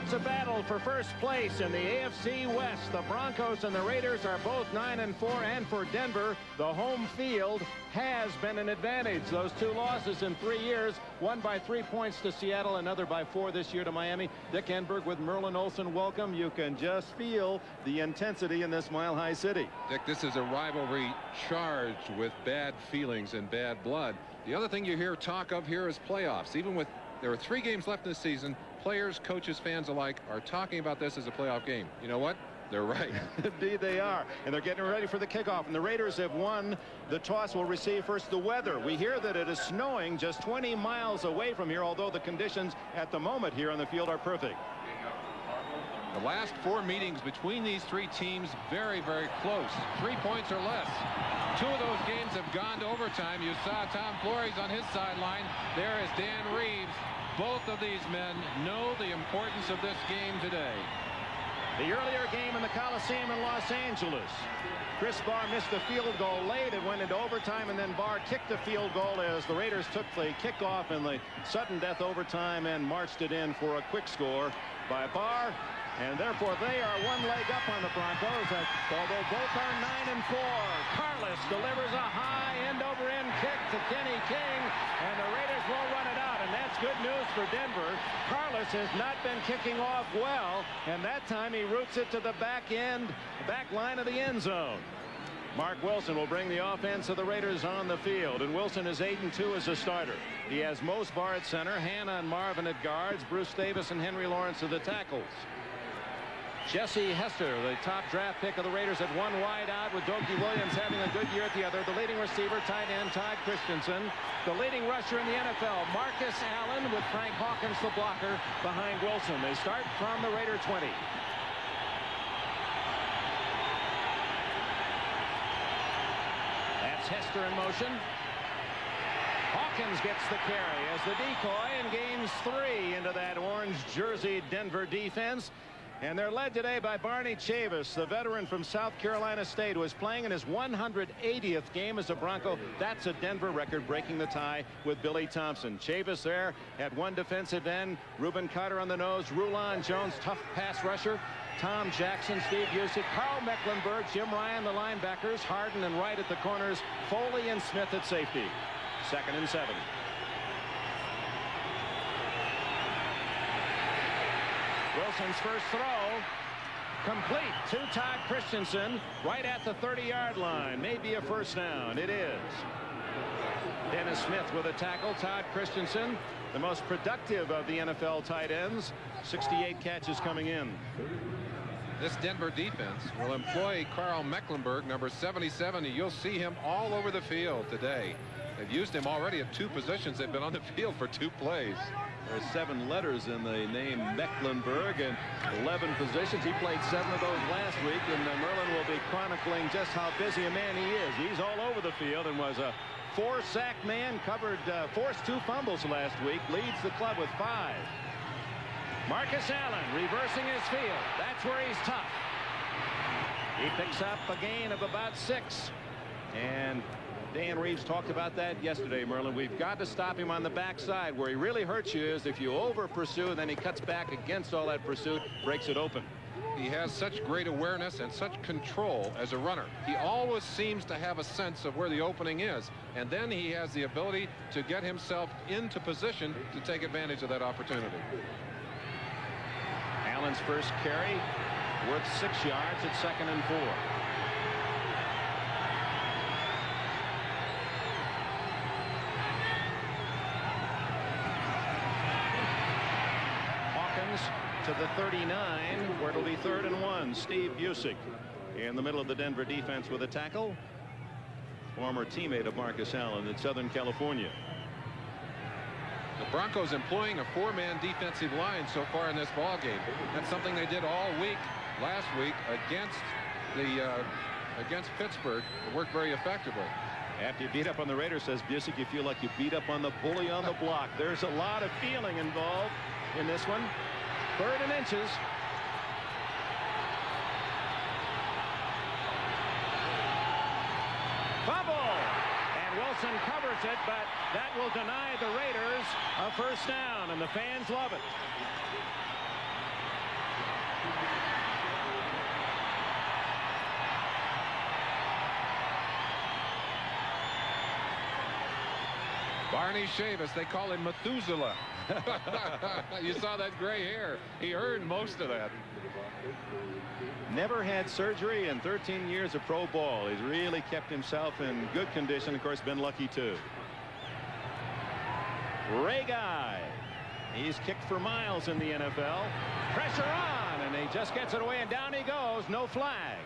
It's a battle for first place in the AFC West. The Broncos and the Raiders are both 9-4, and for Denver, the home field has been an advantage. Those two losses in 3 years, one by 3 points to Seattle, another by 4 this year to Miami. Dick Enberg with Merlin Olsen. Welcome. You can just feel the intensity in this Mile High City. Dick, this is a rivalry charged with bad feelings and bad blood. The other thing you hear talk of here is playoffs. Even with there are 3 games left this season, players, coaches, fans alike are talking about this as a playoff game. You know what? They're right. Indeed they are. And they're getting ready for the kickoff. And the Raiders have won. The toss will receive first. The weather. We hear that it is snowing just 20 miles away from here, although the conditions at the moment here on the field are perfect. The last 4 meetings between these 3 teams, very, very close. 3 points or less. 2 of those games have gone to overtime. You saw Tom Flores on his sideline. There is Dan Reeves. Both of these men know the importance of this game today. The earlier game in the Coliseum in Los Angeles. Chris Barr missed the field goal late. It went into overtime, and then Barr kicked the field goal as the Raiders took the kickoff in the sudden death overtime and marched it in for a quick score by Barr. And therefore, they are 1 leg up on the Broncos, although both are 9-4. Carlos delivers a high end-over-end kick to Kenny King, and the Raiders will run it out, and that's good news for Denver. Carlos has not been kicking off well, and that time he roots it to the back line of the end zone. Mark Wilson will bring the offense of the Raiders on the field, and Wilson is 8-2 as a starter. He has Mose Barr at center, Hannah and Marvin at guards, Bruce Davis and Henry Lawrence are the tackles. Jesse Hester, the top draft pick of the Raiders, at 1 wide out with Dokie Williams having a good year at the other. The leading receiver, tight end Todd Christensen. The leading rusher in the NFL, Marcus Allen, with Frank Hawkins, the blocker, behind Wilson. They start from the Raider 20. That's Hester in motion. Hawkins gets the carry as the decoy and gains 3 into that orange jersey Denver defense. And they're led today by Barney Chavis, the veteran from South Carolina State, who is playing in his 180th game as a Bronco. That's a Denver record, breaking the tie with Billy Thompson. Chavis there at 1 defensive end. Reuben Carter on the nose. Rulon Jones, tough pass rusher. Tom Jackson, Steve Busick, Carl Mecklenburg, Jim Ryan, the linebackers. Harden and Wright at the corners. Foley and Smith at safety. 2nd and 7. Wilson's first throw complete to Todd Christensen right at the 30-yard line. Maybe a first down. It is. Dennis Smith with a tackle. Todd Christensen, the most productive of the NFL tight ends. 68 catches coming in. This Denver defense will employ Carl Mecklenburg, number 77. You'll see him all over the field today. They've used him already at 2 positions. They've been on the field for 2 plays. There's 7 letters in the name Mecklenburg and 11 positions. He played 7 of those last week, and Merlin will be chronicling just how busy a man he is. He's all over the field and was a 4-sack man, forced 2 fumbles last week, leads the club with 5. Marcus Allen reversing his field. That's where he's tough. He picks up a gain of about 6. And Dan Reeves talked about that yesterday, Merlin. We've got to stop him on the backside. Where he really hurts you is if you over pursue and then he cuts back against all that pursuit, breaks it open. He has such great awareness and such control as a runner. He always seems to have a sense of where the opening is, and then he has the ability to get himself into position to take advantage of that opportunity. Allen's first carry worth 6 yards at 2nd and 4. To the 39, where it'll be 3rd and 1. Steve Busick in the middle of the Denver defense with a tackle. Former teammate of Marcus Allen in Southern California. The Broncos employing a 4-man defensive line so far in this ball game. That's something they did all week last week against Pittsburgh. It worked very effectively. After you beat up on the Raiders, says Busick, you feel like you beat up on the bully on the block. There's a lot of feeling involved in this one. 3rd and inches. Fumble! And Wilson covers it, but that will deny the Raiders a first down, and the fans love it. Barney Chavis, they call him Methuselah. You saw that gray hair. He earned most of that. Never had surgery in 13 years of pro ball. He's really kept himself in good condition. Of course, been lucky too. Ray Guy. He's kicked for miles in the NFL. Pressure on, and he just gets it away, and down he goes. No flag.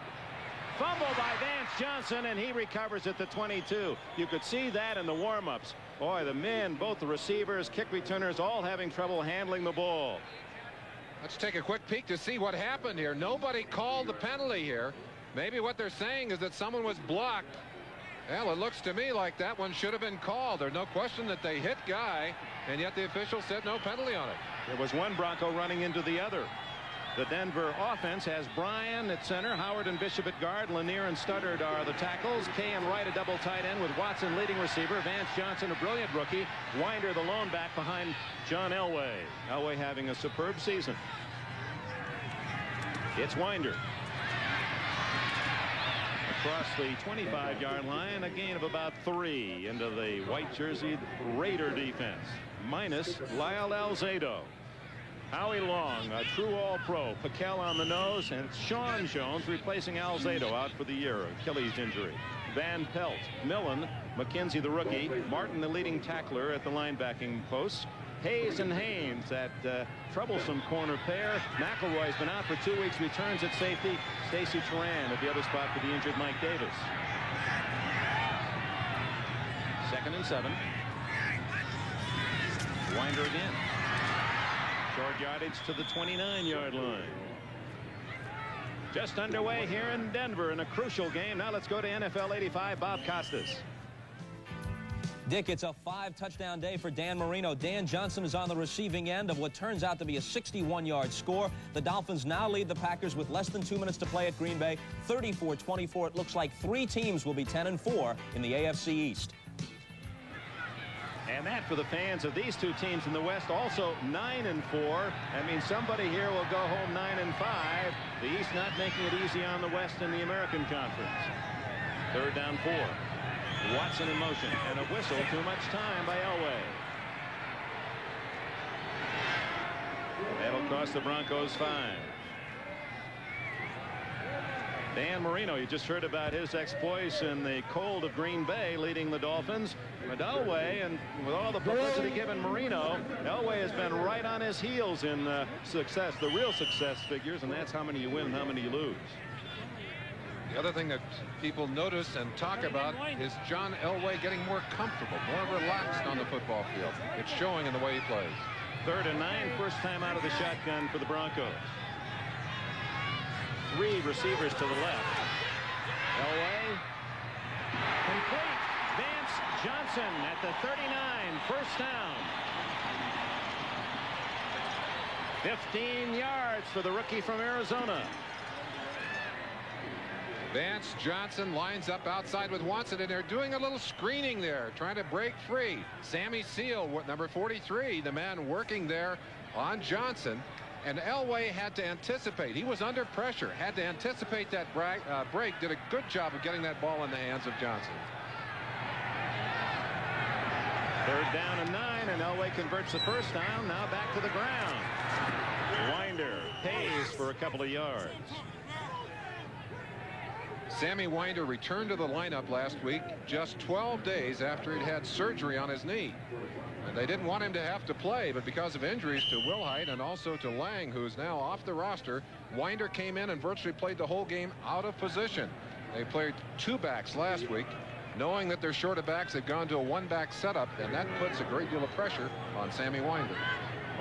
Fumble by Vance Johnson, and he recovers at the 22. You could see that in the warm-ups. Boy, the men, both the receivers, kick returners, all having trouble handling the ball. Let's take a quick peek to see what happened here. Nobody called the penalty here. Maybe what they're saying is that someone was blocked. Well, it looks to me like that one should have been called. There's no question that they hit Guy, and yet the official said no penalty on it. There was one Bronco running into the other. The Denver offense has Bryan at center, Howard and Bishop at guard, Lanier and Studdard are the tackles, Kay and Wright a double tight end with Watson leading receiver, Vance Johnson a brilliant rookie, Winder the lone back behind John Elway. Elway having a superb season. It's Winder. Across the 25-yard line, a gain of about 3 into the white-jerseyed Raider defense, minus Lyle Alzado. Howie Long, a true all-pro. Piquel on the nose, and Sean Jones replacing Alzado out for the year. Achilles injury. Van Pelt, Millen, McKenzie the rookie, Martin the leading tackler at the linebacking posts. Hayes and Haynes, that troublesome corner pair. McElroy's been out for 2 weeks, returns at safety. Stacy Turan at the other spot for the injured Mike Davis. 2nd and 7. Winder again. Short yardage to the 29-yard line. Just underway here in Denver in a crucial game. Now let's go to NFL 85, Bob Costas. Dick, it's a 5-touchdown day for Dan Marino. Dan Johnson is on the receiving end of what turns out to be a 61-yard score. The Dolphins now lead the Packers with less than 2 minutes to play at Green Bay. 34-24. It looks like 3 teams will be 10-4 in the AFC East. And that for the fans of these 2 teams in the West, also 9-4. I mean, somebody here will go home 9-5. The East not making it easy on the West in the American Conference. 3rd down 4. Watson in motion, and a whistle. Too much time by Elway. That'll cost the Broncos 5. Dan Marino, you just heard about his exploits in the cold of Green Bay, leading the Dolphins. But Elway, and with all the publicity given Marino, Elway has been right on his heels in success, the real success figures, and that's how many you win and how many you lose. The other thing that people notice and talk about is John Elway getting more comfortable, more relaxed on the football field. It's showing in the way he plays. 3rd and 9, first time out of the shotgun for the Broncos. 3 receivers to the left. Elway. Complete. Vance Johnson at the 39. First down. 15 yards for the rookie from Arizona. Vance Johnson lines up outside with Watson, and they're doing a little screening there, trying to break free. Sammy Seal, number 43, the man working there on Johnson. And Elway had to anticipate. He was under pressure, had to anticipate that break. Did a good job of getting that ball in the hands of Johnson. 3rd down and 9, and Elway converts the first down. Now back to the ground. Winder pays for a couple of yards. Sammy Winder returned to the lineup last week, just 12 days after he'd had surgery on his knee. And they didn't want him to have to play, but because of injuries to Wilhite and also to Lang, who's now off the roster, Winder came in and virtually played the whole game out of position. They played 2 backs last week, knowing that their short of backs had gone to a 1-back setup, and that puts a great deal of pressure on Sammy Winder.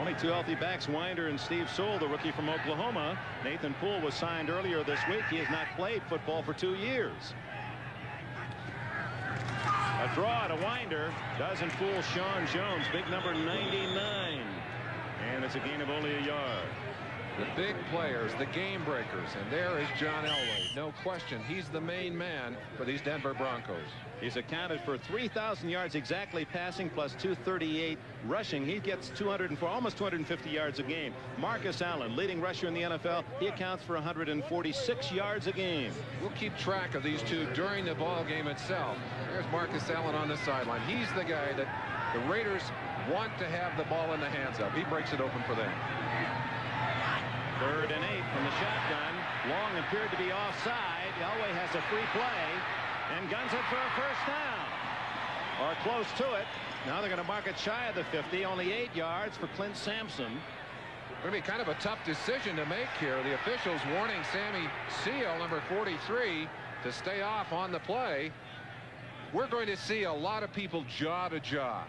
Only 2 healthy backs, Winder and Steve Sewell, the rookie from Oklahoma. Nathan Poole was signed earlier this week. He has not played football for 2 years. A draw to Winder doesn't fool Sean Jones, big number 99. And it's a gain of only a yard. The big players, the game breakers, and there is John Elway. No question, he's the main man for these Denver Broncos. He's accounted for 3,000 yards exactly passing, plus 238 rushing. He gets 204, almost 250 yards a game. Marcus Allen, leading rusher in the NFL, he accounts for 146 yards a game. We'll keep track of these two during the ball game itself. There's Marcus Allen on the sideline. He's the guy that The Raiders want to have the ball in the hands of. He breaks it open for them. 3rd and 8 from the shotgun. Long appeared to be offside. Elway has a free play and guns it for a first down. Or close to it. Now they're going to mark it shy of the 50. Only 8 yards for Clint Sampson. Going to be kind of a tough decision to make here. The officials warning Sammy Seal, number 43, to stay off on the play. We're going to see a lot of people jaw to jaw.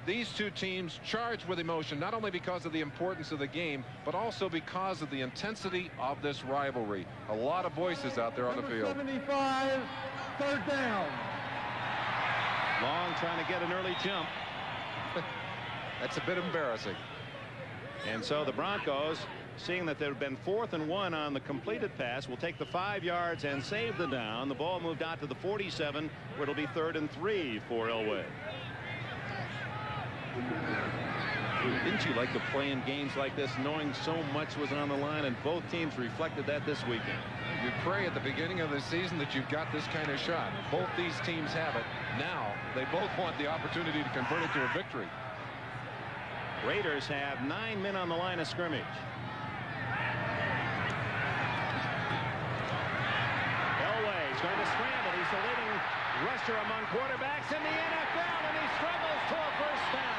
These two teams charged with emotion, not only because of the importance of the game, but also because of the intensity of this rivalry. A lot of voices out there on the field. 75, 3rd down. Long trying to get an early jump. That's a bit embarrassing. And so the Broncos, seeing that there had been 4th and 1 on the completed pass, will take the 5 yards and save the down. The ball moved out to the 47, where it'll be 3rd and 3 for Elway. Didn't you like to play in games like this, knowing so much was on the line, and both teams reflected that this weekend? You pray at the beginning of the season that you've got this kind of shot. Both these teams have it. Now they both want the opportunity to convert it to a victory. Raiders have 9 men on the line of scrimmage. Elway's going to scramble. He's the leading rusher among quarterbacks in the NFL, and he struggles to a first down.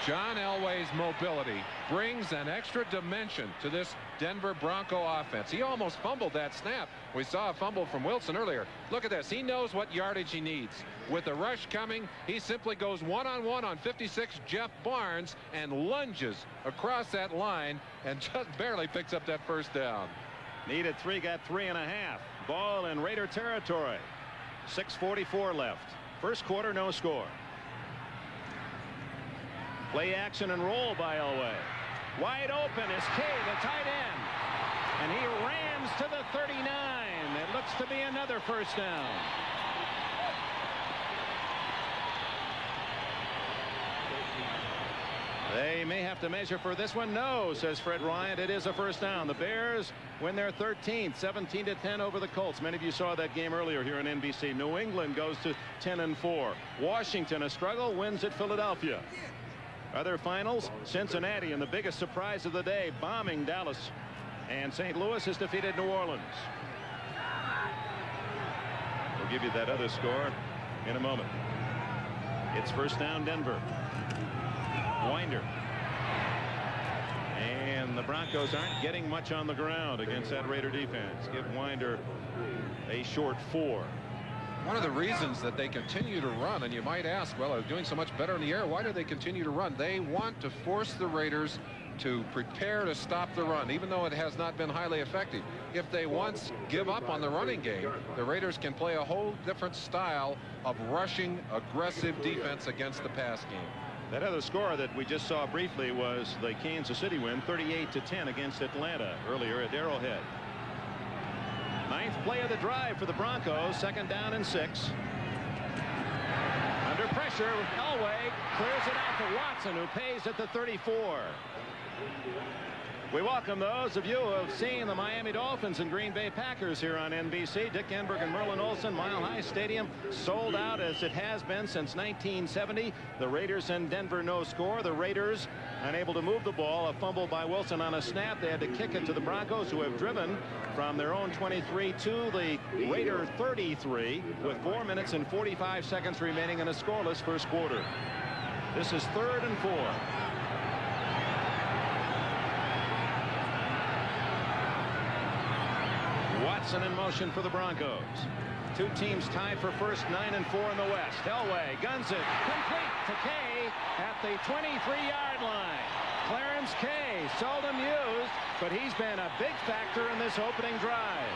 John Elway's mobility brings an extra dimension to this Denver Bronco offense. He almost fumbled that snap. We saw a fumble from Wilson earlier. Look at this. He knows what yardage he needs. With the rush coming, he simply goes one-on-one on 56 Jeff Barnes and lunges across that line and just barely picks up that first down. Needed 3, got 3.5. Ball in Raider territory. 6:44 left. First quarter, no score. Play action and roll by Elway. Wide open is Kay, the tight end. And he rams to the 39. It looks to be another first down. They may have to measure for this one. No, says Fred Ryan. It is a first down. The Bears win their 13th, 17-10 over the Colts. Many of you saw that game earlier here on NBC. New England goes to 10-4. Washington, a struggle, wins at Philadelphia. Other finals, Cincinnati, and the biggest surprise of the day, bombing Dallas. And St. Louis has defeated New Orleans. We'll give you that other score in a moment. It's first down, Denver. Winder. And the Broncos aren't getting much on the ground against that Raider defense. Give Winder a short 4. One of the reasons that they continue to run, and you might ask, well, they're doing so much better in the air. Why do they continue to run? They want to force the Raiders to prepare to stop the run, even though it has not been highly effective. If they once give up on the running game, the Raiders can play a whole different style of rushing, aggressive defense against the pass game. That other score that we just saw briefly was the Kansas City win, 38-10 against Atlanta earlier at Arrowhead. 9th play of the drive for the Broncos. 2nd down and 6. Under pressure, Elway clears it out to Watson, who pays at the 34. We welcome those of you who have seen the Miami Dolphins and Green Bay Packers here on NBC. Dick Enberg and Merlin Olsen. Mile High Stadium sold out as it has been since 1970. The Raiders and Denver no score. The Raiders unable to move the ball. A fumble by Wilson on a snap. They had to kick it to the Broncos, who have driven from their own 23 to the Raider 33 with 4 minutes and 45 seconds remaining in a scoreless first quarter. This is 3rd and 4. Watson in motion for the Broncos. Two teams tied for first, 9-4 in the West. Elway guns it complete to Kay at the 23-yard line. Clarence Kay, seldom used, but he's been a big factor in this opening drive.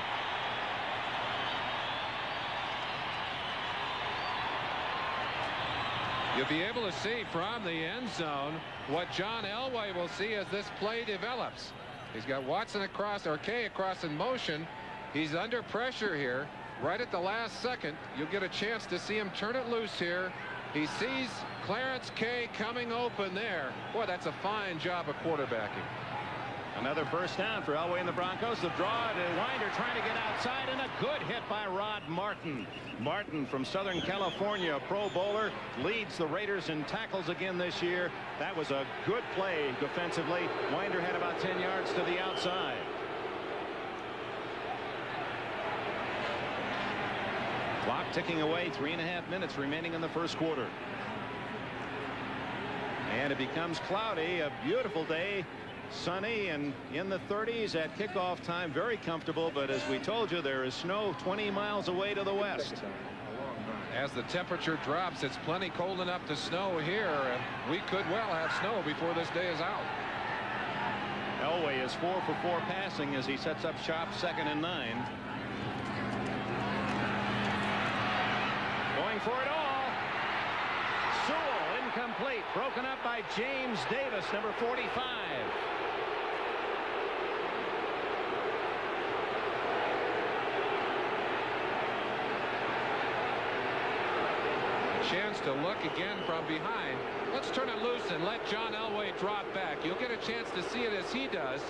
You'll be able to see from the end zone what John Elway will see as this play develops. He's got Watson across, or Kay across in motion. He's under pressure here. Right at the last second, you'll get a chance to see him turn it loose here. He sees Clarence Kay coming open there. Boy, that's a fine job of quarterbacking. Another first down for Elway and the Broncos. The draw to Winder trying to get outside, and a good hit by Rod Martin. Martin from Southern California, a Pro Bowler, leads the Raiders in tackles again this year. That was a good play defensively. Winder had about 10 yards to the outside. Clock ticking away, 3.5 minutes remaining in the first quarter. And it becomes cloudy, a beautiful day. Sunny and in the 30s at kickoff time. Very comfortable, but as we told you, there is snow 20 miles away to the west. As the temperature drops, it's plenty cold enough to snow here. We could well have snow before this day is out. Elway is 4 for 4 passing as he sets up shop, 2nd and 9. Going for it all. Sewell incomplete, broken up by James Davis, number 45. Chance to look again from behind. Let's turn it loose and let John Elway drop back. You'll get a chance to see it as he does.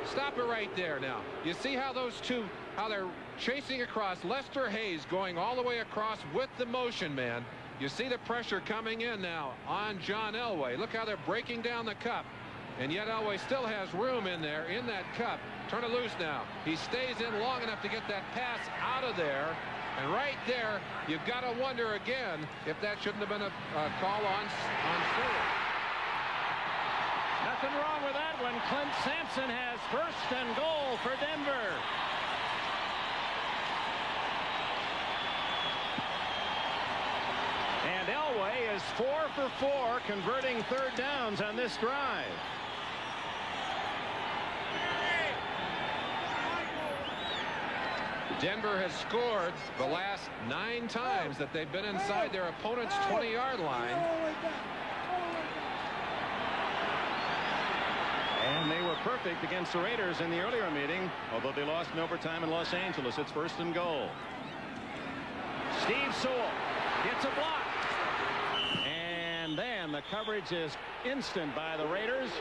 Stop it right there now. You see how those two, how they're chasing across. Lester Hayes going all the way across with the motion man. You see the pressure coming in now on John Elway. Look how they're breaking down the cup. And yet Elway still has room in there in that cup. Turn it loose now. He stays in long enough to get that pass out of there. And right there, you've got to wonder again if that shouldn't have been a call on Sewell. Nothing wrong with that one. Clint Sampson has 1st and goal for Denver. And Elway is 4 for 4, converting 3rd downs on this drive. Denver has scored the last 9 times that they've been inside their opponent's 20-yard line. And they were perfect against the Raiders in the earlier meeting, although they lost in overtime in Los Angeles. It's 1st and goal. Steve Sewell gets a block. And then the coverage is instant by the Raiders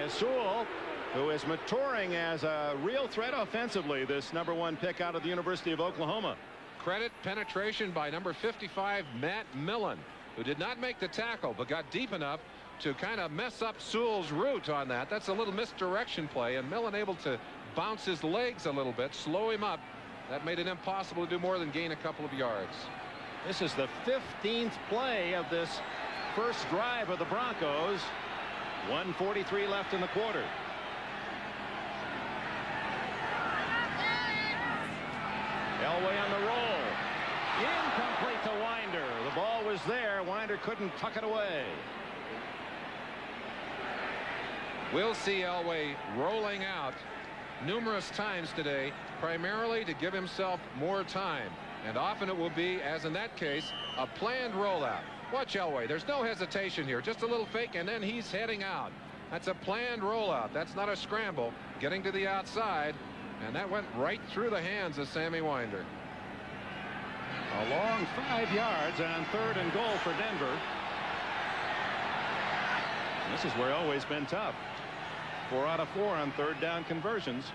as Sewell, who is maturing as a real threat offensively, this number 1 pick out of the University of Oklahoma. Credit penetration by number 55, Matt Millen, who did not make the tackle but got deep enough to kind of mess up Sewell's route on that. That's a little misdirection play, and Millen able to bounce his legs a little bit, slow him up. That made it impossible to do more than gain a couple of yards. This is the 15th play of this first drive of the Broncos. 1:43 left in the quarter. Elway on the roll. Incomplete to Winder. The ball was there. Winder couldn't tuck it away. We'll see Elway rolling out numerous times today, primarily to give himself more time. And often it will be, as in that case, a planned rollout. Watch Elway. There's no hesitation here. Just a little fake, and then he's heading out. That's a planned rollout. That's not a scramble. Getting to the outside. And that went right through the hands of Sammy Winder. A long 5 yards on 3rd and goal for Denver. This is where Elway's been tough. 4 out of 4 on 3rd down conversions.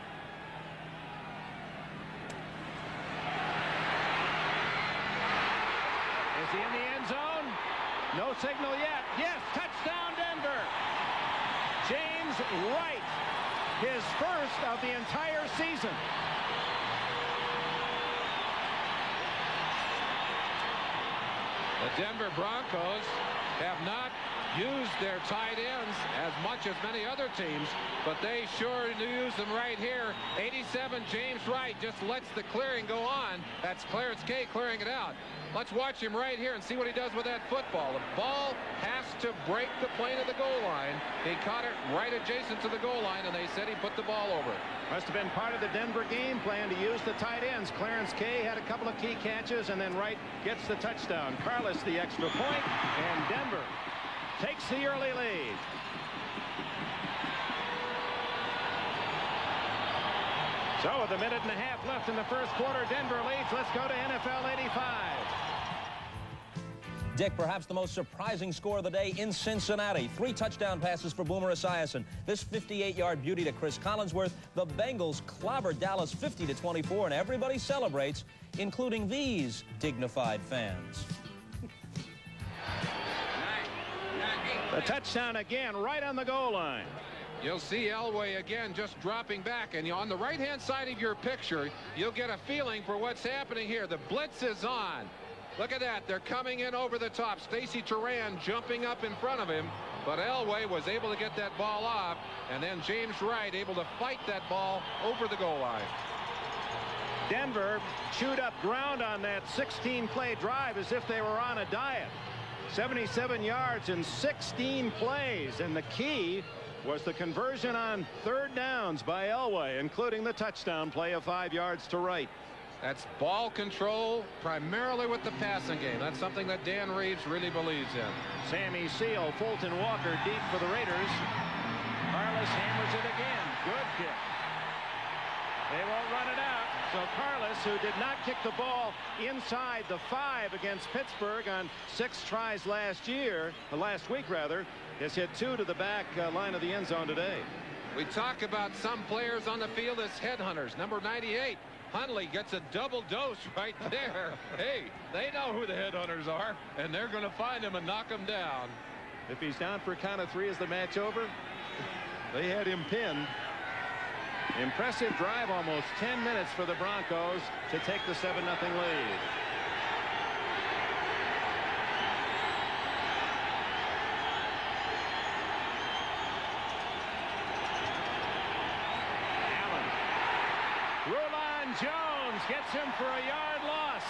Is he in the end zone? No signal yet. Yes, touchdown Denver. James Wright. His first of the entire season. The Denver Broncos have not used their tight ends as much as many other teams, but they sure use them right here. 87, James Wright just lets the clearing go on. That's Clarence K clearing it out. Let's watch him right here and see what he does with that football. The ball has to break the plane of the goal line. He caught it right adjacent to the goal line, and they said he put the ball over. Must have been part of the Denver game plan to use the tight ends. Clarence K had a couple of key catches, and then Wright gets the touchdown. Carlos the extra point, and Denver takes the early lead. So with a minute and a half left in the first quarter, Denver leads. Let's go to NFL 85. Dick, perhaps the most surprising score of the day in Cincinnati. 3 touchdown passes for Boomer Esiason. This 58-yard beauty to Chris Collinsworth. The Bengals clobbered Dallas 50-24, and everybody celebrates, including these dignified fans. The touchdown again right on the goal line. You'll see Elway again just dropping back, and on the right-hand side of your picture, you'll get a feeling for what's happening here. The blitz is on. Look at that. They're coming in over the top. Stacy Turan jumping up in front of him, but Elway was able to get that ball off, and then James Wright able to fight that ball over the goal line. Denver chewed up ground on that 16-play drive as if they were on a diet. 77 yards in 16 plays, and the key was the conversion on 3rd downs by Elway, including the touchdown play of 5 yards to Wright. That's ball control primarily with the passing game. That's something that Dan Reeves really believes in. Sammy Seal, Fulton Walker deep for the Raiders. Carlos hammers it again. Good kick. They won't run it out. So Carlos, who did not kick the ball inside the 5 against Pittsburgh on 6 tries last week, has hit 2 to the back line of the end zone today. We talk about some players on the field as headhunters. Number 98, Hundley, gets a double dose right there. Hey, they know who the headhunters are, and they're going to find him and knock him down. If he's down for a count of 3, is the match over? They had him pinned. Impressive drive, almost 10 minutes for the Broncos to take the 7-0 lead. Rulon Jones gets him for a yard loss.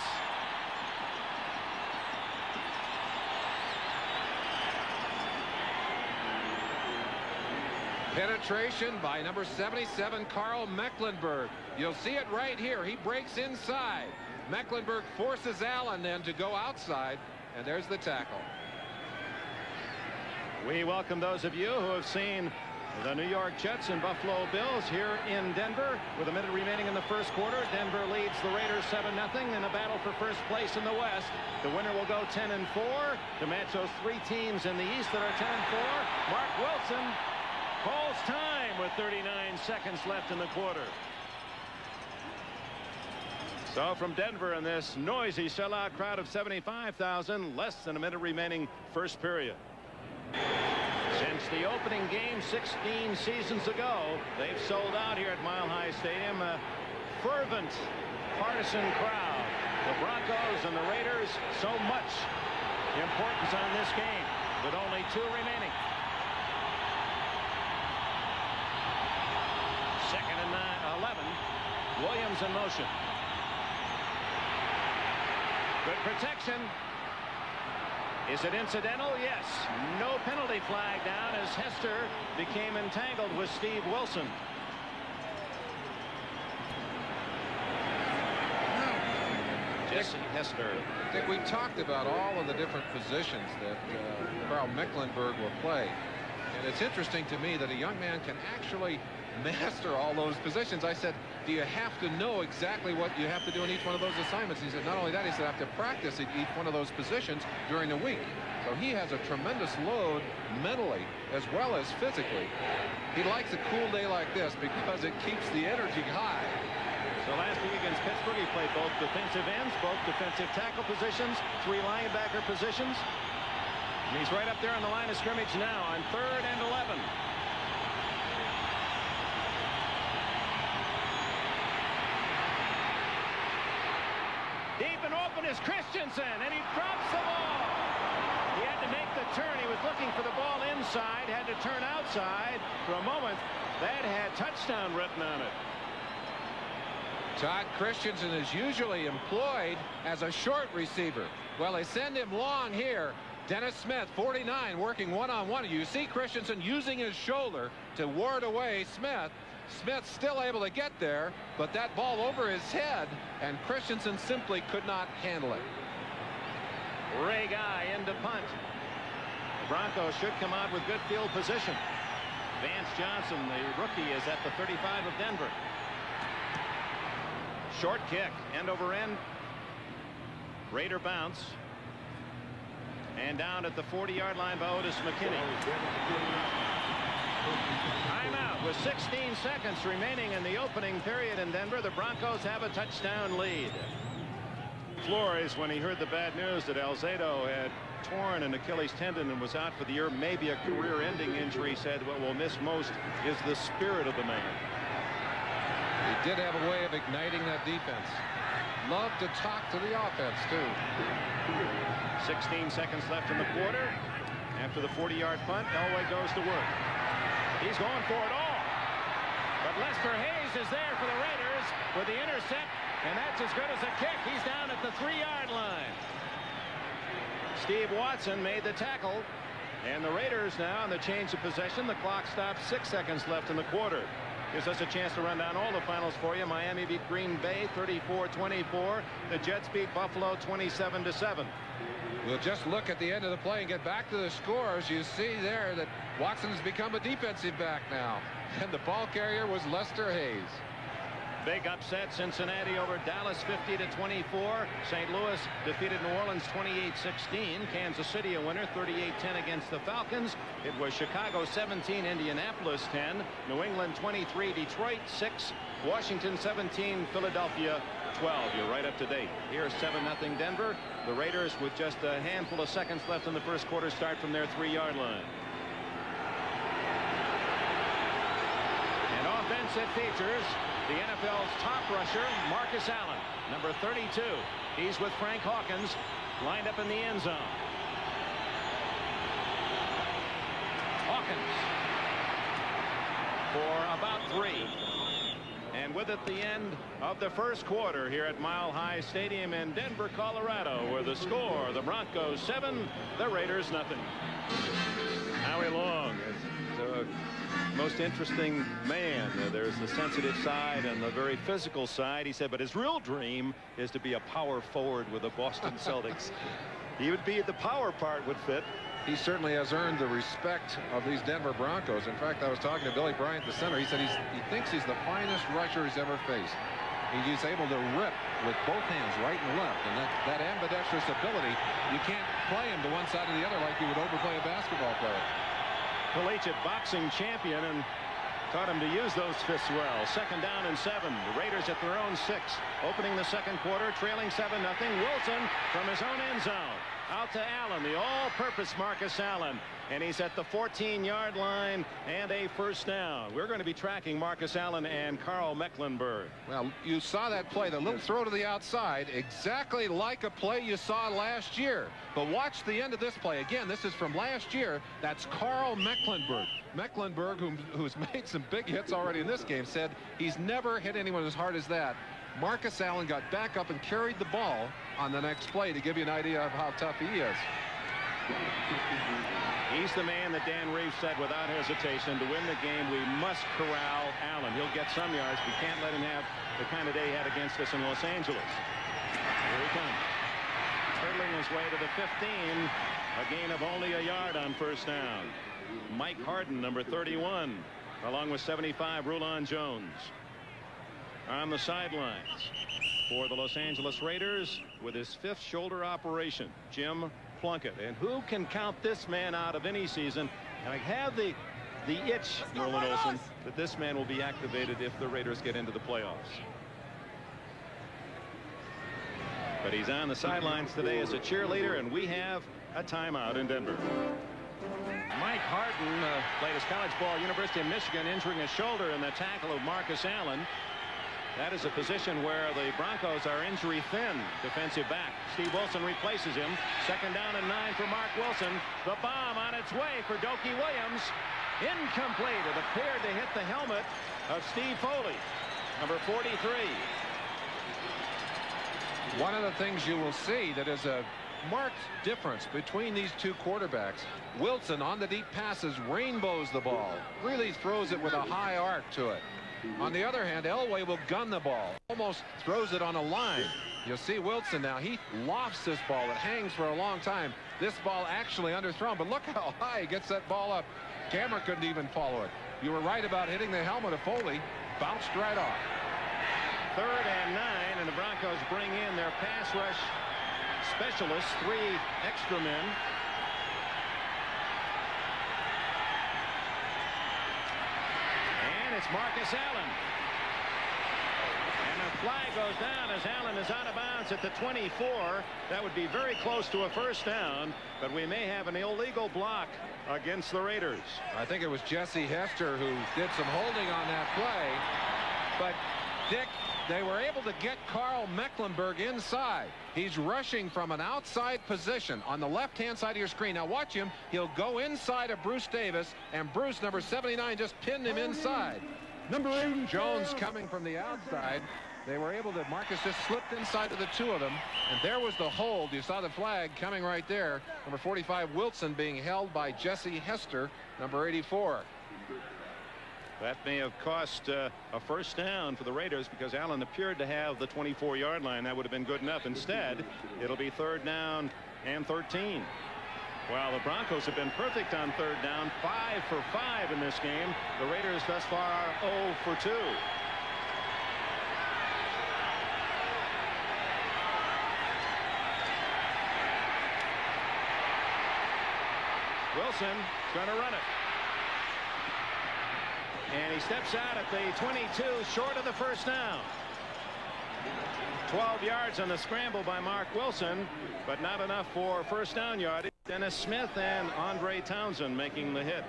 Penetration by number 77, Carl Mecklenburg. You'll see it right here. He breaks inside. Mecklenburg forces Allen then to go outside, and there's the tackle. We welcome those of you who have seen the New York Jets and Buffalo Bills here in Denver. With a minute remaining in the first quarter, Denver leads the Raiders 7-0 in a battle for first place in the West. The winner will go 10-4 to match those 3 teams in the East that are 10-4. Mark Wilson calls time with 39 seconds left in the quarter. So from Denver in this noisy sellout crowd of 75,000, less than a minute remaining first period. Since the opening game 16 seasons ago, they've sold out here at Mile High Stadium. A fervent partisan crowd. The Broncos and the Raiders, so much importance on this game with only 2 remaining. 2nd and 11. Williams in motion. Good protection. Is it incidental? Yes. No penalty flag down as Hester became entangled with Steve Wilson. Jesse Hester. Dick, we talked about all of the different positions that Carl Mecklenburg will play. And it's interesting to me that a young man can actually master all those positions. I said, do you have to know exactly what you have to do in each one of those assignments? He said, not only that, he said, I have to practice at each one of those positions during the week. So he has a tremendous load mentally as well as physically. He likes a cool day like this because it keeps the energy high. So last week against Pittsburgh, he played both defensive ends, both defensive tackle positions, 3 linebacker positions. And he's right up there on the line of scrimmage now on 3rd and 11. Deep and open is Christensen, and he drops the ball. He had to make the turn. He was looking for the ball inside, had to turn outside. For a moment, that had touchdown written on it. Todd Christensen is usually employed as a short receiver. Well, they send him long here. Dennis Smith, 49, working one-on-one. You see Christensen using his shoulder to ward away Smith. Smith still able to get there, but that ball over his head, and Christensen simply could not handle it. Ray Guy into punt. The Broncos should come out with good field position. Vance Johnson, the rookie, is at the 35 of Denver. Short kick, end over end. Raider bounce. And down at the 40-yard line by Otis McKinney. Timeout with 16 seconds remaining in the opening period in Denver. The Broncos have a touchdown lead. Flores, when he heard the bad news that Alzado had torn an Achilles tendon and was out for the year, maybe a career-ending injury, said what we'll miss most is the spirit of the man. He did have a way of igniting that defense. Loved to talk to the offense, too. 16 seconds left in the quarter. After the 40-yard punt, Elway goes to work. He's going for it all. But Lester Hayes is there for the Raiders with the intercept, and that's as good as a kick. He's down at the 3-yard line. Steve Watson made the tackle, and the Raiders now on the change of possession. The clock stops. 6 seconds left in the quarter. Gives us a chance to run down all the finals for you. Miami beat Green Bay 34-24. The Jets beat Buffalo 27-7. We'll just look at the end of the play and get back to the scores. You see there that Watson's become a defensive back now. And the ball carrier was Lester Hayes. Big upset. Cincinnati over Dallas 50-24. St. Louis defeated New Orleans 28-16. Kansas City a winner 38-10 against the Falcons. It was Chicago 17, Indianapolis 10, New England 23, Detroit 6, Washington 17, Philadelphia 12. You're right up to date. Here's 7-0 Denver. The Raiders, with just a handful of seconds left in the first quarter, start from their 3-yard line. And offense that features the NFL's top rusher, Marcus Allen, number 32. He's with Frank Hawkins, lined up in the end zone. Hawkins for about 3. And with it the end of the first quarter here at Mile High Stadium in Denver, Colorado, where the score, the Broncos 7, the Raiders nothing. Howie Long is the most interesting man. There's the sensitive side and the very physical side. He said, but his real dream is to be a power forward with the Boston Celtics. He would be, the power part would fit. He certainly has earned the respect of these Denver Broncos. In fact, I was talking to Billy Bryant, the center. He said he thinks he's the finest rusher he's ever faced. He's able to rip with both hands, right and left, and that ambidextrous ability, you can't play him to one side or the other like you would overplay a basketball player. Collegiate boxing champion, and taught him to use those fists well. 2nd down and 7. The Raiders at their own 6. Opening the second quarter, trailing 7-0. Wilson from his own end zone. Out to Allen, the all-purpose Marcus Allen. And he's at the 14-yard line and a first down. We're going to be tracking Marcus Allen and Carl Mecklenburg. Well, you saw that play, the little throw to the outside, exactly like a play you saw last year. But watch the end of this play. Again, this is from last year. That's Carl Mecklenburg. Mecklenburg, who's made some big hits already in this game, said he's never hit anyone as hard as that. Marcus Allen got back up and carried the ball on the next play to give you an idea of how tough he is. He's the man that Dan Reeves said without hesitation, to win the game, we must corral Allen. He'll get some yards. We can't let him have the kind of day he had against us in Los Angeles. Here he comes. Hurdling his way to the 15. A gain of only a yard on first down. Mike Harden, number 31, along with 75, Rulon Jones. On the sidelines for the Los Angeles Raiders with his 5th shoulder operation, Jim Plunkett. And who can count this man out of any season? And I have the itch, Merlin Olsen, that this man will be activated if the Raiders get into the playoffs. But he's on the sidelines today as a cheerleader, and we have a timeout in Denver. Mike Harden played his college ball at University of Michigan, injuring his shoulder in the tackle of Marcus Allen. That is a position where the Broncos are injury thin. Defensive back Steve Wilson replaces him. 2nd down and 9 for Mark Wilson. The bomb on its way for Dokie Williams. Incomplete. It appeared to hit the helmet of Steve Foley, number 43. One of the things you will see that is a marked difference between these two quarterbacks. Wilson on the deep passes rainbows the ball, really throws it with a high arc to it. On the other hand, Elway will gun the ball, almost throws it on a line. You'll see Wilson now, he lofts this ball. It hangs for a long time. This ball actually underthrown, but look how high he gets that ball up. Camera couldn't even follow it. You were right about hitting the helmet of Foley. Bounced right off. 3rd and 9, and the Broncos bring in their pass rush specialists, 3 extra men. it's Marcus Allen. And a flag goes down as Allen is out of bounds at the 24. That would be very close to a first down, but we may have an illegal block against the Raiders. I think it was Jesse Hester who did some holding on that play. But Dick, they were able to get Carl Mecklenburg inside. He's rushing from an outside position on the left-hand side of your screen. Now watch him. He'll go inside of Bruce Davis, and Bruce, number 79, just pinned him inside. Number 8, Jones coming from the outside. They were able to, Marcus just slipped inside of the two of them, and there was the hold. You saw the flag coming right there. Number 45, Wilson, being held by Jesse Hester, number 84. That may have cost a first down for the Raiders because Allen appeared to have the 24-yard line. That would have been good enough. Instead, it'll be 3rd down and 13. Well, the Broncos have been perfect on 3rd down, 5 for 5 in this game. The Raiders thus far are 0 for 2. Wilson going to run it. And he steps out at the 22, short of the first down. 12 yards on the scramble by Mark Wilson, but not enough for first down yardage. Dennis Smith and Andre Townsend making the hit.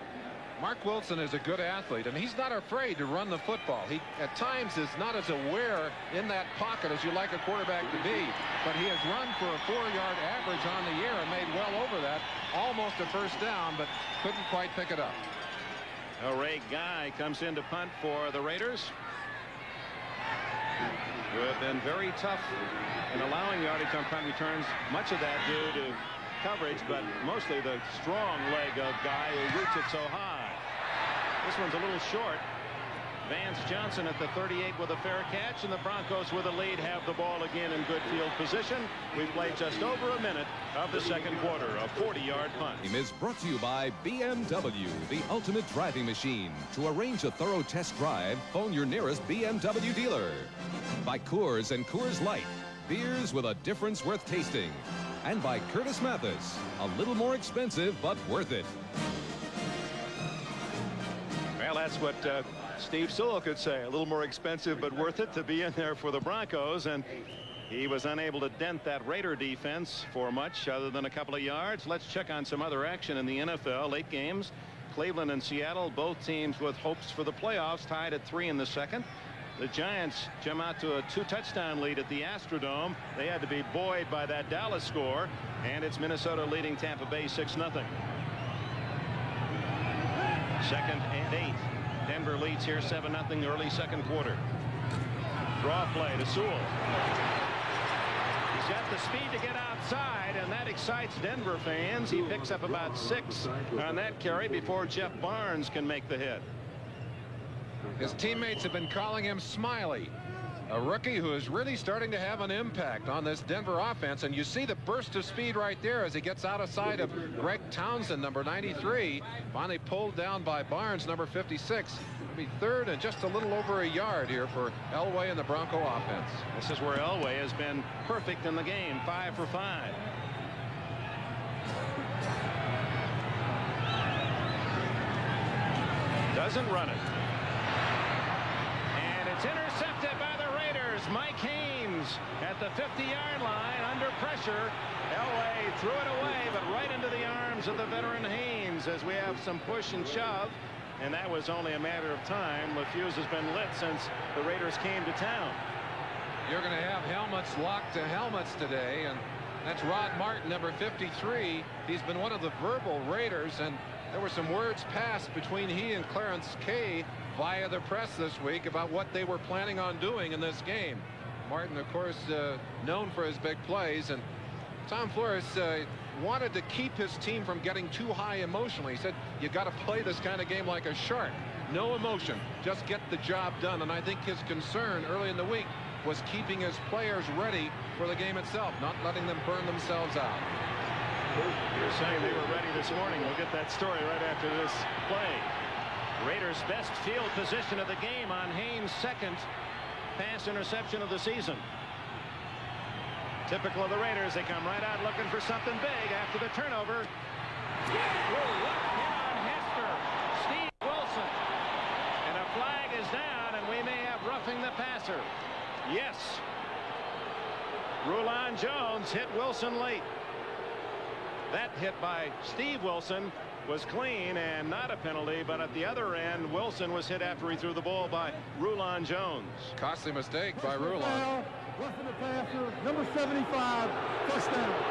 Mark Wilson is a good athlete, and he's not afraid to run the football. He at times is not as aware in that pocket as you like a quarterback to be, but he has run for a 4-yard average on the year and made well over that. Almost a first down, but couldn't quite pick it up. Ray Guy comes in to punt for the Raiders, who have been very tough in allowing yardage on punt returns. Much of that due to coverage, but mostly the strong leg of Guy who roots it so high. This one's a little short. Vance Johnson at the 38 with a fair catch, and the Broncos with a lead have the ball again in good field position. We've played just over a minute of the second quarter. A 40-yard punt. Is brought to you by BMW, the ultimate driving machine. To arrange a thorough test drive, phone your nearest BMW dealer. By Coors and Coors Light, beers with a difference worth tasting. And by Curtis Mathis, a little more expensive but worth it. Well, that's what Steve Sewell could say. A little more expensive but worth it to be in there for the Broncos, and he was unable to dent that Raider defense for much other than a couple of yards. Let's check on some other action in the NFL. Late games, Cleveland and Seattle, both teams with hopes for the playoffs, tied at 3 in the second. The Giants jump out to a 2-touchdown lead at the Astrodome. They had to be buoyed by that Dallas score, and it's Minnesota leading Tampa Bay 6-0. 2nd and 8. Denver leads here 7-0 early second quarter. Draw play to Sewell. He's got the speed to get outside, and that excites Denver fans. He picks up about 6 on that carry before Jeff Barnes can make the hit. His teammates have been calling him Smiley, a rookie who is really starting to have an impact on this Denver offense. And you see the burst of speed right there as he gets out of sight of Greg Townsend, number 93, finally pulled down by Barnes, number 56. It'll be 3rd and just a little over a yard here for Elway and the Bronco offense. This is where Elway has been perfect in the game, 5 for 5. Doesn't run it. It's intercepted by the Raiders. Mike Haynes at the 50-yard line under pressure. Elway threw it away, but right into the arms of the veteran Haynes as we have some push and shove. And that was only a matter of time. LaFuse has been lit since the Raiders came to town. You're going to have helmets locked to helmets today, and that's Rod Martin, number 53. He's been one of the verbal Raiders, and there were some words passed between he and Clarence Kay via the press this week about what they were planning on doing in this game. Martin, of course, known for his big plays, and Tom Flores wanted to keep his team from getting too high emotionally. He said, you got to play this kind of game like a shark. No emotion, just get the job done. And I think his concern early in the week was keeping his players ready for the game itself, not letting them burn themselves out. You're saying they were ready this morning. We'll get that story right after this play. Raiders' best field position of the game on Haynes' 2nd pass interception of the season. Typical of the Raiders, they come right out looking for something big after the turnover. Left hit on Hester. Steve Wilson. And a flag is roughing the passer. Yes. Rulon Jones hit Wilson late. That hit by Steve Wilson was clean and not a penalty, but at the other end, Wilson was hit after he threw the ball by Rulon Jones. Costly mistake by Rulon. Roughing the passer, number 75, first down.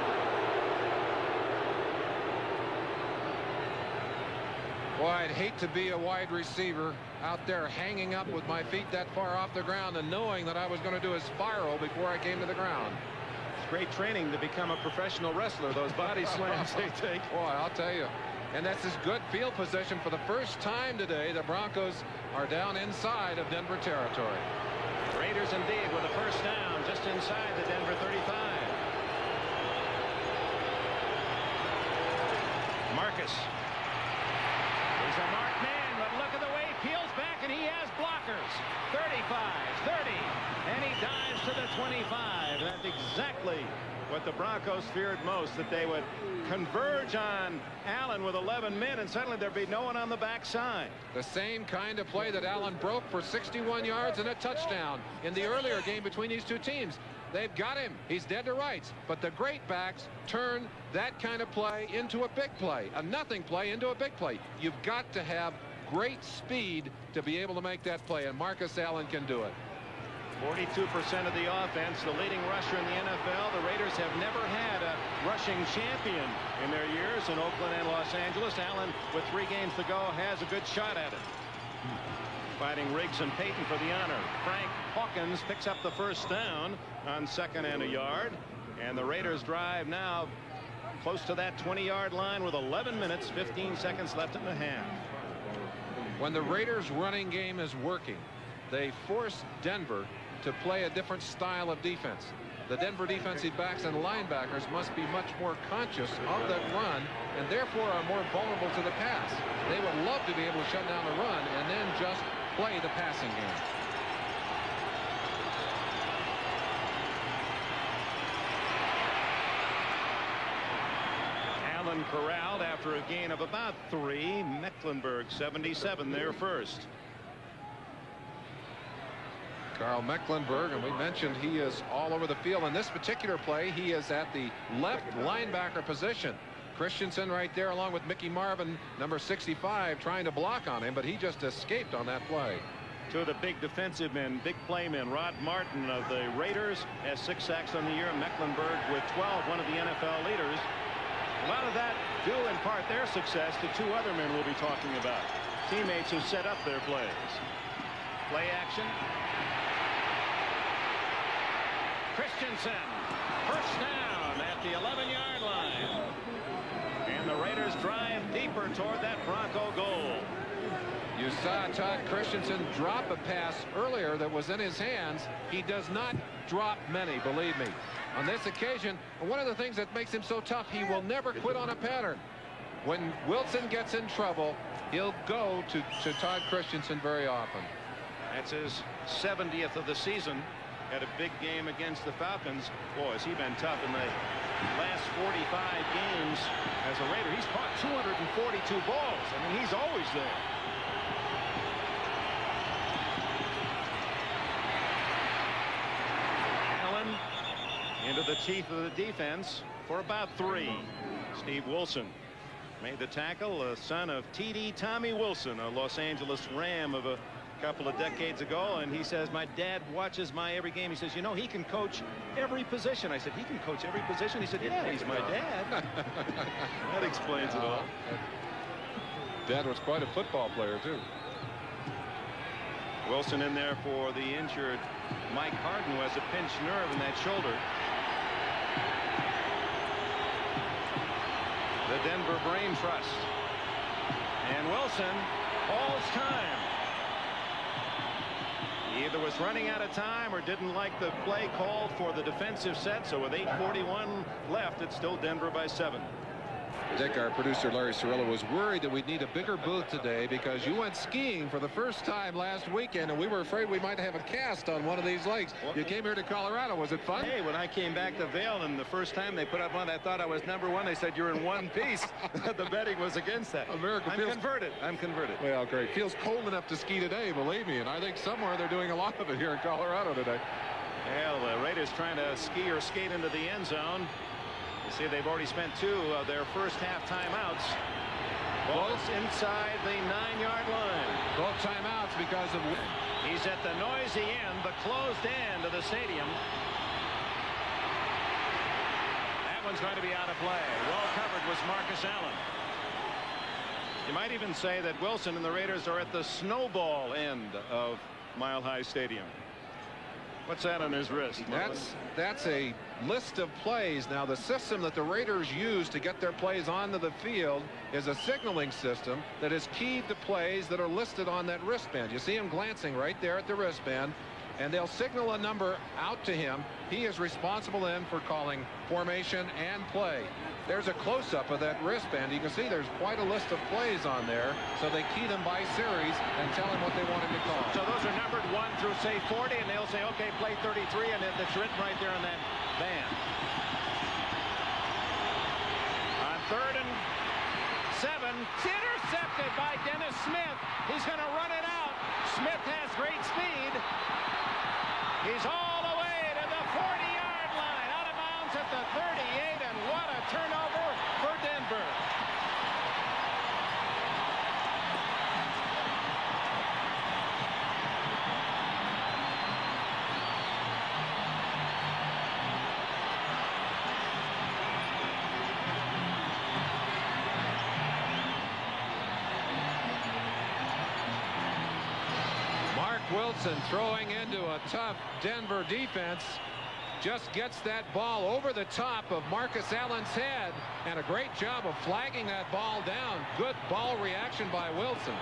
Boy, I'd hate to be a wide receiver out there hanging up with my feet that far off the ground and knowing that I was going to do a spiral before I came to the ground. It's great training to become a professional wrestler, those body slams they take. Boy, I'll tell you. And that's his good field position for the first time today. The Broncos are down inside of Denver territory. Raiders indeed with a first down just inside the Denver 35. Marcus. He's a marked man, but look at the way he peels back, and he has blockers. 35, 30, and he dives to the 25. That's exactly what the Broncos feared most, that they would converge on Allen with 11 men, and suddenly there'd be no one on the backside. The same kind of play that Allen broke for 61 yards and a touchdown in the earlier game between these two teams. They've got him. He's dead to rights. But the great backs turn that kind of play into a big play, a nothing play into a big play. You've got to have great speed to be able to make that play, and Marcus Allen can do it. 42% of the offense, the leading rusher in the NFL. The Raiders have never had a rushing champion in their years in Oakland and Los Angeles. Allen, with 3 games to go, has a good shot at it. Fighting Riggs and Payton for the honor. Frank Hawkins picks up the first down on 2nd and a yard. And the Raiders drive now close to that 20-yard line with 11 minutes, 15 seconds left in the half. When the Raiders running game is working, they force Denver to play a different style of defense. The Denver defensive backs and linebackers must be much more conscious of that run and therefore are more vulnerable to the pass. They would love to be able to shut down the run and then just play the passing game. Allen corralled after a gain of about 3. Mecklenburg 77 there first. Carl Mecklenburg, and we mentioned he is all over the field. In this particular play, he is at the left linebacker position. Christensen right there along with Mickey Marvin, number 65, trying to block on him, but he just escaped on that play. Two of the big defensive men, big playmen. Rod Martin of the Raiders has 6 sacks on the year. Mecklenburg with 12, one of the NFL leaders. A lot of that due in part their success to 2 other men we'll be talking about. Teammates who set up their plays. Play action. Christensen, first down at the 11-yard line. And the Raiders drive deeper toward that Bronco goal. You saw Todd Christensen drop a pass earlier that was in his hands. He does not drop many, believe me. On this occasion, one of the things that makes him so tough, he will never quit on a pattern. When Wilson gets in trouble, he'll go to Todd Christensen very often. That's his 70th of the season. Had a big game against the Falcons. Boy, has he been tough in the last 45 games as a Raider. He's caught 242 balls. I mean, he's always there. Allen into the teeth of the defense for about 3. Steve Wilson made the tackle, a son of T.D. Tommy Wilson, a Los Angeles Ram of a couple of decades ago, and he says, my dad watches my every game. He says, you know, he can coach every position. I said, he can coach every position? He said, yeah, he's my dad. That explains it all. Dad was quite a football player too. Wilson in there for the injured Mike Harden, who has a pinched nerve in that shoulder. The Denver Brain Trust. And Wilson calls time. He either was running out of time or didn't like the play called for the defensive set. So with 8:41 left, it's still Denver by 7. Dick, our producer Larry Cirillo, was worried that we'd need a bigger booth today because you went skiing for the first time last weekend, and we were afraid we might have a cast on one of these lakes. You came here to Colorado. Was it fun? Hey, when I came back to Vail, and the first time they put up on, I thought I was #1. They said you're in one piece. The betting was against that. America I'm converted. I'm converted. Well, great. Feels cold enough to ski today, believe me, and I think somewhere they're doing a lot of it here in Colorado today. Well, the Raiders trying to ski or skate into the end zone. You see, they've already spent 2 of their first half timeouts. Ball's inside the 9-yard line. Both timeouts because of... He's at the noisy end, the closed end of the stadium. That one's going to be out of play. Well covered was Marcus Allen. You might even say that Wilson and the Raiders are at the snowball end of Mile High Stadium. What's that on his wrist? That's a list of plays. Now, the system that the Raiders use to get their plays onto the field is a signaling system that is keyed to plays that are listed on that wristband. You see him glancing right there at the wristband, and they'll signal a number out to him. He is responsible then for calling formation and play. There's a close-up of that wristband. You can see there's quite a list of plays on there, so they key them by series and tell him what they want him to call. So those are numbered 1 through, say, 40, and they'll say, okay, play 33, and it's written right there on that band. On 3rd and 7, it's intercepted by Dennis Smith. He's going to run it out. Smith has great speed. He's all the way to the 40-yard line, out of bounds at the 38, and what a turnover for Denver. Wilson throwing into a tough Denver defense, just gets that ball over the top of Marcus Allen's head, and a great job of flagging that ball down. Good ball reaction by Wilson.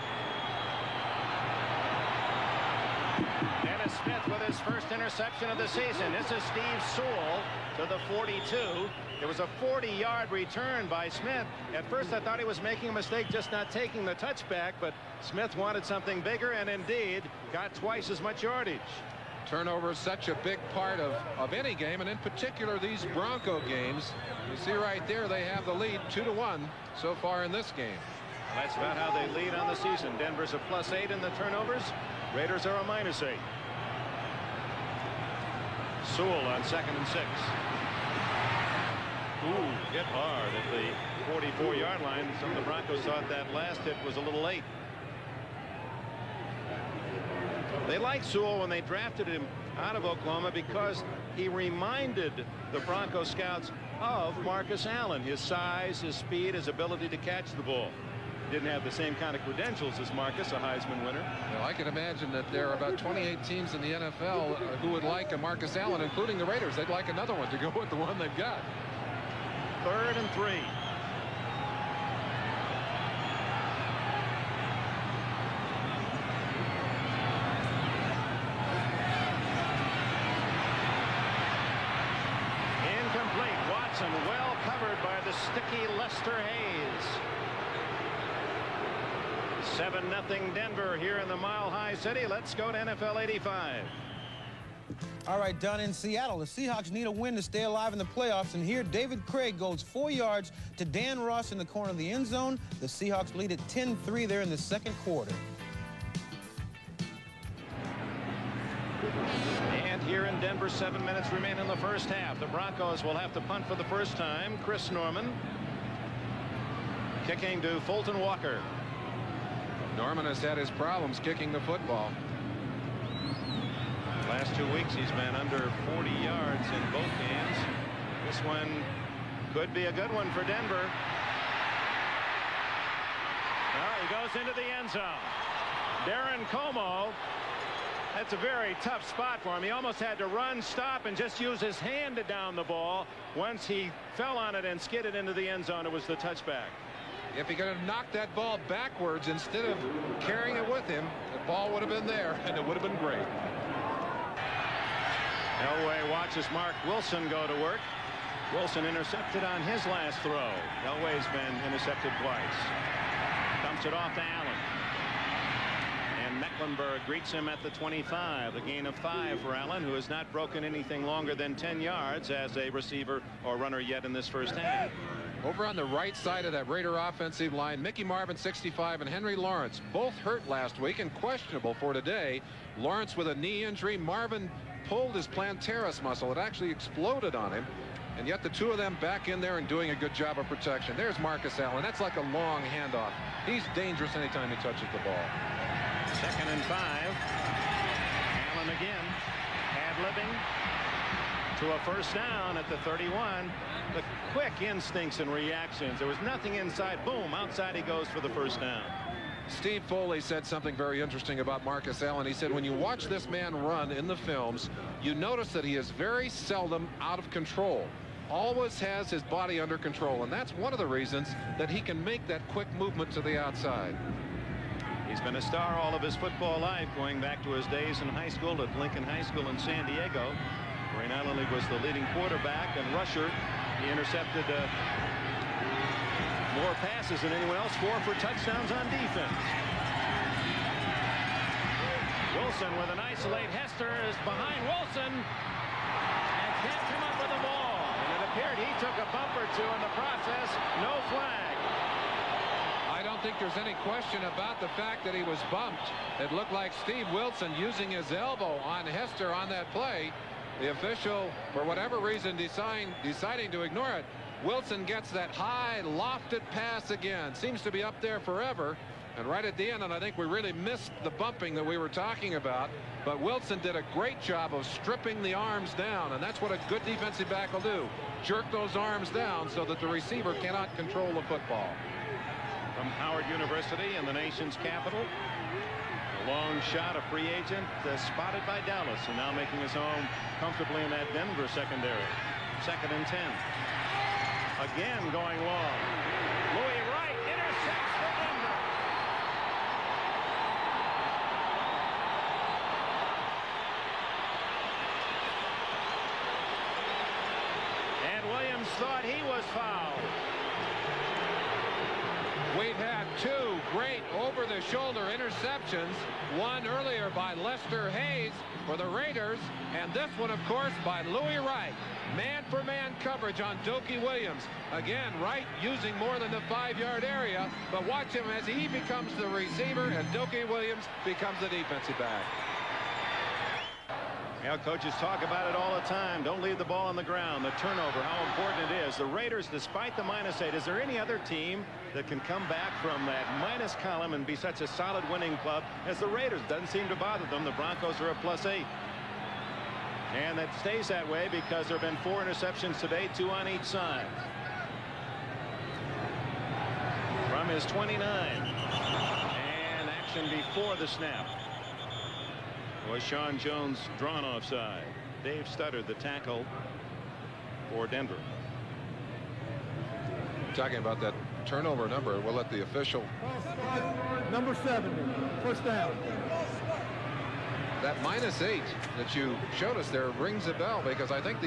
Dennis Smith with his first interception of the season. This is Steve Sewell to the 42. It was a 40-yard return by Smith. At first I thought he was making a mistake just not taking the touchback, but Smith wanted something bigger and indeed got twice as much yardage. Turnover is such a big part of any game, and in particular these Bronco games. You see right there they have the lead 2-1 so far in this game. That's about how they lead on the season. Denver's a +8 in the turnovers. Raiders are a -8. Sewell on 2nd and 6. Ooh, hit hard at the 44-yard line. Some of the Broncos thought that last hit was a little late. They liked Sewell when they drafted him out of Oklahoma because he reminded the Bronco scouts of Marcus Allen. His size, his speed, his ability to catch the ball. Didn't have the same kind of credentials as Marcus, a Heisman winner. Well, I can imagine that there are about 28 teams in the NFL who would like a Marcus Allen, including the Raiders. They'd like another one to go with the one they've got. 3rd and 3. Incomplete. Watson well covered by the sticky Lester Hayes. 7-0 Denver here in the Mile High City. Let's go to NFL 85. All right, done in Seattle. The Seahawks need a win to stay alive in the playoffs, and here David Craig goes 4 yards to Dan Ross in the corner of the end zone. The Seahawks lead at 10-3 there in the 2nd quarter. And here in Denver, 7 minutes remain in the first half. The Broncos will have to punt for the first time. Chris Norman kicking to Fulton Walker. Norman has had his problems kicking the football. Last 2 weeks he's been under 40 yards in both games. This one could be a good one for Denver. Well, he goes into the end zone. Darren Como, that's a very tough spot for him. He almost had to run, stop, and just use his hand to down the ball. Once he fell on it and skidded into the end zone, it was the touchback. If he could have knocked that ball backwards instead of carrying it with him, the ball would have been there, and it would have been great. Elway watches Mark Wilson go to work. Wilson intercepted on his last throw. Elway's been intercepted twice. Dumps it off to Allen. And Mecklenburg greets him at the 25. The gain of 5 for Allen, who has not broken anything longer than 10 yards as a receiver or runner yet in this first half. Over on the right side of that Raider offensive line, Mickey Marvin 65 and Henry Lawrence both hurt last week and questionable for today. Lawrence with a knee injury. Marvin pulled his plantaris muscle. It actually exploded on him. And yet the two of them back in there and doing a good job of protection. There's Marcus Allen. That's like a long handoff. He's dangerous anytime he touches the ball. 2nd and 5. Allen again. Ad-libbing to a first down at the 31. The quick instincts and reactions. There was nothing inside. Boom. Outside he goes for the first down. Steve Foley said something very interesting about Marcus Allen. He said when you watch this man run in the films, you notice that he is very seldom out of control. Always has his body under control, and that's one of the reasons that he can make that quick movement to the outside. He's been a star all of his football life, going back to his days in high school at Lincoln High School in San Diego, where he not only was the leading quarterback and rusher, he intercepted more passes than anyone else, 4 for touchdowns on defense. Wilson with an isolate. Hester is behind Wilson and can't come up with the ball. And it appeared he took a bump or two in the process. No flag. I don't think there's any question about the fact that he was bumped. It looked like Steve Wilson using his elbow on Hester on that play. The official, for whatever reason, deciding to ignore it. Wilson gets that high lofted pass again. Seems to be up there forever. And right at the end, and I think we really missed the bumping that we were talking about. But Wilson did a great job of stripping the arms down. And that's what a good defensive back will do. Jerk those arms down so that the receiver cannot control the football. From Howard University in the nation's capital. A long shot, a free agent spotted by Dallas, and now making his home comfortably in that Denver secondary. 2nd and 10. Again going long. Louis Wright intercepts for Denver. And Williams thought he was fouled. We've had 2 great over-the-shoulder interceptions. One earlier by Lester Hayes for the Raiders, and this one, of course, by Louis Wright. Man-for-man coverage on Dokie Williams. Again, Wright using more than the 5-yard area, but watch him as he becomes the receiver and Dokie Williams becomes the defensive back. Yeah, coaches talk about it all the time. Don't leave the ball on the ground. The turnover, how important it is. The Raiders, despite the -8, is there any other team that can come back from that minus column and be such a solid winning club as the Raiders? Doesn't seem to bother them. The Broncos are a +8. And that stays that way because there have been 4 interceptions today, 2 on each side. From his 29. And action before the snap was Sean Jones drawn offside. Dave Stutter, the tackle for Denver. Talking about that turnover number, we'll let the official. Number 70, first down. That -8 that you showed us there rings a bell, because I think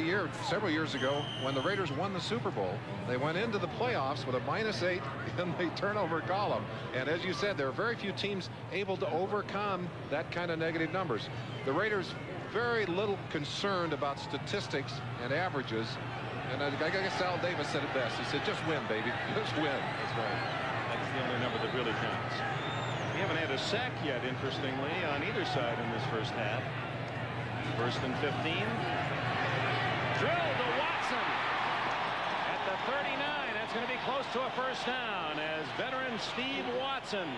several years ago, when the Raiders won the Super Bowl, they went into the playoffs with a -8 in the turnover column. And as you said, there are very few teams able to overcome that kind of negative numbers. The Raiders very little concerned about statistics and averages. And I guess Al Davis said it best. He said, just win, baby. Just win. That's right. That's the only number that really counts. We haven't had a sack yet, interestingly, on either side in this first half. 1st and 15. Drilled to Watson at the 39. That's going to be close to a first down as veteran Steve Watson.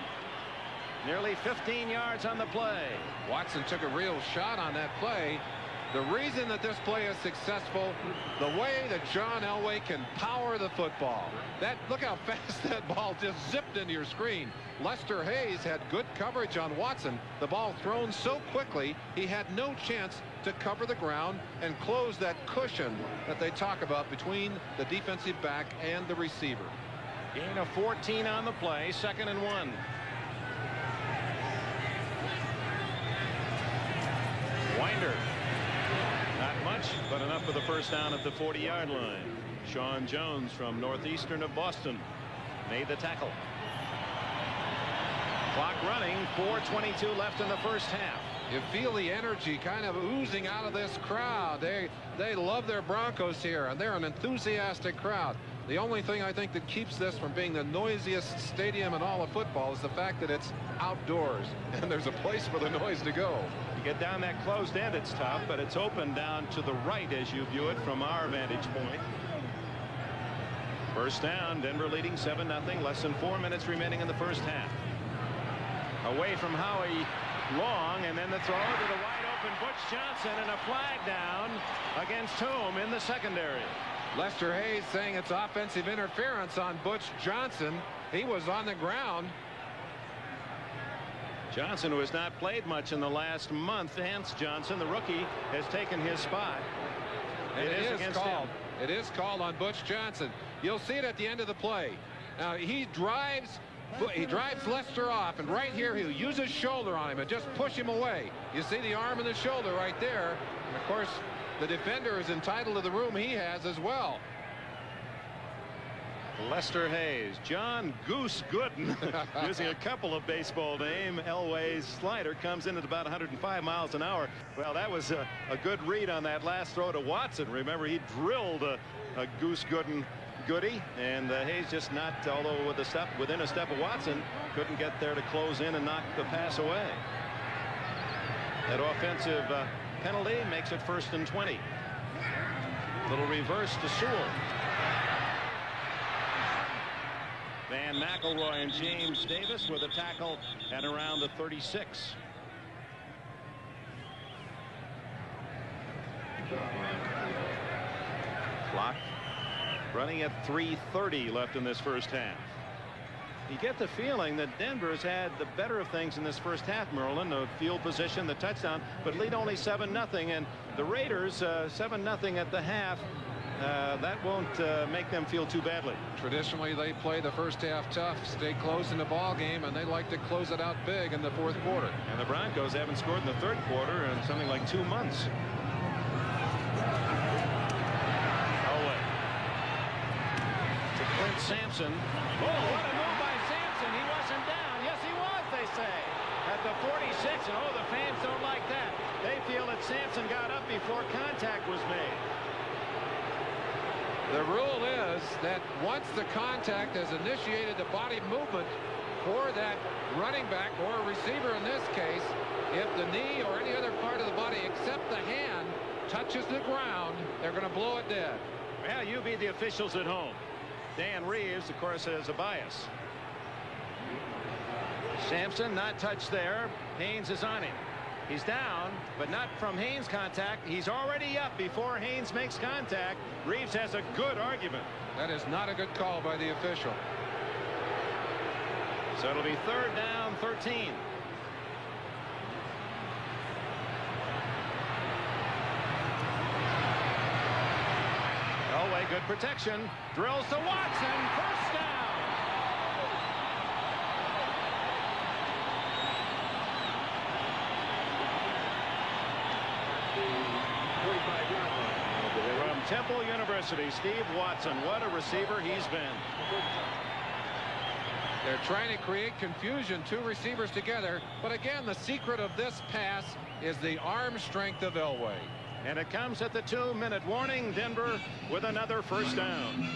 Nearly 15 yards on the play. Watson took a real shot on that play. The reason that this play is successful, the way that John Elway can power the football. Look how fast that ball just zipped into your screen. Lester Hayes had good coverage on Watson. The ball thrown so quickly, he had no chance to cover the ground and close that cushion that they talk about between the defensive back and the receiver. Gain of 14 on the play, 2nd and 1. Winder. Not much, but enough for the first down at the 40-yard line. Sean Jones from northeastern of Boston made the tackle. Clock running, 4:22 left in the first half. You feel the energy kind of oozing out of this crowd. They love their Broncos here, and they're an enthusiastic crowd. The only thing I think that keeps this from being the noisiest stadium in all of football is the fact that it's outdoors and there's a place for the noise to go. You get down that closed end, it's tough, but it's open down to the right as you view it from our vantage point. First down, Denver leading 7-0. Less than 4 minutes remaining in the first half. Away from Howie long, and then the throw to the wide open Butch Johnson, and a flag down against whom in the secondary. Lester Hayes saying it's offensive interference on Butch Johnson. He was on the ground. Johnson, who has not played much in the last month, hence Johnson, the rookie, has taken his spot. And it is against called. him. It is called on Butch Johnson. You'll see it at the end of the play. Now he drives Lester off, and right here he'll use his shoulder on him and just push him away. You see the arm and the shoulder right there. And of course, the defender is entitled to the room he has as well. Lester Hayes, John Goose Gooden, using a couple of baseball names. Elway's slider comes in at about 105 miles an hour. Well, that was a good read on that last throw to Watson. Remember, he drilled a Goose Gooden goodie, and Hayes just not, although within a step of Watson, couldn't get there to close in and knock the pass away. That offensive penalty makes it 1st and 20. Little reverse to Sewell. Van McElroy and James Davis with a tackle at around the 36. Clock running at 3:30 left in this first half. You get the feeling that Denver's had the better of things in this first half, Merlin. The field position, the touchdown, but lead only 7-0, and the Raiders 7-0 at the half. That won't make them feel too badly. Traditionally, they play the first half tough, stay close in the ball game, and they like to close it out big in the fourth quarter. And the Broncos haven't scored in the third quarter in something like 2 months. Elway to Clint Sampson. Oh, what a move by Sampson. He wasn't down. Yes, he was, they say. At the 46, and oh, the fans don't like that. They feel that Sampson got up before contact was made. The rule is that once the contact has initiated the body movement for that running back or a receiver in this case, if the knee or any other part of the body except the hand touches the ground, they're going to blow it dead. Well, you be the officials at home. Dan Reeves, of course, has a bias. Sampson not touched there. Haynes is on him. He's down, but not from Haynes' contact. He's already up before Haynes makes contact. Reeves has a good argument. That is not a good call by the official. So it'll be 3rd down, 13. Elway, good protection. Drills to Watson. First down. From Temple University, Steve Watson. What a receiver he's been. They're trying to create confusion, 2 receivers together, but again, the secret of this pass is the arm strength of Elway. And it comes at the 2-minute warning. Denver with another first down.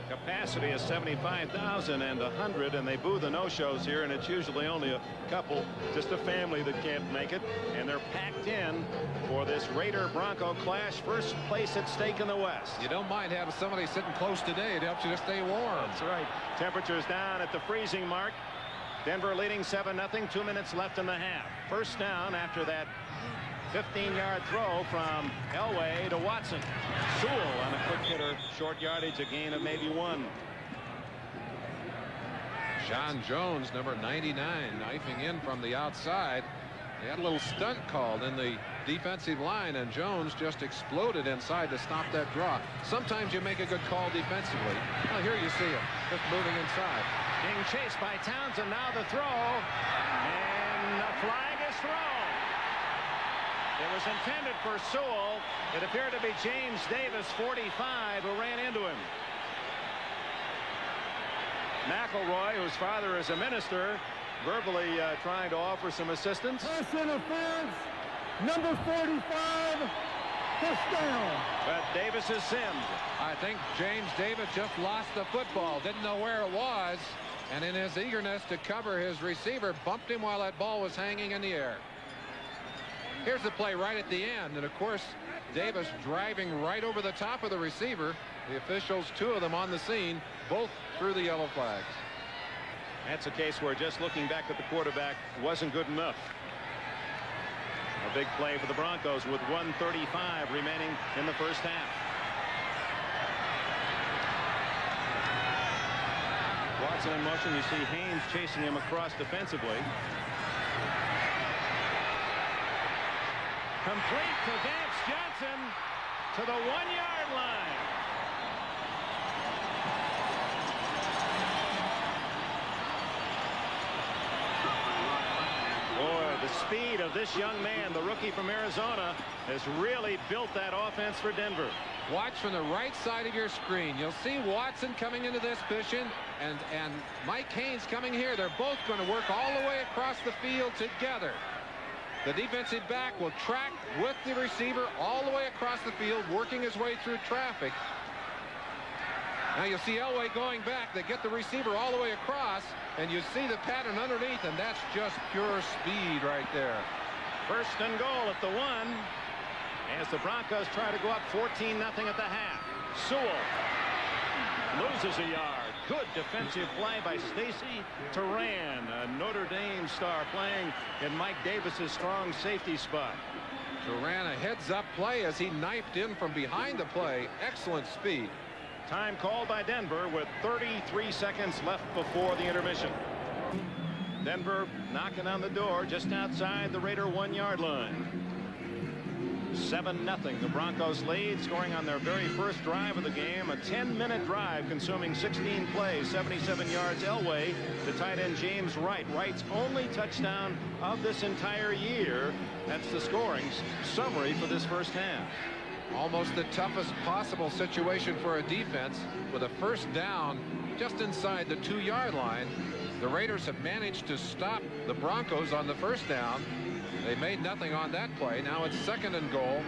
Capacity is 75,100, and they boo the no-shows here, and it's usually only a couple, just a family that can't make it, and they're packed in for this Raider Bronco clash. First place at stake in the West. You don't mind having somebody sitting close today. It helps you to stay warm. That's right. Temperatures down at the freezing mark. Denver leading 7-0. 2 minutes left in the half. First down after that 15-yard throw from Elway to Watson. Sewell on a quick hitter, short yardage, a gain of maybe 1. John Jones, number 99, knifing in from the outside. They had a little stunt called in the defensive line, and Jones just exploded inside to stop that draw. Sometimes you make a good call defensively. Well, here you see him just moving inside. Being chased by Townsend. Now the throw, and the flag is thrown. It was intended for Sewell. It appeared to be James Davis, 45, who ran into him. McElroy, whose father is a minister, verbally trying to offer some assistance. Pass interference, number 45, first down. But Davis is simmed. I think James Davis just lost the football, didn't know where it was, and in his eagerness to cover his receiver, bumped him while that ball was hanging in the air. Here's the play right at the end, and of course Davis driving right over the top of the receiver. The officials, two of them on the scene, both threw the yellow flags. That's a case where just looking back at the quarterback wasn't good enough. A big play for the Broncos with 1:35 remaining in the first half. Watson in motion. You see Haynes chasing him across defensively. Complete to Vance Johnson to the 1-yard line. Boy, the speed of this young man, the rookie from Arizona, has really built that offense for Denver. Watch from the right side of your screen. You'll see Watson coming into this position and Mike Haynes coming here. They're both going to work all the way across the field together. The defensive back will track with the receiver all the way across the field, working his way through traffic. Now you see Elway going back. They get the receiver all the way across, and you see the pattern underneath, and that's just pure speed right there. First and goal at the 1 as the Broncos try to go up 14-0 at the half. Sewell loses a yard. Good defensive play by Stacy Turan, a Notre Dame star playing in Mike Davis's strong safety spot. Turan, a heads-up play as he knifed in from behind the play. Excellent speed. Time called by Denver with 33 seconds left before the intermission. Denver knocking on the door just outside the Raider 1-yard line. 7-0. The Broncos lead, scoring on their very first drive of the game. A 10-minute drive consuming 16 plays, 77 yards. Elway, the tight end James Wright. Wright's only touchdown of this entire year. That's the scoring summary for this first half. Almost the toughest possible situation for a defense with a first down just inside the 2-yard line. The Raiders have managed to stop the Broncos on the first down. They made nothing on that play. Now it's 2nd and goal.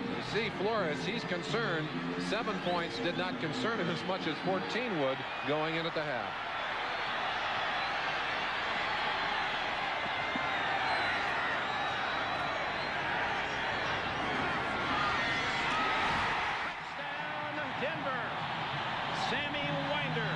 You see Flores, he's concerned. 7 points did not concern him as much as 14 would going in at the half. Touchdown, Denver. Sammy Winder.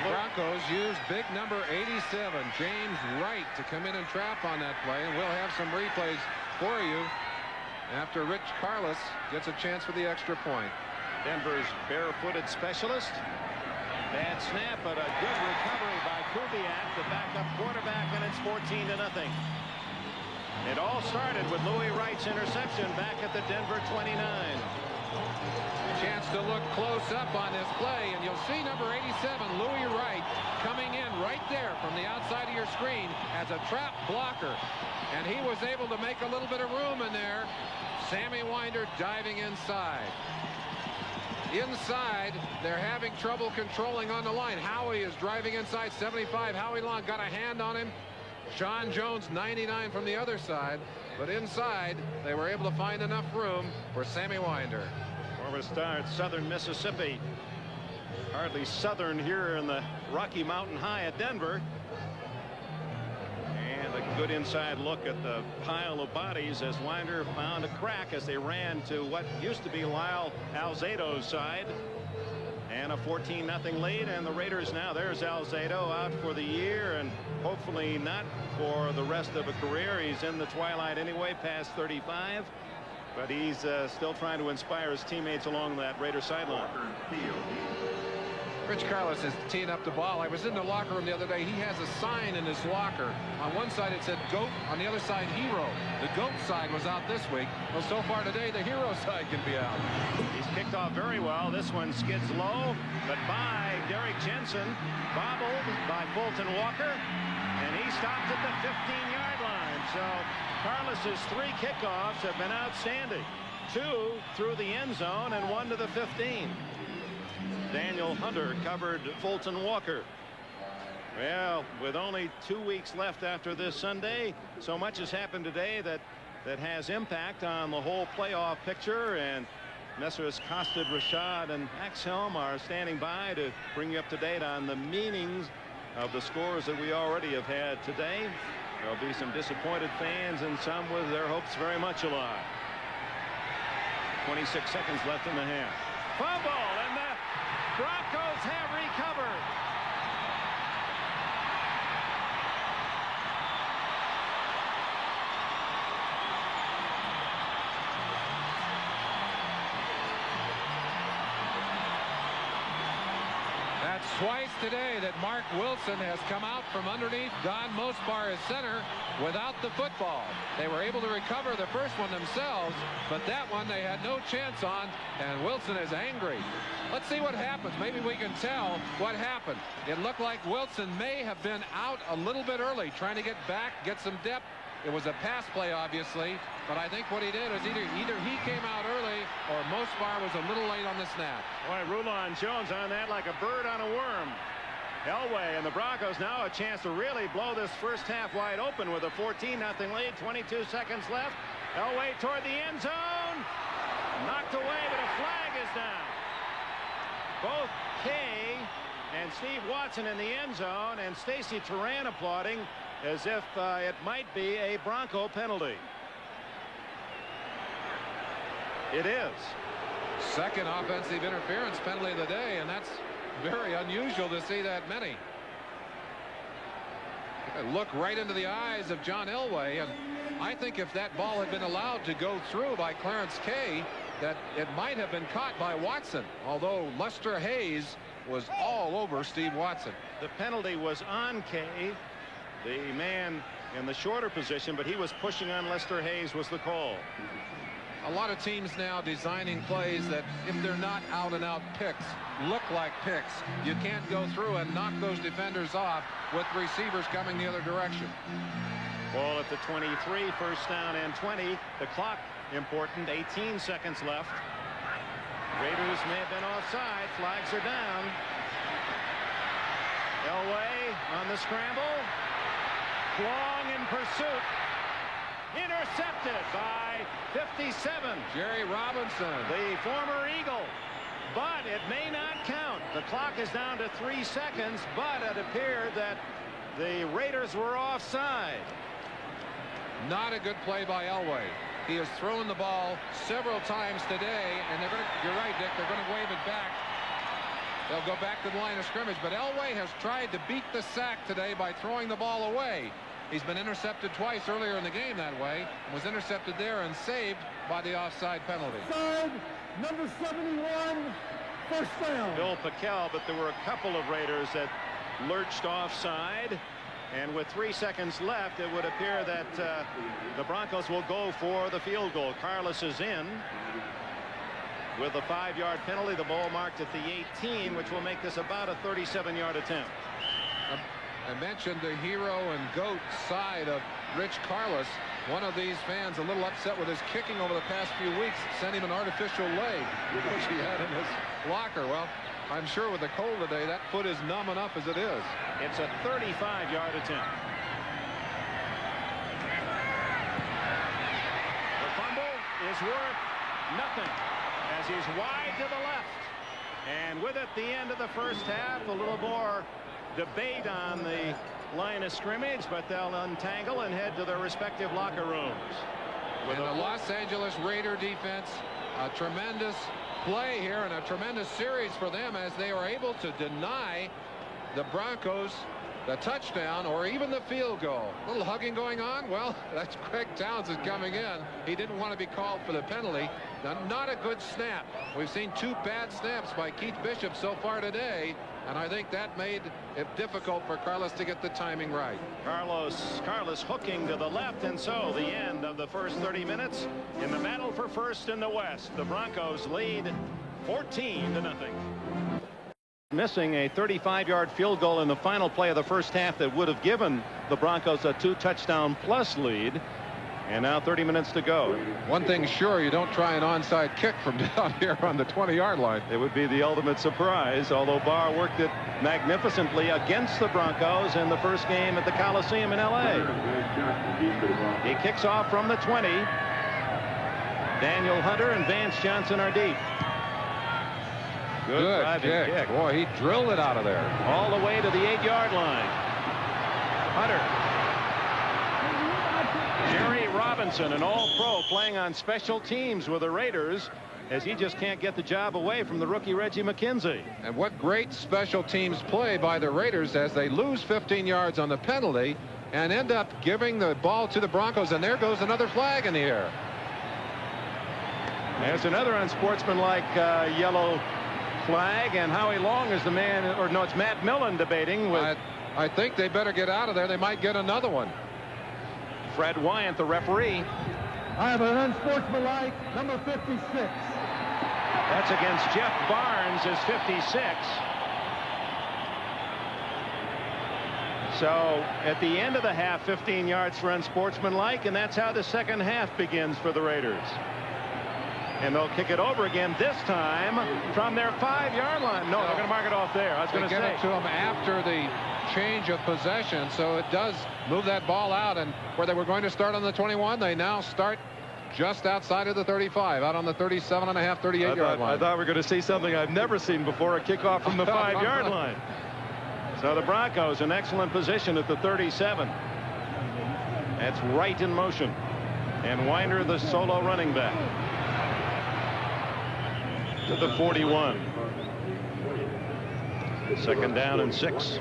Broncos used big number 87, James Wright, to come in and trap on that play, and we'll have some replays for you after Rich Carlos gets a chance for the extra point. Denver's barefooted specialist. Bad snap, but a good recovery by Kubiak, the backup quarterback, and it's 14-0. It all started with Louis Wright's interception back at the Denver 29. Chance to look close up on this play, and you'll see number 87, Louis Wright, coming in right there from the outside of your screen as a trap blocker, and he was able to make a little bit of room in there. Sammy Winder diving inside. Inside, they're having trouble controlling on the line. Howie is driving inside 75. Howie Long got a hand on him. Sean Jones 99 from the other side, but inside they were able to find enough room for Sammy Winder. Former star at Southern Mississippi. Hardly Southern here in the Rocky Mountain High at Denver. And a good inside look at the pile of bodies as Winder found a crack as they ran to what used to be Lyle Alzado's side. And a 14-0 lead, and the Raiders now, there's Alzado out for the year and hopefully not for the rest of a career. He's in the twilight anyway, past 35. But he's still trying to inspire his teammates along that Raider sideline. Rich Carlos is teeing up the ball. I was in the locker room the other day. He has a sign in his locker. On one side it said GOAT, on the other side hero. The GOAT side was out this week. Well, so far today the hero side can be out. He's kicked off very well. This one skids low, but by Derek Jensen, bobbled by Fulton Walker, and he stopped at the 15-yard line. So Carlos's 3 kickoffs have been outstanding. 2 through the end zone and 1 to the 15. Daniel Hunter covered Fulton Walker. Well, with only 2 weeks left after this Sunday, so much has happened today that has impact on the whole playoff picture, and Messrs. Costed, Rashad, and Axelm are standing by to bring you up to date on the meanings of the scores that we already have had today. There'll be some disappointed fans and some with their hopes very much alive. 26 seconds left in the half. Fumble, and the Broncos have recovered. That's twice today that Mark Wilson has come out from underneath Don Mosbar as center without the football. They were able to recover the first one themselves, but that one they had no chance on, and Wilson is angry. Let's see what happens. Maybe we can tell what happened. It looked like Wilson may have been out a little bit early, trying to get back, get some depth. It was a pass play, obviously, but I think what he did is either he came out early or Mosbar was a little late on the snap. Boy, Rulon Jones on that like a bird on a worm. Elway and the Broncos now a chance to really blow this first half wide open with a 14-0 lead. 22 seconds left. Elway toward the end zone. Knocked away, but a flag is down. Both Kay and Steve Watson in the end zone, and Stacy Turan applauding as if it might be a Bronco penalty. It is. Second offensive interference penalty of the day, and that's very unusual to see that many. Look right into the eyes of John Elway, and I think if that ball had been allowed to go through by Clarence Kay, that it might have been caught by Watson, although Lester Hayes was all over Steve Watson. The penalty was on Kay, the man in the shorter position, but he was pushing on Lester Hayes was the call. A lot of teams now designing plays that, if they're not out-and-out picks, look like picks. You can't go through and knock those defenders off with receivers coming the other direction. Ball at the 23, first down and 20. The clock important, 18 seconds left. Raiders may have been offside. Flags are down. Elway on the scramble. Long in pursuit. Intercepted by 57. Jerry Robinson, the former Eagle. But it may not count. The clock is down to 3 seconds, but it appeared that the Raiders were offside. Not a good play by Elway. He has thrown the ball several times today, and they're going to, you're right, Dick, they're going to wave it back. They'll go back to the line of scrimmage, but Elway has tried to beat the sack today by throwing the ball away. He's been intercepted twice earlier in the game that way, was intercepted there and saved by the offside penalty. Side, number 71, first down. Bill Pickel, but there were a couple of Raiders that lurched offside. And with 3 seconds left, it would appear that the Broncos will go for the field goal. Carlos is in with a 5-yard penalty. The ball marked at the 18, which will make this about a 37-yard attempt. I mentioned the hero and GOAT side of Rich Carlos. One of these fans a little upset with his kicking over the past few weeks, sent him an artificial leg, which he had in his locker. Well, I'm sure with the cold today, that foot is numb enough as it is. It's a 35-yard attempt. The fumble is worth nothing as he's wide to the left. And with it, the end of the first half, a little more debate on the line of scrimmage, but they'll untangle and head to their respective locker rooms. With the Los Angeles Raider defense, a tremendous play here and a tremendous series for them as they are able to deny the Broncos the touchdown or even the field goal. A little hugging going on. Well, that's Greg Townsend coming in. He didn't want to be called for the penalty. Now, not a good snap. We've seen 2 bad snaps by Keith Bishop so far today, and I think that made it difficult for Carlos to get the timing right. Carlos hooking to the left, and so the end of the first 30 minutes in the battle for first in the West. The Broncos lead 14-0. Missing a 35-yard field goal in the final play of the first half that would have given the Broncos a 2-touchdown-plus lead. And now 30 minutes to go. One thing sure, you don't try an onside kick from down here on the 20-yard line. It would be the ultimate surprise, although Barr worked it magnificently against the Broncos in the first game at the Coliseum in L.A. He kicks off from the 20. Daniel Hunter and Vance Johnson are deep. Good driving kick. Boy, he drilled it out of there. All the way to the 8-yard line. Hunter. Jerry Robinson, an all-pro, playing on special teams with the Raiders, as he just can't get the job away from the rookie Reggie McKenzie. And what great special teams play by the Raiders as they lose 15 yards on the penalty and end up giving the ball to the Broncos, and there goes another flag in the air. There's another unsportsmanlike yellow flag, and Howie Long is the man, or no, it's Matt Millen debating with. I think they better get out of there. They might get another one. Fred Wyant, the referee. I have an unsportsmanlike number 56. That's against Jeff Barnes, his 56. So at the end of the half, 15 yards for unsportsmanlike, and that's how the second half begins for the Raiders. And they'll kick it over again, this time from their 5-yard line. No, they're going to mark it off there. I was going to say. They get it to them after the change of possession, so it does move that ball out. And where they were going to start on the 21, they now start just outside of the 35, out on the 37.5, 38-yard line. I thought we were going to see something I've never seen before, a kickoff from the 5-yard line. So the Broncos in excellent position at the 37. That's right in motion. And Winder, the solo running back. To the 41. Second down and 6.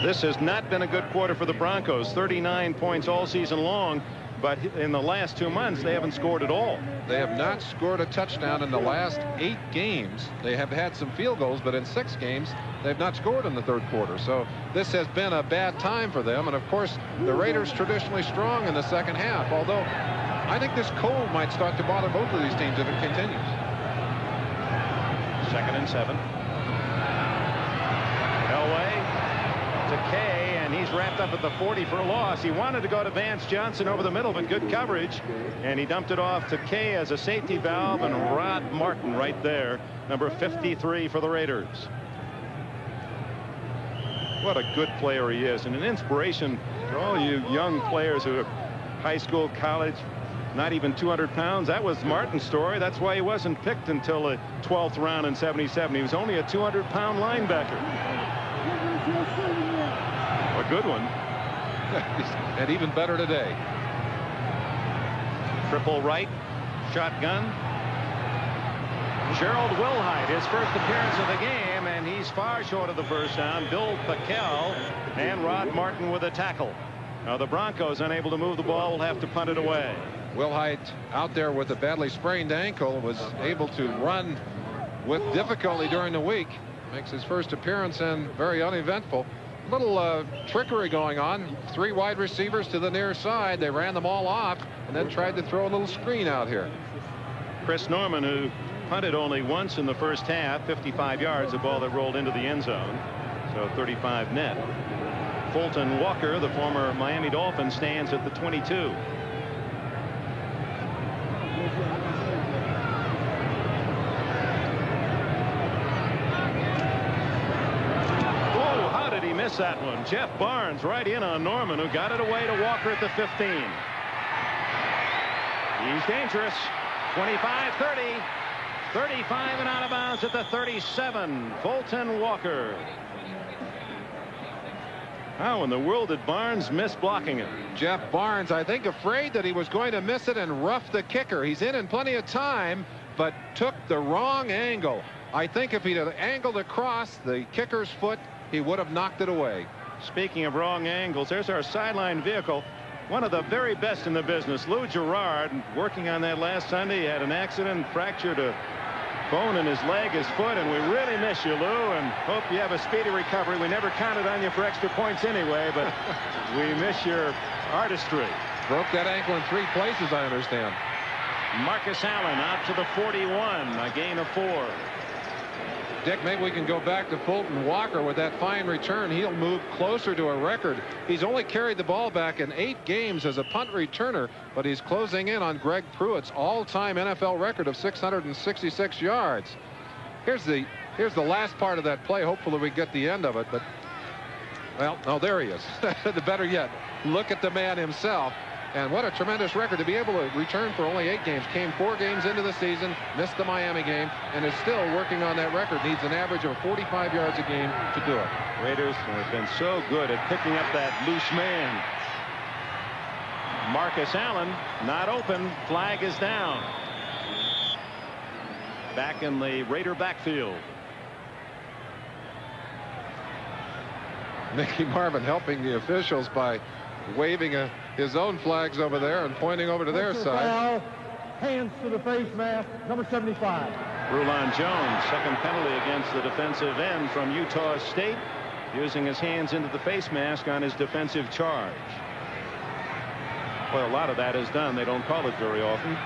This has not been a good quarter for the Broncos. 39 points all season long, but in the last 2 months they haven't scored at all. They have not scored a touchdown in the last 8 games. They have had some field goals, but in 6 games they've not scored in the third quarter. So this has been a bad time for them. And of course the Raiders traditionally strong in the second half, although I think this cold might start to bother both of these teams if it continues. 2nd and 7. Elway to Kay, and he's wrapped up at the 40 for a loss. He wanted to go to Vance Johnson over the middle, but good coverage, and he dumped it off to Kay as a safety valve, and Rod Martin right there, number 53 for the Raiders. What a good player he is, and an inspiration for all you young players who are high school, college, not even 200 pounds. That was Martin's story. That's why he wasn't picked until the 12th round in '77. He was only a 200-pound linebacker. A good one. And even better today. Triple right, shotgun. Gerald Wilhite, his first appearance of the game, and he's far short of the first down. Bill Packel and Rod Martin with a tackle. Now the Broncos, unable to move the ball, will have to punt it away. Wilhite, out there with a badly sprained ankle, was able to run with difficulty during the week. Makes his first appearance and very uneventful. Little trickery going on. 3 wide receivers to the near side. They ran them all off and then tried to throw a little screen out here. Chris Norman, who punted only once in the first half, 55 yards, a ball that rolled into the end zone. So 35 net. Fulton Walker, the former Miami Dolphin, stands at the 22. Miss that one. Jeff Barnes right in on Norman, who got it away to Walker at the 15. He's dangerous. 25, 30, 35 and out of bounds at the 37. Fulton Walker. How in the world did Barnes miss blocking it? Jeff Barnes, I think, afraid that he was going to miss it and rough the kicker. He's in plenty of time, but took the wrong angle. I think if he'd have angled across the kicker's foot, he would have knocked it away. Speaking of wrong angles, there's our sideline vehicle. One of the very best in the business, Lou Gerard, working on that last Sunday. He had an accident, fractured a bone in his leg, his foot, and we really miss you, Lou, and hope you have a speedy recovery. We never counted on you for extra points anyway, but we miss your artistry. Broke that ankle in 3 places, I understand. Marcus Allen out to the 41, a gain of 4. Dick, maybe we can go back to Fulton Walker with that fine return. He'll move closer to a record. He's only carried the ball back in 8 games as a punt returner, but he's closing in on Greg Pruitt's all-time NFL record of 666 yards. Here's the last part of that play. Hopefully we get the end of it, but well, no, there he is. The better yet, look at the man himself. And what a tremendous record to be able to return for only 8 games. Came 4 games into the season, missed the Miami game, and is still working on that record. Needs an average of 45 yards a game to do it. Raiders have been so good at picking up that loose man. Marcus Allen not open. Flag is down. Back in the Raider backfield. Mickey Marvin helping the officials by waving his own flags over there and pointing over to their side. Foul, hands to the face mask, number 75. Rulon Jones, second penalty against the defensive end from Utah State, using his hands into the face mask on his defensive charge. Well, a lot of that is done. They don't call it very often.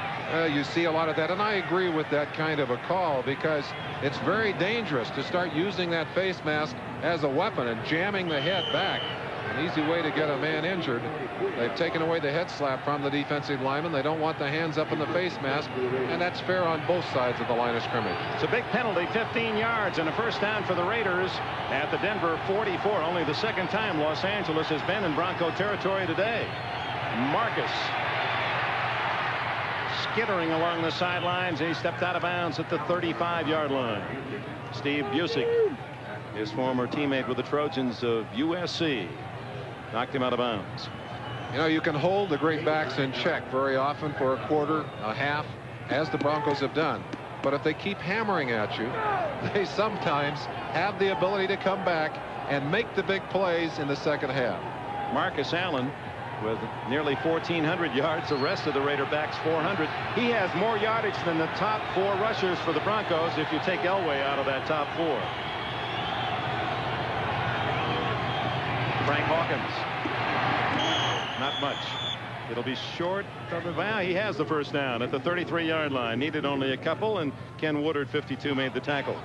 You see a lot of that, and I agree with that kind of a call because it's very dangerous to start using that face mask as a weapon and jamming the head back. An easy way to get a man injured. They've taken away the head slap from the defensive lineman. They don't want the hands up in the face mask, and that's fair on both sides of the line of scrimmage. It's a big penalty, 15 yards, and a first down for the Raiders at the Denver 44. Only the second time Los Angeles has been in Bronco territory today. Marcus skittering along the sidelines. He stepped out of bounds at the 35-yard line. Steve Busick, his former teammate with the Trojans of USC, knocked him out of bounds. You know, you can hold the great backs in check very often for a quarter, a half, as the Broncos have done. But if they keep hammering at you, they sometimes have the ability to come back and make the big plays in the second half. Marcus Allen with nearly 1,400 yards. The rest of the Raider backs 400. He has more yardage than the top 4 rushers for the Broncos if you take Elway out of that top 4. Frank Hawkins. Not much. It'll be short of the bound. He has the first down at the 33-yard line. Needed only a couple, and Ken Woodard, 52, made the tackle.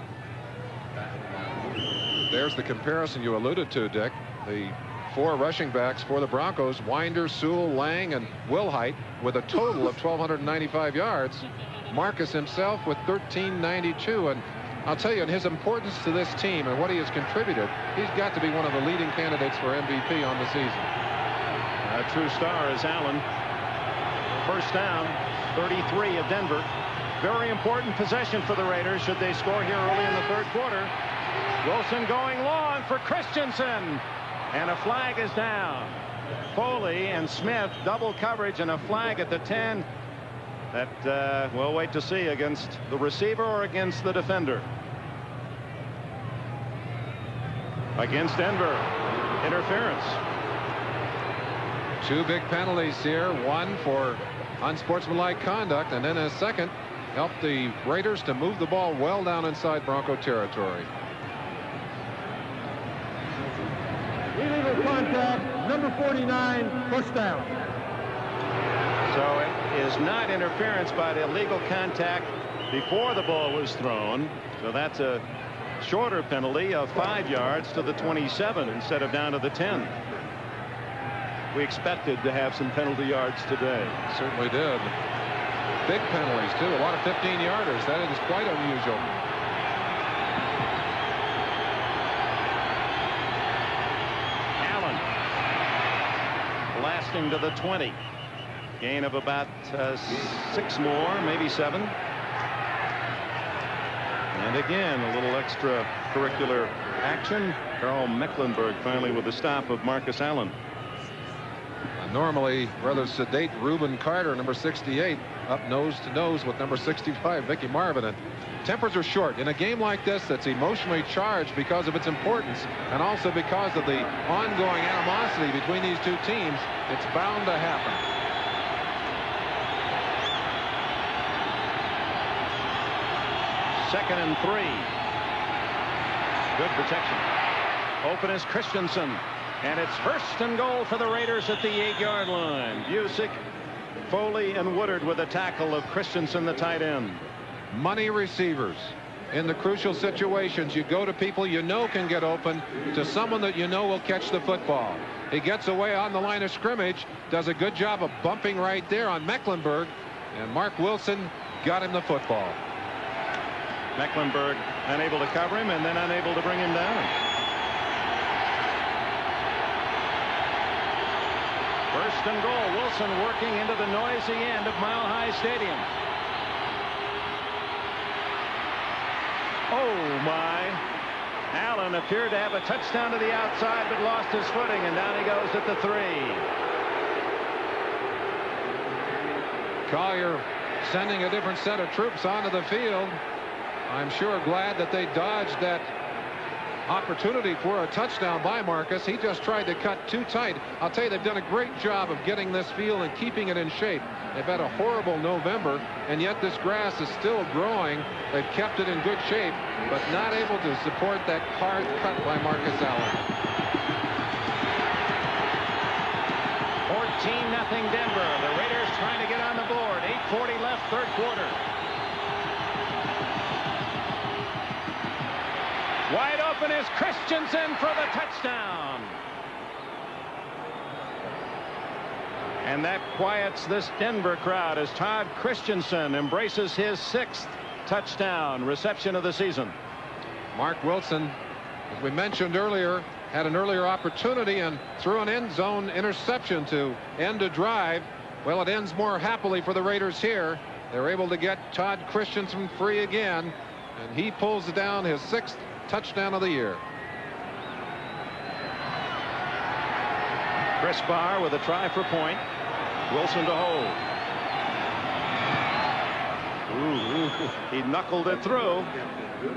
There's the comparison you alluded to, Dick. The 4 rushing backs for the Broncos, Winder, Sewell, Lang, and Wilhite, with a total of 1,295 yards. Marcus himself with 1,392. And I'll tell you, in his importance to this team and what he has contributed, he's got to be one of the leading candidates for MVP on the season. A true star is Allen. First down, 33 of Denver. Very important possession for the Raiders should they score here early in the third quarter. Wilson going long for Christensen. And a flag is down. Foley and Smith double coverage and a flag at the 10. That we'll wait to see against the receiver or against the defender. Against Denver. Interference. 2 big penalties here. One for unsportsmanlike conduct, and then a second helped the Raiders to move the ball well down inside Bronco territory. Illegal contact, number 49, first down. So it is not interference, but illegal contact before the ball was thrown. So that's a shorter penalty of 5 yards to the 27 instead of down to the 10. We expected to have some penalty yards today. Certainly did. Big penalties, too. A lot of 15-yarders. That is quite unusual. Allen blasting to the 20. Gain of about 6 more, maybe 7. And again, a little extracurricular action. Carl Mecklenburg finally with the stop of Marcus Allen. Normally rather sedate Reuben Carter, number 68, up nose to nose with number 65, Vicky Marvin. And tempers are short in a game like this that's emotionally charged because of its importance and also because of the ongoing animosity between these two teams. It's bound to happen. Second and 3. Good protection. Open is Christensen. And it's first and goal for the Raiders at the 8-yard line. Busick, Foley, and Woodard with a tackle of Christensen, the tight end. Money receivers. In the crucial situations, you go to people you know can get open, to someone that you know will catch the football. He gets away on the line of scrimmage, does a good job of bumping right there on Mecklenburg, and Mark Wilson got him the football. Mecklenburg unable to cover him and then unable to bring him down. First and goal. Wilson working into the noisy end of Mile High Stadium. Oh my. Allen appeared to have a touchdown to the outside but lost his footing, and down he goes at the 3. Collier sending a different set of troops onto the field. I'm sure glad that they dodged that opportunity for a touchdown by Marcus. He just tried to cut too tight. I'll tell you, they've done a great job of getting this field and keeping it in shape. They've had a horrible November, and yet this grass is still growing. They've kept it in good shape, but not able to support that hard cut by Marcus Allen. 14-0 Denver. The Raiders trying to get on the board. 8:40 left, third quarter. Wide open is Christensen for the touchdown. And that quiets this Denver crowd as Todd Christensen embraces his 6th touchdown reception of the season. Mark Wilson, as we mentioned earlier, had an earlier opportunity and threw an end zone interception to end a drive. Well, it ends more happily for the Raiders here. They're able to get Todd Christensen free again, and he pulls down his 6th touchdown of the year. Chris Barr with a try for point. Wilson to hold. He knuckled it through.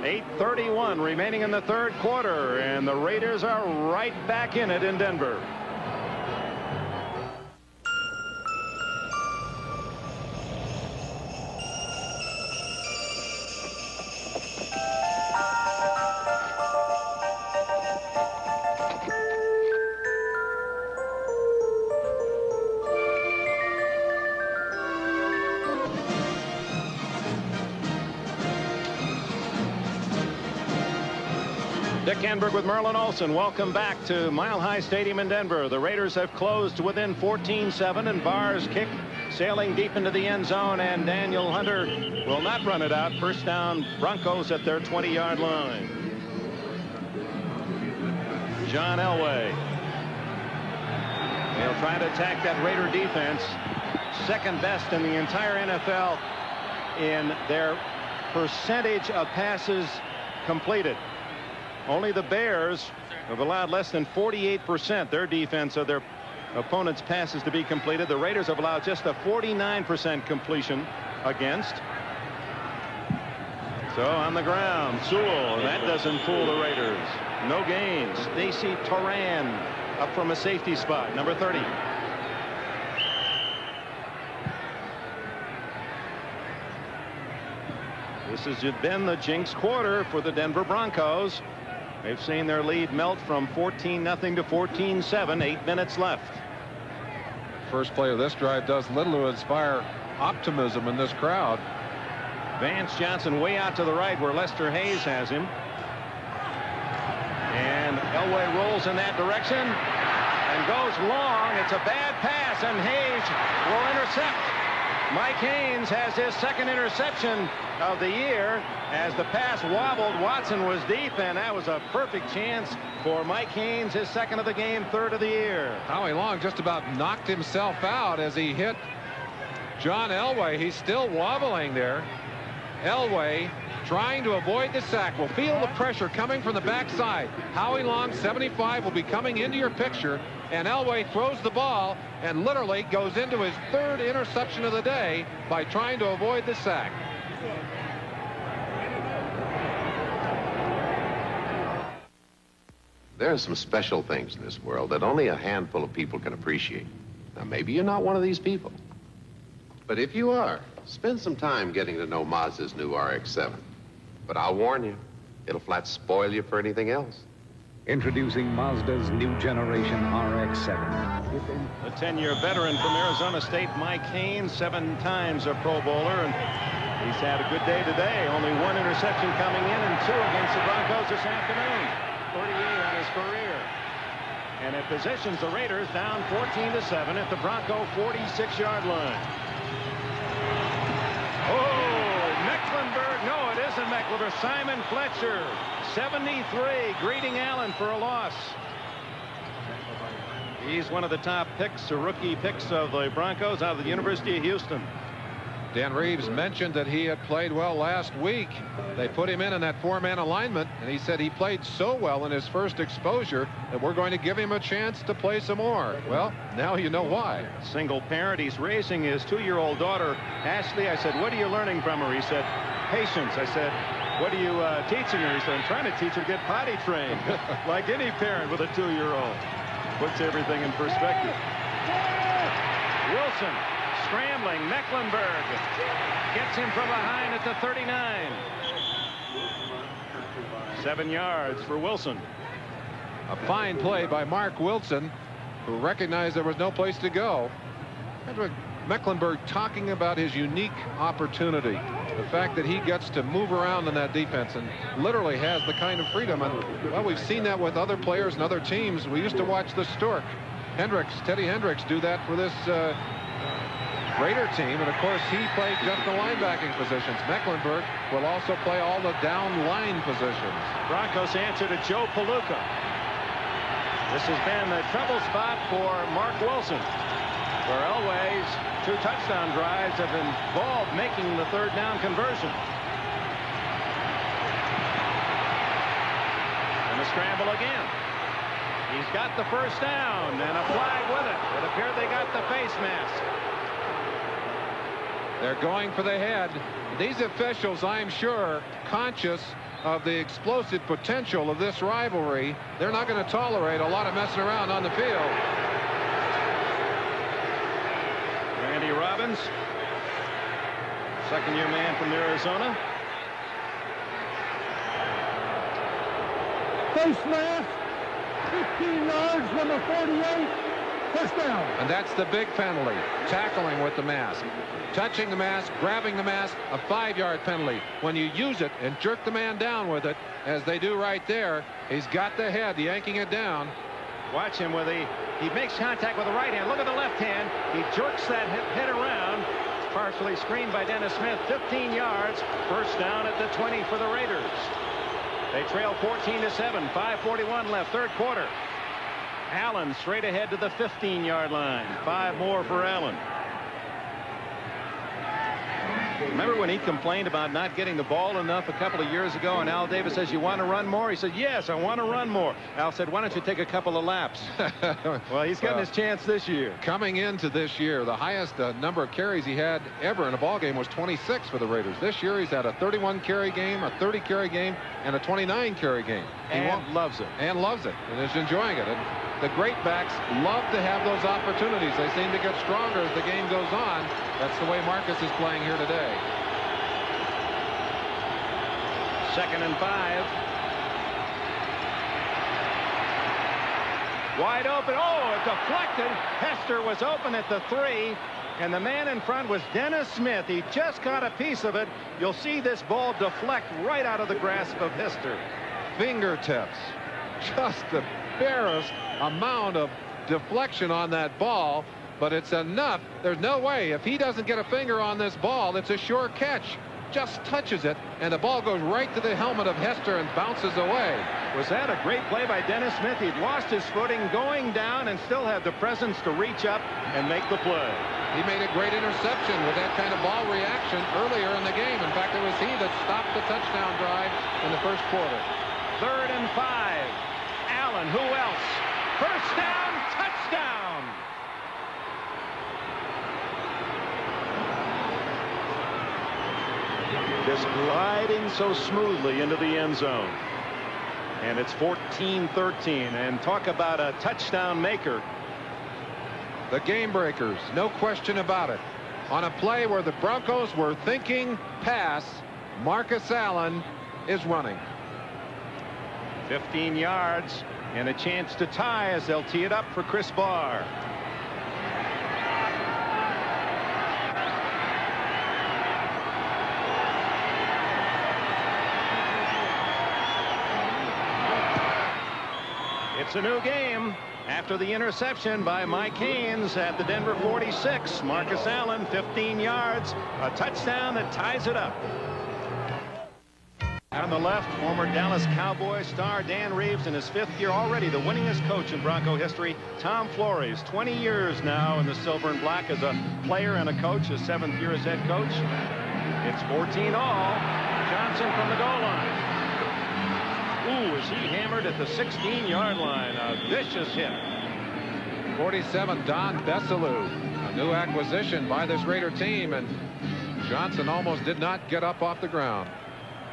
8:31 remaining in the third quarter, and the Raiders are right back in it in Denver. Dick Enberg with Merlin Olsen. Welcome back to Mile High Stadium in Denver. The Raiders have closed to within 14-7, and Barr's kick sailing deep into the end zone, and Daniel Hunter will not run it out. First down, Broncos at their 20-yard line. John Elway. They'll try to attack that Raider defense. Second best in the entire NFL in their percentage of passes completed. Only the Bears have allowed less than 48% their defense of their opponent's passes to be completed. The Raiders have allowed just a 49% completion against. So on the ground, Sewell, that doesn't fool the Raiders. No gains. Stacy Toran up from a safety spot, number 30. This has been the jinx quarter for the Denver Broncos. They've seen their lead melt from 14-0 to 14-7. 8 minutes left. First play of this drive does little to inspire optimism in this crowd. Vance Johnson way out to the right where Lester Hayes has him. And Elway rolls in that direction and goes long. It's a bad pass, and Hayes will intercept. Mike Haynes has his 2nd interception of the year. As the pass wobbled, Watson was deep, and that was a perfect chance for Mike Haynes, his 2nd of the game, 3rd of the year. Howie Long just about knocked himself out as he hit John Elway. He's still wobbling there. Elway trying to avoid the sack. Will feel the pressure coming from the backside. Howie Long, 75, will be coming into your picture. and Elway throws the ball and literally goes into his 3rd interception of the day by trying to avoid the sack. There are some special things in this world that only a handful of people can appreciate. Now, maybe you're not one of these people. But if you are, spend some time getting to know Mazda's new RX-7. But I'll warn you, it'll flat spoil you for anything else. Introducing Mazda's new generation RX-7. The 10-year veteran from Arizona State, Mike Haynes, 7 times a Pro Bowler, and he's had a good day today. Only 1 interception coming in and 2 against the Broncos this afternoon. 38 on his career. And it positions the Raiders down 14-7 at the Bronco 46-yard line. Oh, Mecklenburg. No, it isn't Mecklenburg. Simon Fletcher, 73, greeting Allen for a loss. He's one of the top picks, or rookie picks of the Broncos out of the University of Houston. Dan Reeves mentioned that he had played well last week. They put him in that 4-man alignment, and he said he played so well in his first exposure that we're going to give him a chance to play some more. Well, now you know why. Single parent. He's raising his 2-year-old daughter, Ashley. I said, what are you learning from her? He said, patience. I said, what are you teaching her? He said, I'm trying to teach her to get potty trained. Like any parent with a 2-year-old. Puts everything in perspective. Wilson. Scrambling. Mecklenburg gets him from behind at the 39. 7 yards for Wilson. A fine play by Mark Wilson, who recognized there was no place to go. Mecklenburg talking about his unique opportunity. The fact that he gets to move around in that defense and literally has the kind of freedom. And, well, we've seen that with other players and other teams. We used to watch the Stork. Teddy Hendricks do that for this Raider team, and of course he played just the linebacking positions. Mecklenburg will also play all the down line positions. Broncos answer to Joe Palooka. This has been the trouble spot for Mark Wilson, where Elway's 2 touchdown drives have involved making the 3rd down conversion. And a scramble again. He's got the 1st down and a flag with it. It appeared they got the face mask. They're going for the head. These officials, I'm sure, conscious of the explosive potential of this rivalry. They're not going to tolerate a lot of messing around on the field. Randy Robbins, 2nd-year man from Arizona. Face mask. 15 yards, number 48. First down. And that's the big penalty. Tackling with the mask. Touching the mask, grabbing the mask, a 5-yard penalty. When you use it and jerk the man down with it, as they do right there, he's got the head, yanking it down. Watch him with he makes contact with the right hand. Look at the left hand. He jerks that head around. Partially screened by Dennis Smith. 15 yards. First down at the 20 for the Raiders. They trail 14-7. 5:41 left, 3rd quarter. Allen straight ahead to the 15-yard line. 5 more for Allen. Remember when he complained about not getting the ball enough a couple of years ago, and Al Davis says, you want to run more? He said, yes, I want to run more. Al said, why don't you take a couple of laps? Well, he's getting his chance this year. Coming into this year, the highest number of carries he had ever in a ball game was 26 for the Raiders. This year he's had a 31-carry game, a 30-carry game, and a 29-carry game. And loves it. And loves it, and is enjoying it. And the great backs love to have those opportunities. They seem to get stronger as the game goes on. That's the way Marcus is playing here today. 2nd and 5. Wide open. Oh, it deflected. Hester was open at the 3. And the man in front was Dennis Smith. He just caught a piece of it. You'll see this ball deflect right out of the grasp of Hester. Fingertips. Just the barest amount of deflection on that ball, but it's enough. There's no way if he doesn't get a finger on this ball, it's a sure catch. Just touches it, and the ball goes right to the helmet of Hester and bounces away. Was that a great play by Dennis Smith? He'd lost his footing going down and still had the presence to reach up and make the play. He made a great interception with that kind of ball reaction earlier in the game. In fact, it was he that stopped the touchdown drive in the 1st quarter. 3rd and 5. Allen, who else? First down, touchdown. just gliding so smoothly into the end zone. And it's 14-13. And talk about a touchdown maker. The game breakers, no question about it. On a play where the Broncos were thinking pass, Marcus Allen is running. 15 yards and a chance to tie as they'll tee it up for Chris Barr. It's a new game after the interception by Mike Haynes at the Denver 46. Marcus Allen, 15 yards, a touchdown that ties it up. On the left, former Dallas Cowboys star Dan Reeves in his 5th year, already the winningest coach in Bronco history. Tom Flores, 20 years now in the silver and black as a player and a coach, his 7th year as head coach. It's 14 all. Johnson from the goal line. Ooh, is he hammered at the 16-yard line. A vicious hit. 47, Don Bessalou, a new acquisition by this Raider team, and Johnson almost did not get up off the ground.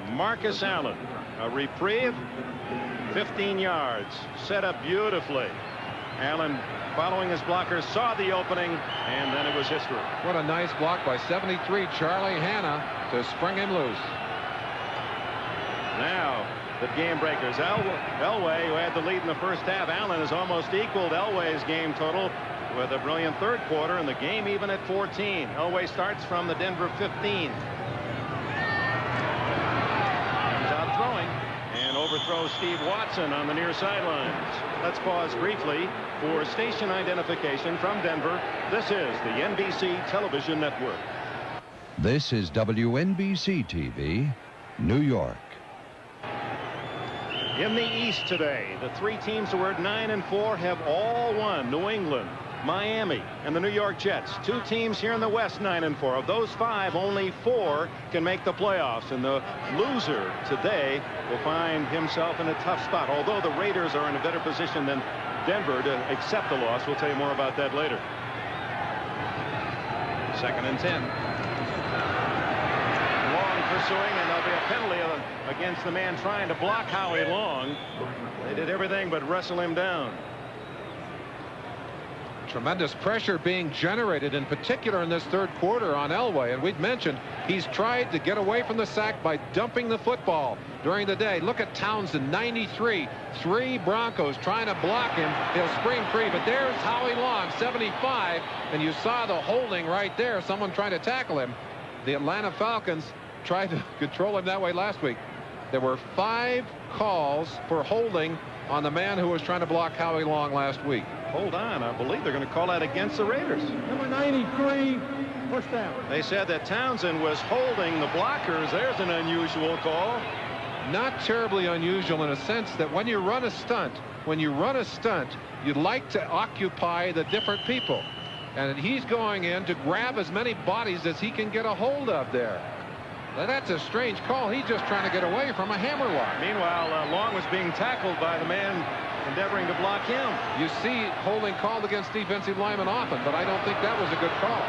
Marcus Allen, a reprieve, 15 yards, set up beautifully. Allen, following his blockers, saw the opening, and then it was history. What a nice block by 73 Charlie Hanna to spring him loose. Now the game breakers. Elway, who had the lead in the first half. Allen has almost equaled Elway's game total with a brilliant third quarter, and the game even at 14. Elway starts from the Denver 15. Out throwing and overthrows Steve Watson on the near sidelines. Let's pause briefly for station identification from Denver. This is the NBC Television Network. This is WNBC TV, New York. In the East today, the 3 teams who were at 9-4 have all won. New England, Miami, and the New York Jets. 2 teams here in the West, 9-4. Of those 5, only 4 can make the playoffs, and the loser today will find himself in a tough spot. Although the Raiders are in a better position than Denver to accept the loss. We'll tell you more about that later. 2nd and 10. Long pursuing, and there'll be a penalty against the man trying to block Howie Long. They did everything but wrestle him down. Tremendous pressure being generated, in particular in this third quarter, on Elway. And we'd mentioned he's tried to get away from the sack by dumping the football during the day. Look at Townsend, 93. 3 Broncos trying to block him. He'll spring free, but there's Howie Long, 75. And you saw the holding right there, someone trying to tackle him. The Atlanta Falcons tried to control him that way last week. There were 5 calls for holding on the man who was trying to block Howie Long last week. Hold on, I believe they're going to call that against the Raiders. Number 93, first down. They said that Townsend was holding the blockers. There's an unusual call. Not terribly unusual in a sense that when you run a stunt, you'd like to occupy the different people. And he's going in to grab as many bodies as he can get a hold of there. Now, that's a strange call. He's just trying to get away from a hammerlock. Meanwhile, Long was being tackled by the man endeavoring to block him. You see holding called against defensive linemen often, but I don't think that was a good call.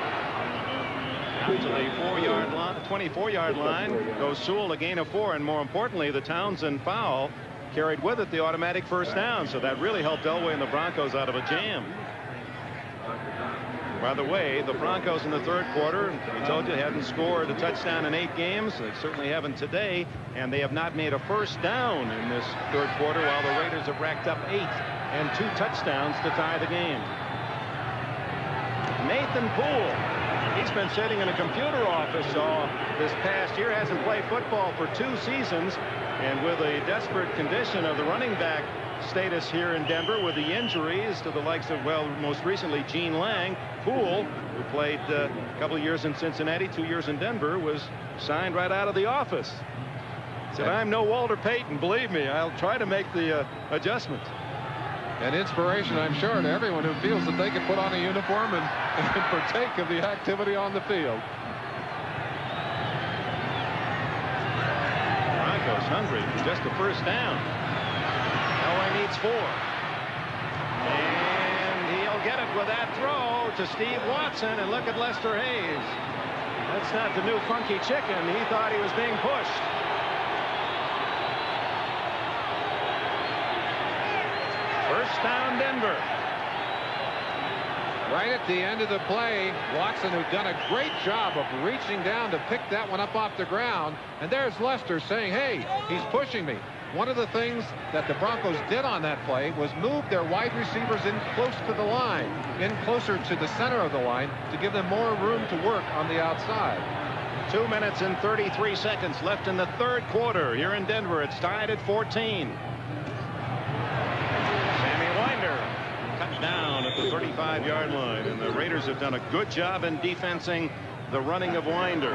Out to the 4-yard line, 24-yard line goes Sewell, a gain of 4, and more importantly, the Townsend foul carried with it the automatic first down, so that really helped Elway and the Broncos out of a jam. By the way, the Broncos in the third quarter, we told you, hadn't scored a touchdown in 8 games. They certainly haven't today, and they have not made a first down in this third quarter, while the Raiders have racked up 8 and 2 touchdowns to tie the game. Nathan Poole, he's been sitting in a computer office all this past year, hasn't played football for 2 seasons, and with a desperate condition of the running back status here in Denver with the injuries to the likes of, well, most recently Gene Lang, Poole, who played a couple of years in Cincinnati, 2 years in Denver, was signed right out of the office. Said, I'm no Walter Payton, believe me, I'll try to make the adjustment. An inspiration, I'm sure, to everyone who feels that they can put on a uniform and partake of the activity on the field. Broncos hungry for just the first down. Elway needs 4. And he'll get it with that throw to Steve Watson. And look at Lester Hayes. That's not the new funky chicken. He thought he was being pushed. First down, Denver. Right at the end of the play, Watson, who'd done a great job of reaching down to pick that one up off the ground. And there's Lester saying, hey, he's pushing me. One of the things that the Broncos did on that play was move their wide receivers in close to the line, in closer to the center of the line, to give them more room to work on the outside. 2 minutes and 33 seconds left in the third quarter here in Denver. It's tied at 14. Sammy Winder cut down at the 35-yard line, and the Raiders have done a good job in defensing the running of Winder.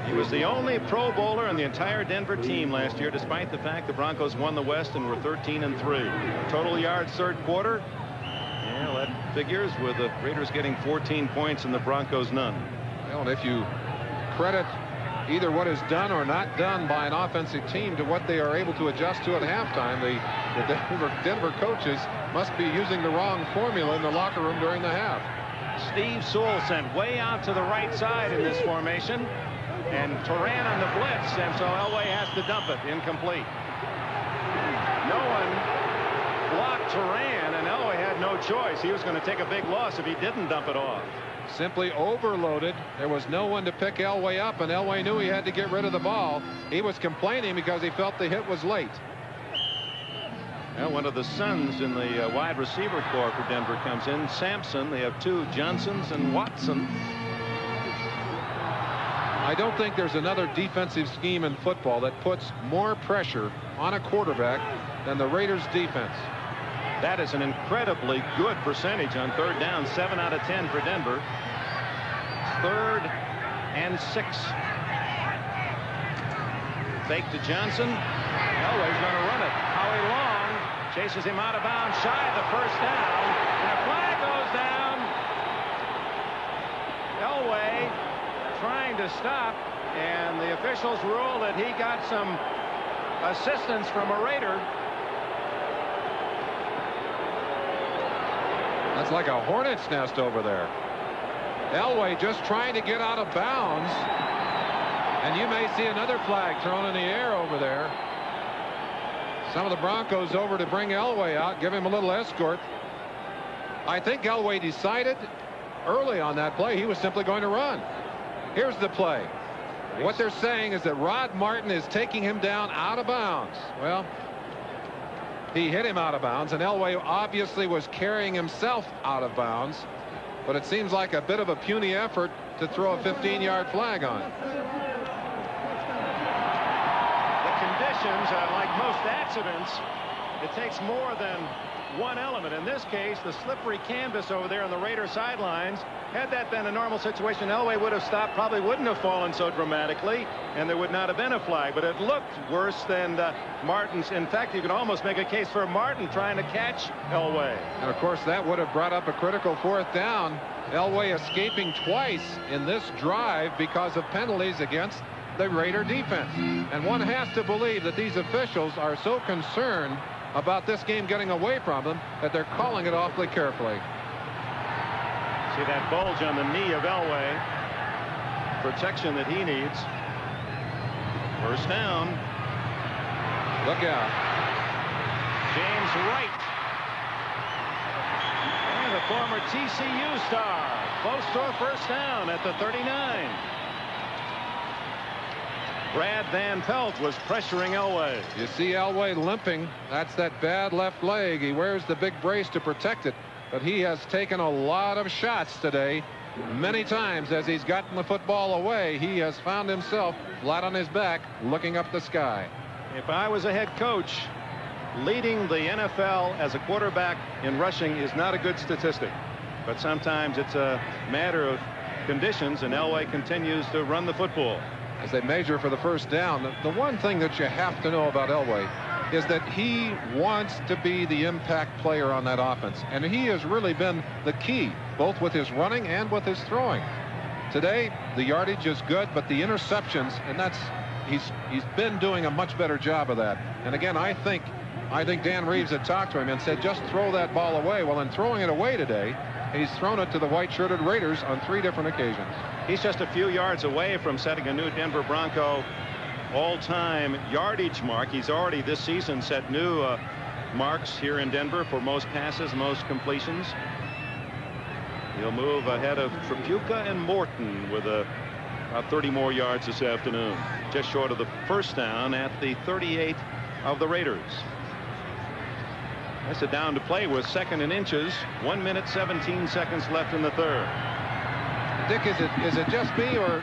He was the only Pro Bowler in the entire Denver team last year, despite the fact the Broncos won the West and were 13-3. Total yards third quarter. Yeah, that figures with the Raiders getting 14 points and the Broncos none. Well, and if you credit either what is done or not done by an offensive team to what they are able to adjust to at halftime, the Denver coaches must be using the wrong formula in the locker room during the half. Steve Sewell sent way out to the right side in this formation. And Turan on the blitz, and so Elway has to dump it. Incomplete. No one blocked Turan, and Elway had no choice. He was going to take a big loss if he didn't dump it off. Simply overloaded. There was no one to pick Elway up, and Elway knew he had to get rid of the ball. He was complaining because he felt the hit was late. Well, one of the sons in the wide receiver corps for Denver comes in. Sampson. They have two, Johnsons and Watson. I don't think there's another defensive scheme in football that puts more pressure on a quarterback than the Raiders defense. That is an incredibly good percentage on third down. 7 out of 10 for Denver. 3rd and 6. Fake to Johnson. Elway's going to run it. Howie Long chases him out of bounds, shy of the first down. And a flag goes down. Elway trying to stop, and the officials rule that he got some assistance from a Raider. That's like a hornet's nest over there. Elway just trying to get out of bounds, and you may see another flag thrown in the air over there. Some of the Broncos over to bring Elway out, give him a little escort. I think Elway decided early on that play he was simply going to run. Here's the play. What they're saying is that Rod Martin is taking him down out of bounds. Well, he hit him out of bounds, and Elway obviously was carrying himself out of bounds. But it seems like a bit of a puny effort to throw a 15-yard flag on. The conditions, like most accidents, it takes more than one element. In this case, the slippery canvas over there on the Raider sidelines. Had that been a normal situation, Elway would have stopped, probably wouldn't have fallen so dramatically, and there would not have been a flag. But it looked worse than Martin's. In fact, you could almost make a case for Martin trying to catch Elway. And of course, that would have brought up a critical 4th down. Elway escaping twice in this drive because of penalties against the Raider defense. And one has to believe that these officials are so concerned about this game getting away from them that they're calling it awfully carefully. See that bulge on the knee of Elway. Protection that he needs. First down. Look out. James Wright. And the former TCU star. Close to a first down at the 39. Brad Van Pelt was pressuring Elway. You see Elway limping. That's that bad left leg. He wears the big brace to protect it. But he has taken a lot of shots today. Many times as he's gotten the football away, he has found himself flat on his back looking up the sky. If I was a head coach, leading the NFL as a quarterback in rushing is not a good statistic. But sometimes it's a matter of conditions, and Elway continues to run the football. As they measure for the first down, the one thing that you have to know about Elway is that he wants to be the impact player on that offense. And he has really been the key, both with his running and with his throwing. Today, the yardage is good, but the interceptions, and that's he's been doing a much better job of that. And again, I think Dan Reeves had talked to him and said, just throw that ball away. Well, in throwing it away today, He's thrown it to the white-shirted Raiders on 3 different occasions. He's just a few yards away from setting a new Denver Bronco all-time yardage mark. He's already this season set new marks here in Denver for most passes, most completions. He'll move ahead of Tripucka and Morton with about 30 more yards this afternoon. Just short of the first down at the 38 of the Raiders. That's a down to play with 2nd and inches. 1 minute 17 seconds left in the third. Dick, is it just me, or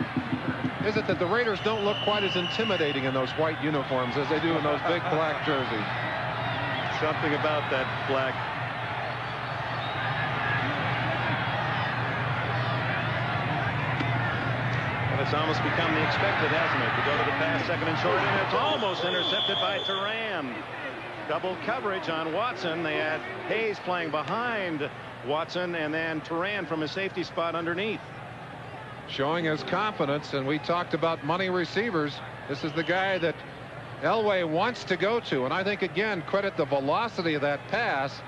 is it that the Raiders don't look quite as intimidating in those white uniforms as they do in those big black jerseys? Something about that black. Well, it's almost become the expected, hasn't it? To go to the pass, 2nd and short, and it's almost intercepted by Turan. Double coverage on Watson. They had Hayes playing behind Watson, and then Turan from a safety spot underneath. Showing his confidence, and we talked about money receivers. This is the guy that Elway wants to go to, and I think, again, credit the velocity of that pass.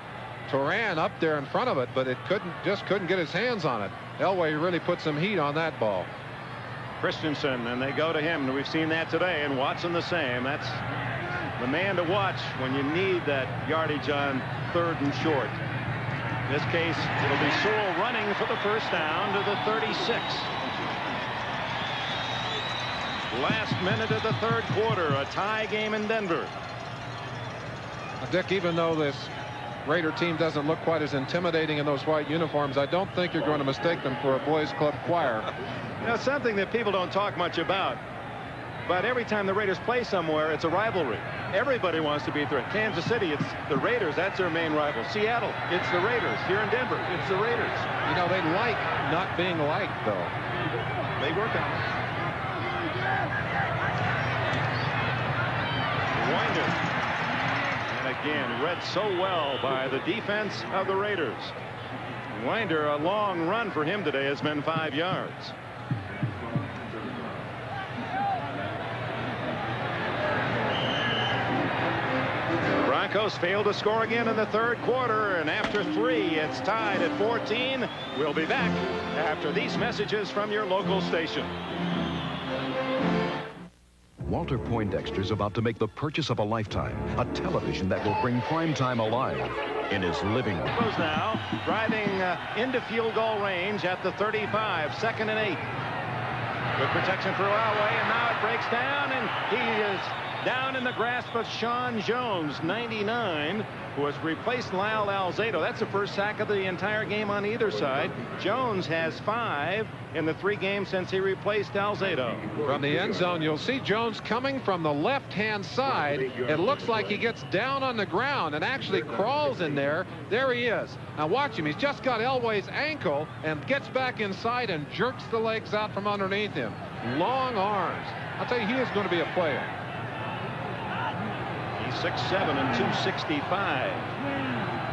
Turan up there in front of it, but it couldn't get his hands on it. Elway really put some heat on that ball. Christensen, and they go to him, and we've seen that today, and Watson the same. That's the man to watch when you need that yardage on 3rd and short. In this case, it'll be Sewell running for the first down to the 36. Last minute of the third quarter, a tie game in Denver. Dick, even though this Raider team doesn't look quite as intimidating in those white uniforms, I don't think you're going to mistake them for a boys club choir. You know, something that people don't talk much about, but every time the Raiders play somewhere, it's a rivalry. Everybody wants to beat the Raiders. Kansas City, it's the Raiders. That's their main rival. Seattle, it's the Raiders. Here in Denver, it's the Raiders. You know, they like not being liked, though. They work on it. Winder. And again, read so well by the defense of the Raiders. Winder, a long run for him today has been 5 yards. Broncos failed to score again in the third quarter, and after 3, it's tied at 14. We'll be back after these messages from your local station. Walter Poindexter's about to make the purchase of a lifetime, a television that will bring primetime alive in his living room. Goes now, driving into field goal range at the 35, 2nd and 8. Good protection for Elway, and now it breaks down, and he is down in the grasp of Sean Jones, 99, who has replaced Lyle Alzado. That's the first sack of the entire game on either side. Jones has 5 in the 3 games since he replaced Alzado. From the end zone, you'll see Jones coming from the left-hand side. It looks like he gets down on the ground and actually crawls in there. There he is. Now watch him. He's just got Elway's ankle and gets back inside and jerks the legs out from underneath him. Long arms. I'll tell you, he is going to be a player. He's 6'7" and 265.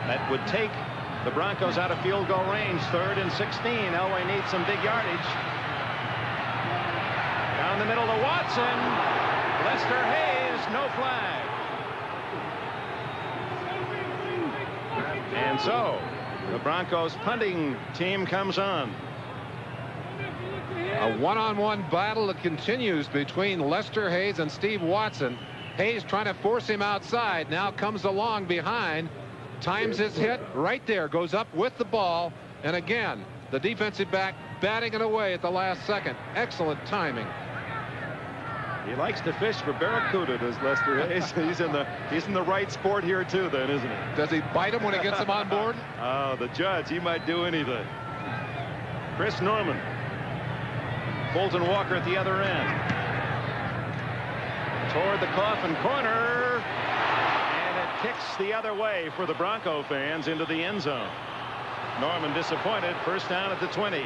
That would take the Broncos out of field goal range. 3rd and 16. Elway needs some big yardage. Down the middle to Watson. Lester Hayes, no flag. And so the Broncos punting team comes on. A one-on-one battle that continues between Lester Hayes and Steve Watson. Hayes trying to force him outside. Now comes along behind. Times his hit right there. Goes up with the ball. And again, the defensive back batting it away at the last second. Excellent timing. He likes to fish for barracuda, does Lester Hayes. He's in the right sport here too, then, isn't he? Does he bite him when he gets him on board? Oh, the judge, he might do anything. Chris Norman. Fulton Walker at the other end. Toward the coffin corner, and it kicks the other way for the Bronco fans into the end zone. Norman disappointed. First down at the 20.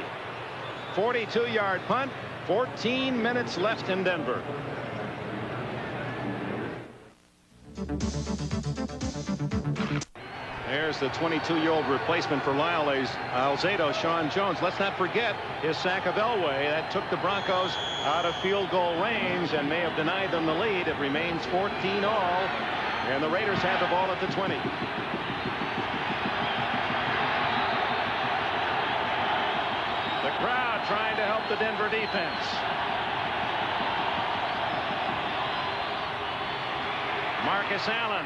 42-yard punt. 14 minutes left in Denver. There's the 22-year-old replacement for Lyle Alzado, Sean Jones. Let's not forget his sack of Elway. That took the Broncos out of field goal range and may have denied them the lead. It remains 14 all, and the Raiders have the ball at the 20. The crowd trying to help the Denver defense. Marcus Allen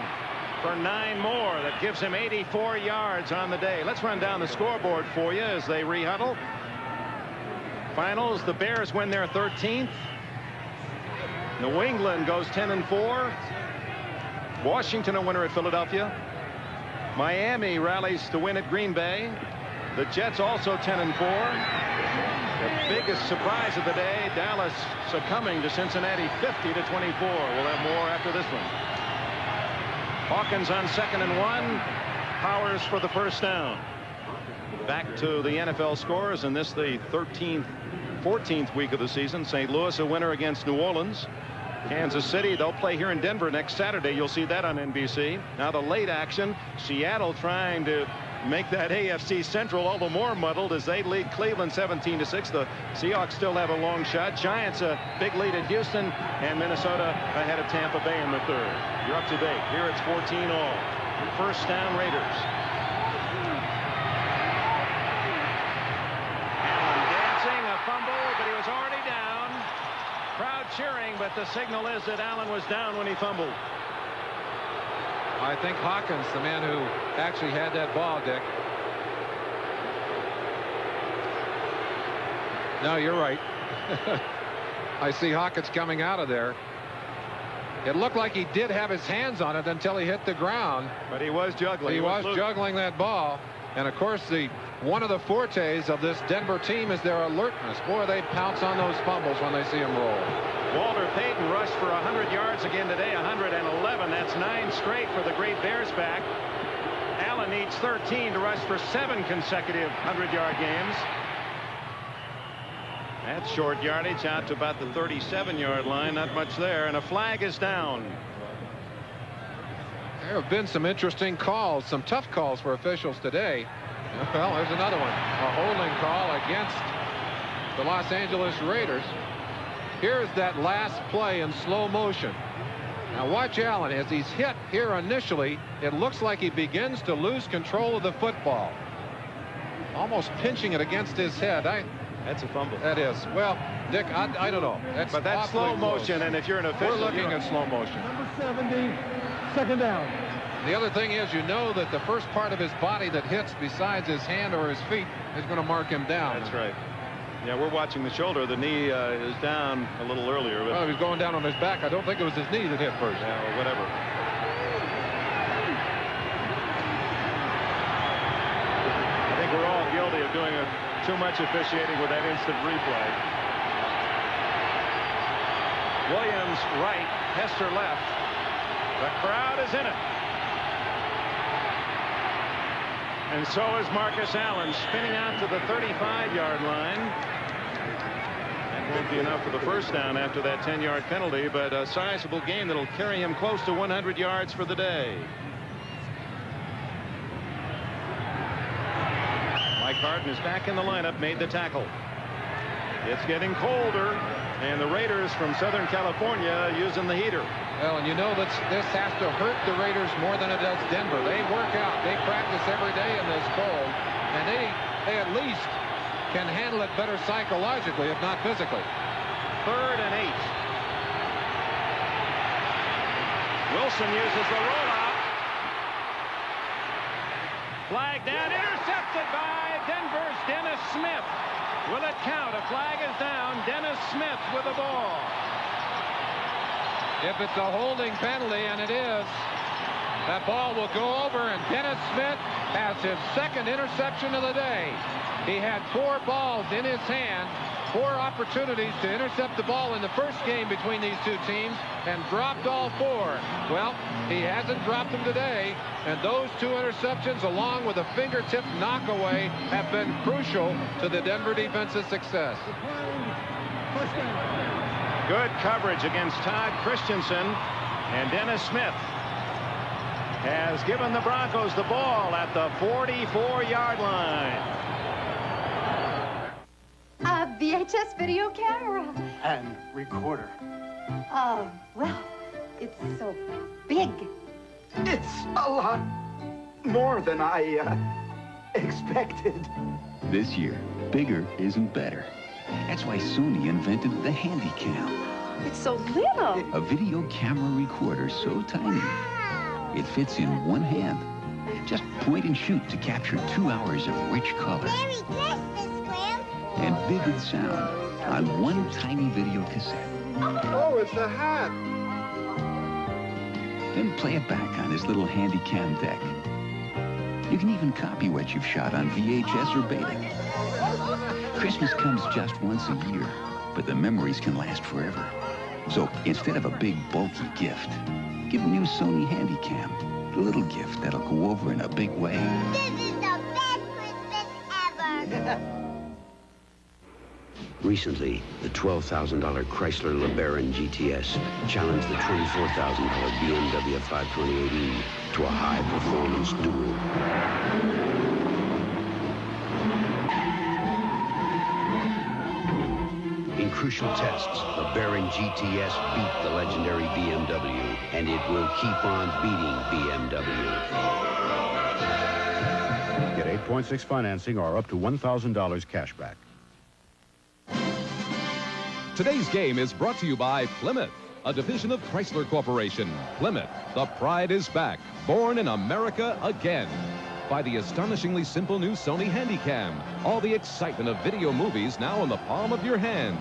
for 9 more. That gives him 84 yards on the day. Let's run down the scoreboard for you as they rehuddle. Finals, the Bears win their 13th. New England goes 10-4. Washington a winner at Philadelphia. Miami rallies to win at Green Bay. The Jets also 10-4. The biggest surprise of the day, Dallas succumbing to Cincinnati 50-24. We'll have more after this one. Hawkins on 2nd and 1. Powers for the first down. Back to the NFL scores, and this the 14th week of the season. St. Louis a winner against New Orleans. Kansas City, they'll play here in Denver next Saturday. You'll see that on NBC. Now the late action. Seattle trying to make that AFC Central all the more muddled as they lead Cleveland 17-6. The Seahawks still have a long shot. Giants a big lead at Houston, and Minnesota ahead of Tampa Bay in the 3rd. You're up to date. Here it's 14 all. First down, Raiders. Allen dancing, a fumble, but he was already down. Crowd cheering, but the signal is that Allen was down when he fumbled. I think Hawkins, the man who actually had that ball, Dick. No, you're right. I see Hawkins coming out of there. It looked like he did have his hands on it until he hit the ground. But he was juggling. He was juggling that ball. And of course, one of the fortes of this Denver team is their alertness. Boy, they pounce on those fumbles when they see them roll. Walter Payton rushed for 100 yards again today, 111. That's 9 straight for the great Bears back. Allen needs 13 to rush for 7 consecutive 100-yard games. That's short yardage out to about the 37-yard line. Not much there, and a flag is down. There have been some interesting calls, some tough calls for officials today. Well, there's another one. A holding call against the Los Angeles Raiders. Here's that last play in slow motion. Now watch Allen as he's hit here initially. It looks like he begins to lose control of the football. Almost pinching it against his head. That's a fumble. That is. Well, Dick, I don't know. But that's slow motion, and if you're an official, we're looking at slow motion. Number 70, second down. The other thing is, you know that the first part of his body that hits besides his hand or his feet is going to mark him down. That's right. Yeah, we're watching the shoulder. The knee is down a little earlier. But well, he was going down on his back. I don't think it was his knee that hit first. Yeah, or whatever. I think we're all guilty of doing too much officiating with that instant replay. Williams right, Hester left. The crowd is in it. And so is Marcus Allen, spinning out to the 35-yard line. That won't be enough for the first down after that 10-yard penalty, but a sizable gain that'll carry him close to 100 yards for the day. Mike Harden is back in the lineup, made the tackle. It's getting colder, and the Raiders from Southern California using the heater. Well, and you know that this has to hurt the Raiders more than it does Denver. They work out. They practice every day in this cold, and they at least can handle it better psychologically, if not physically. 3rd and 8. Wilson uses the rollout. Flag down, intercepted by Denver's Dennis Smith. Will it count? A flag is down. Dennis Smith with the ball. If it's a holding penalty, and it is, that ball will go over, and Dennis Smith has his 2nd interception of the day. He had 4 balls in his hand, 4 opportunities to intercept the ball in the first game between these two teams, and dropped all 4. Well, he hasn't dropped them today, and those 2 interceptions, along with a fingertip knockaway, have been crucial to the Denver defense's success. Good coverage against Todd Christensen, and Dennis Smith has given the Broncos the ball at the 44-yard line. A VHS video camera. And recorder. Oh, well, it's so big. It's a lot more than I expected. This year, bigger isn't better. That's why Sony invented the Handycam. It's so little. A video camera recorder so tiny, it fits in one hand. Just point and shoot to capture 2 hours of rich color. Merry Christmas, Graham. And vivid sound on one tiny video cassette. Oh, it's a hat. Then play it back on his little Handycam deck. You can even copy what you've shot on VHS or Beta. Christmas comes just once a year, but the memories can last forever. So instead of a big, bulky gift, give a new Sony Handycam, the little gift that'll go over in a big way. This is the best Christmas ever. Recently, the $12,000 Chrysler LeBaron GTS challenged the $24,000 BMW 528e to a high-performance duel. In crucial tests, the LeBaron GTS beat the legendary BMW, and it will keep on beating BMW. Get 8.6 financing or up to $1,000 cash back. Today's game is brought to you by Plymouth, a division of Chrysler Corporation. Plymouth, the pride is back, born in America again. By the astonishingly simple new Sony Handycam, all the excitement of video movies now in the palm of your hand.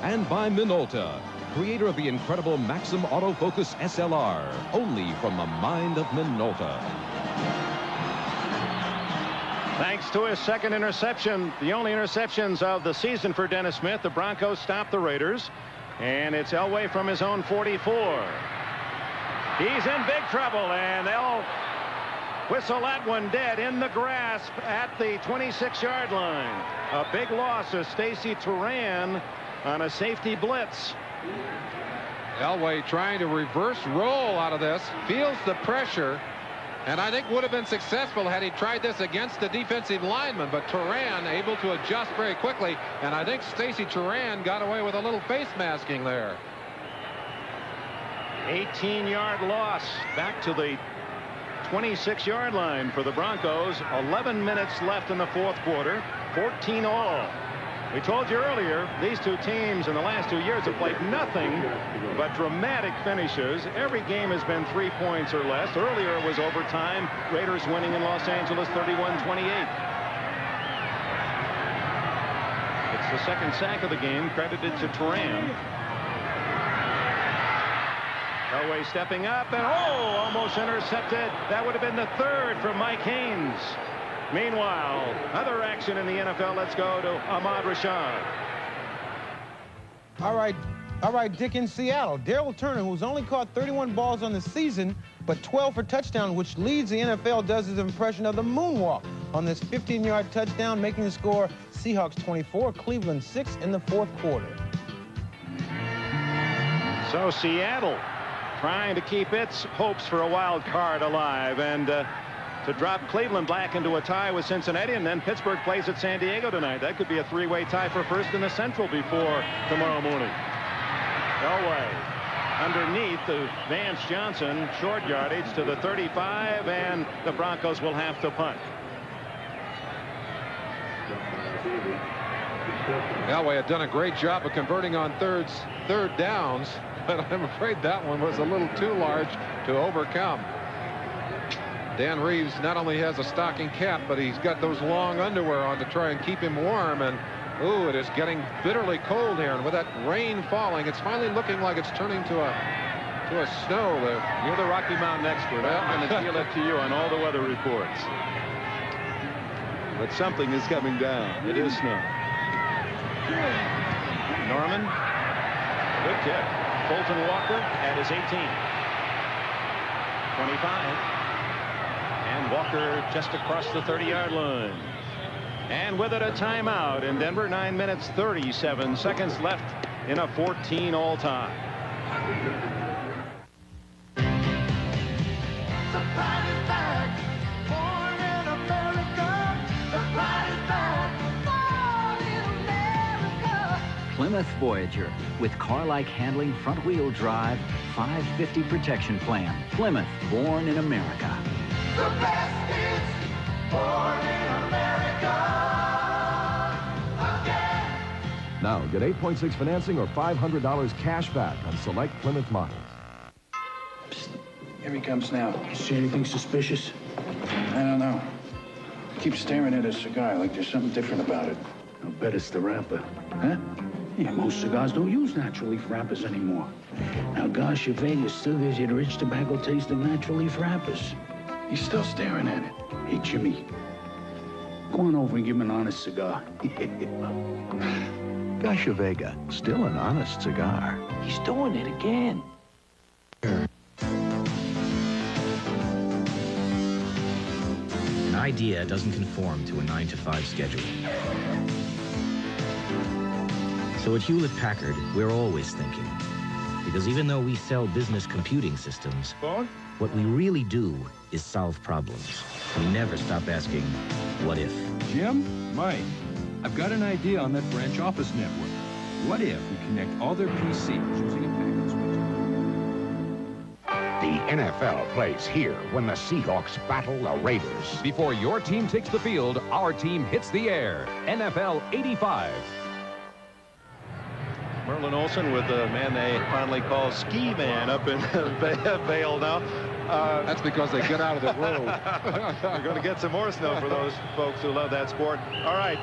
And by Minolta, creator of the incredible Maxim Autofocus SLR, only from the mind of Minolta. Thanks to his second interception, the only interceptions of the season for Dennis Smith, the Broncos stopped the Raiders, and it's Elway from his own 44. He's in big trouble, and they'll whistle that one dead in the grasp at the 26-yard line. A big loss of Stacy Turan on a safety blitz. Elway trying to reverse roll out of this, feels the pressure, and I think would have been successful had he tried this against the defensive lineman, but Turan able to adjust very quickly, and I think Stacy Turan got away with a little face masking there. 18-yard loss back to the 26-yard line for the Broncos. 11 minutes left in the fourth quarter, 14 all. We told you earlier, these two teams in the last 2 years have played nothing but dramatic finishes. Every game has been 3 points or less. Earlier it was overtime. Raiders winning in Los Angeles 31-28. It's the second sack of the game, credited to Turan. Elway stepping up, and almost intercepted. That would have been the third for Mike Haynes. Meanwhile, other action in the NFL. Let's go to Ahmad Rashad. All right, Dick, in Seattle, Daryl Turner, who's only caught 31 balls on the season, but 12 for touchdown, which leads the NFL, does his impression of the moonwalk on this 15-yard touchdown, making the score Seahawks 24, Cleveland 6 in the fourth quarter. So Seattle trying to keep its hopes for a wild card alive, and to drop Cleveland back into a tie with Cincinnati, and then Pittsburgh plays at San Diego tonight. That could be a three-way tie for first in the Central before tomorrow morning. Elway underneath to Vance Johnson, short yardage to the 35, and the Broncos will have to punt. Elway had done a great job of converting on third downs, but I'm afraid that one was a little too large to overcome. Dan Reeves not only has a stocking cap, but he's got those long underwear on to try and keep him warm. And ooh, it is getting bitterly cold here, and with that rain falling, it's finally looking like it's turning to a snow. You're the Rocky Mountain expert. I'm going to deal it to you on all the weather reports. But something is coming down. It is snow. Norman, good kick. Fulton Walker at his 18. 25. And Walker just across the 30-yard line. And with it, a timeout in Denver. 9 minutes, 37 seconds left in a 14 all time. Plymouth Voyager with car-like handling, front-wheel drive, 550 protection plan. Plymouth, born in America. The best is born in America. Now get 8.6 financing or $500 cash back on select Plymouth models. Here he comes now. See anything suspicious? I don't know. Keep staring at his cigar like there's something different about it. I'll bet it's the wrapper. Huh? Yeah, most cigars don't use natural leaf wrappers anymore. Now, gosh, Vegas still gives you the rich tobacco taste of natural leaf wrappers. He's still staring at it. Hey, Jimmy, go on over and give him an honest cigar. Gosh, Vega, still an honest cigar. He's doing it again. An idea doesn't conform to a 9-to-5 schedule. So at Hewlett-Packard, we're always thinking. Because even though we sell business computing systems, what we really do is solve problems. We never stop asking, what if? Jim, Mike, I've got an idea on that branch office network. What if we connect all their PCs using a packet switch? The NFL plays here when the Seahawks battle the Raiders. Before your team takes the field, our team hits the air. NFL 85. Merlin Olsen with the man they finally call Ski Man up in Vail now. That's because they get out of the road. We're going to get some more snow for those folks who love that sport. All right,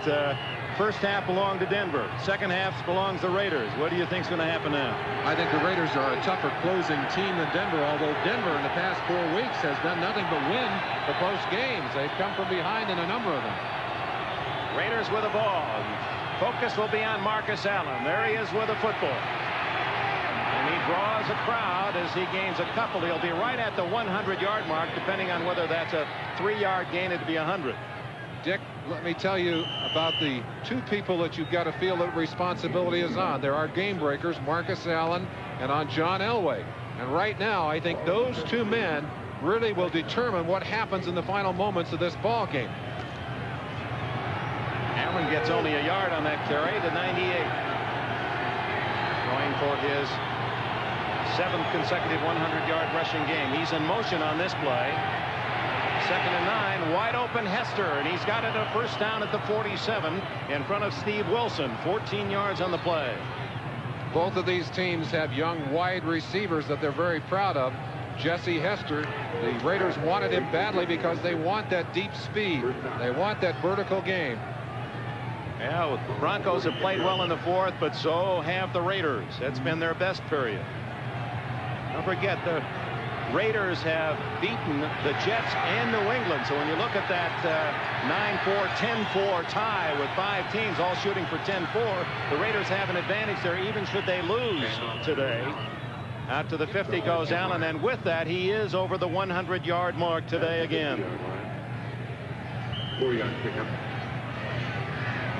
first half belonged to Denver. Second half belongs to Raiders. What do you think's going to happen now? I think the Raiders are a tougher closing team than Denver, although Denver in the past 4 weeks has done nothing but win the close games. They've come from behind in a number of them. Raiders with the ball. Focus will be on Marcus Allen. There he is with the football. And he draws a crowd as he gains a couple. He'll be right at the 100-yard mark, depending on whether that's a 3-yard gain. It'd be 100. Dick, let me tell you about the two people that you've got to feel that responsibility is on. There are game breakers, Marcus Allen and on John Elway. And right now, I think those two men really will determine what happens in the final moments of this ball game. Allen gets only a yard on that carry to 98. Going for his 7th consecutive 100-yard rushing game. He's in motion on this play. 2nd and 9, wide open Hester, and he's got it a first down at the 47 in front of Steve Wilson. 14 yards on the play. Both of these teams have young wide receivers that they're very proud of. Jesse Hester, the Raiders wanted him badly because they want that deep speed. They want that vertical game. Yeah, the Broncos have played well in the 4th, but so have the Raiders. That's been their best period. Don't forget, the Raiders have beaten the Jets and New England. So when you look at that 9-4, 10-4 tie with 5 teams all shooting for 10-4, the Raiders have an advantage there, even should they lose today. Out to the 50 goes Allen, and with that, he is over the 100-yard mark today again.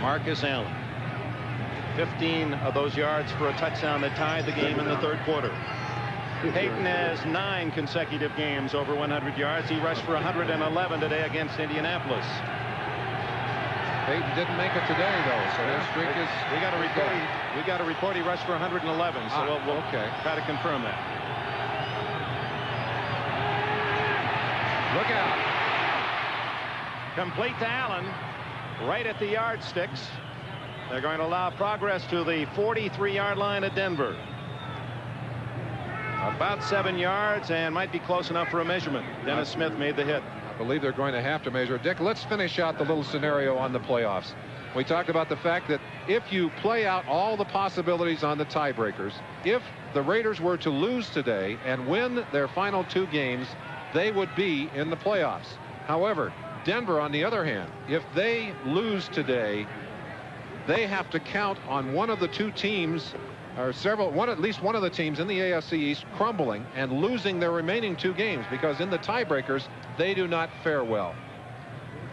Marcus Allen, 15 of those yards for a touchdown that tied the game in the 3rd quarter. Peyton has 9 consecutive games over 100 yards. He rushed for 111 today against Indianapolis. Peyton didn't make it today, though, so his streak is... We got a report he rushed for 111, so we'll try to confirm that. Look out. Complete to Allen. Right at the yardsticks. They're going to allow progress to the 43-yard line at Denver. About 7 yards, and might be close enough for a measurement. Dennis Smith made the hit. I believe they're going to have to measure. Dick, let's finish out the little scenario on the playoffs. We talked about the fact that if you play out all the possibilities on the tiebreakers, if the Raiders were to lose today and win their final 2 games, they would be in the playoffs. However, Denver, on the other hand, if they lose today, they have to count on one of the 2 teams, or at least one of the teams in the AFC East crumbling and losing their remaining 2 games, because in the tiebreakers, they do not fare well.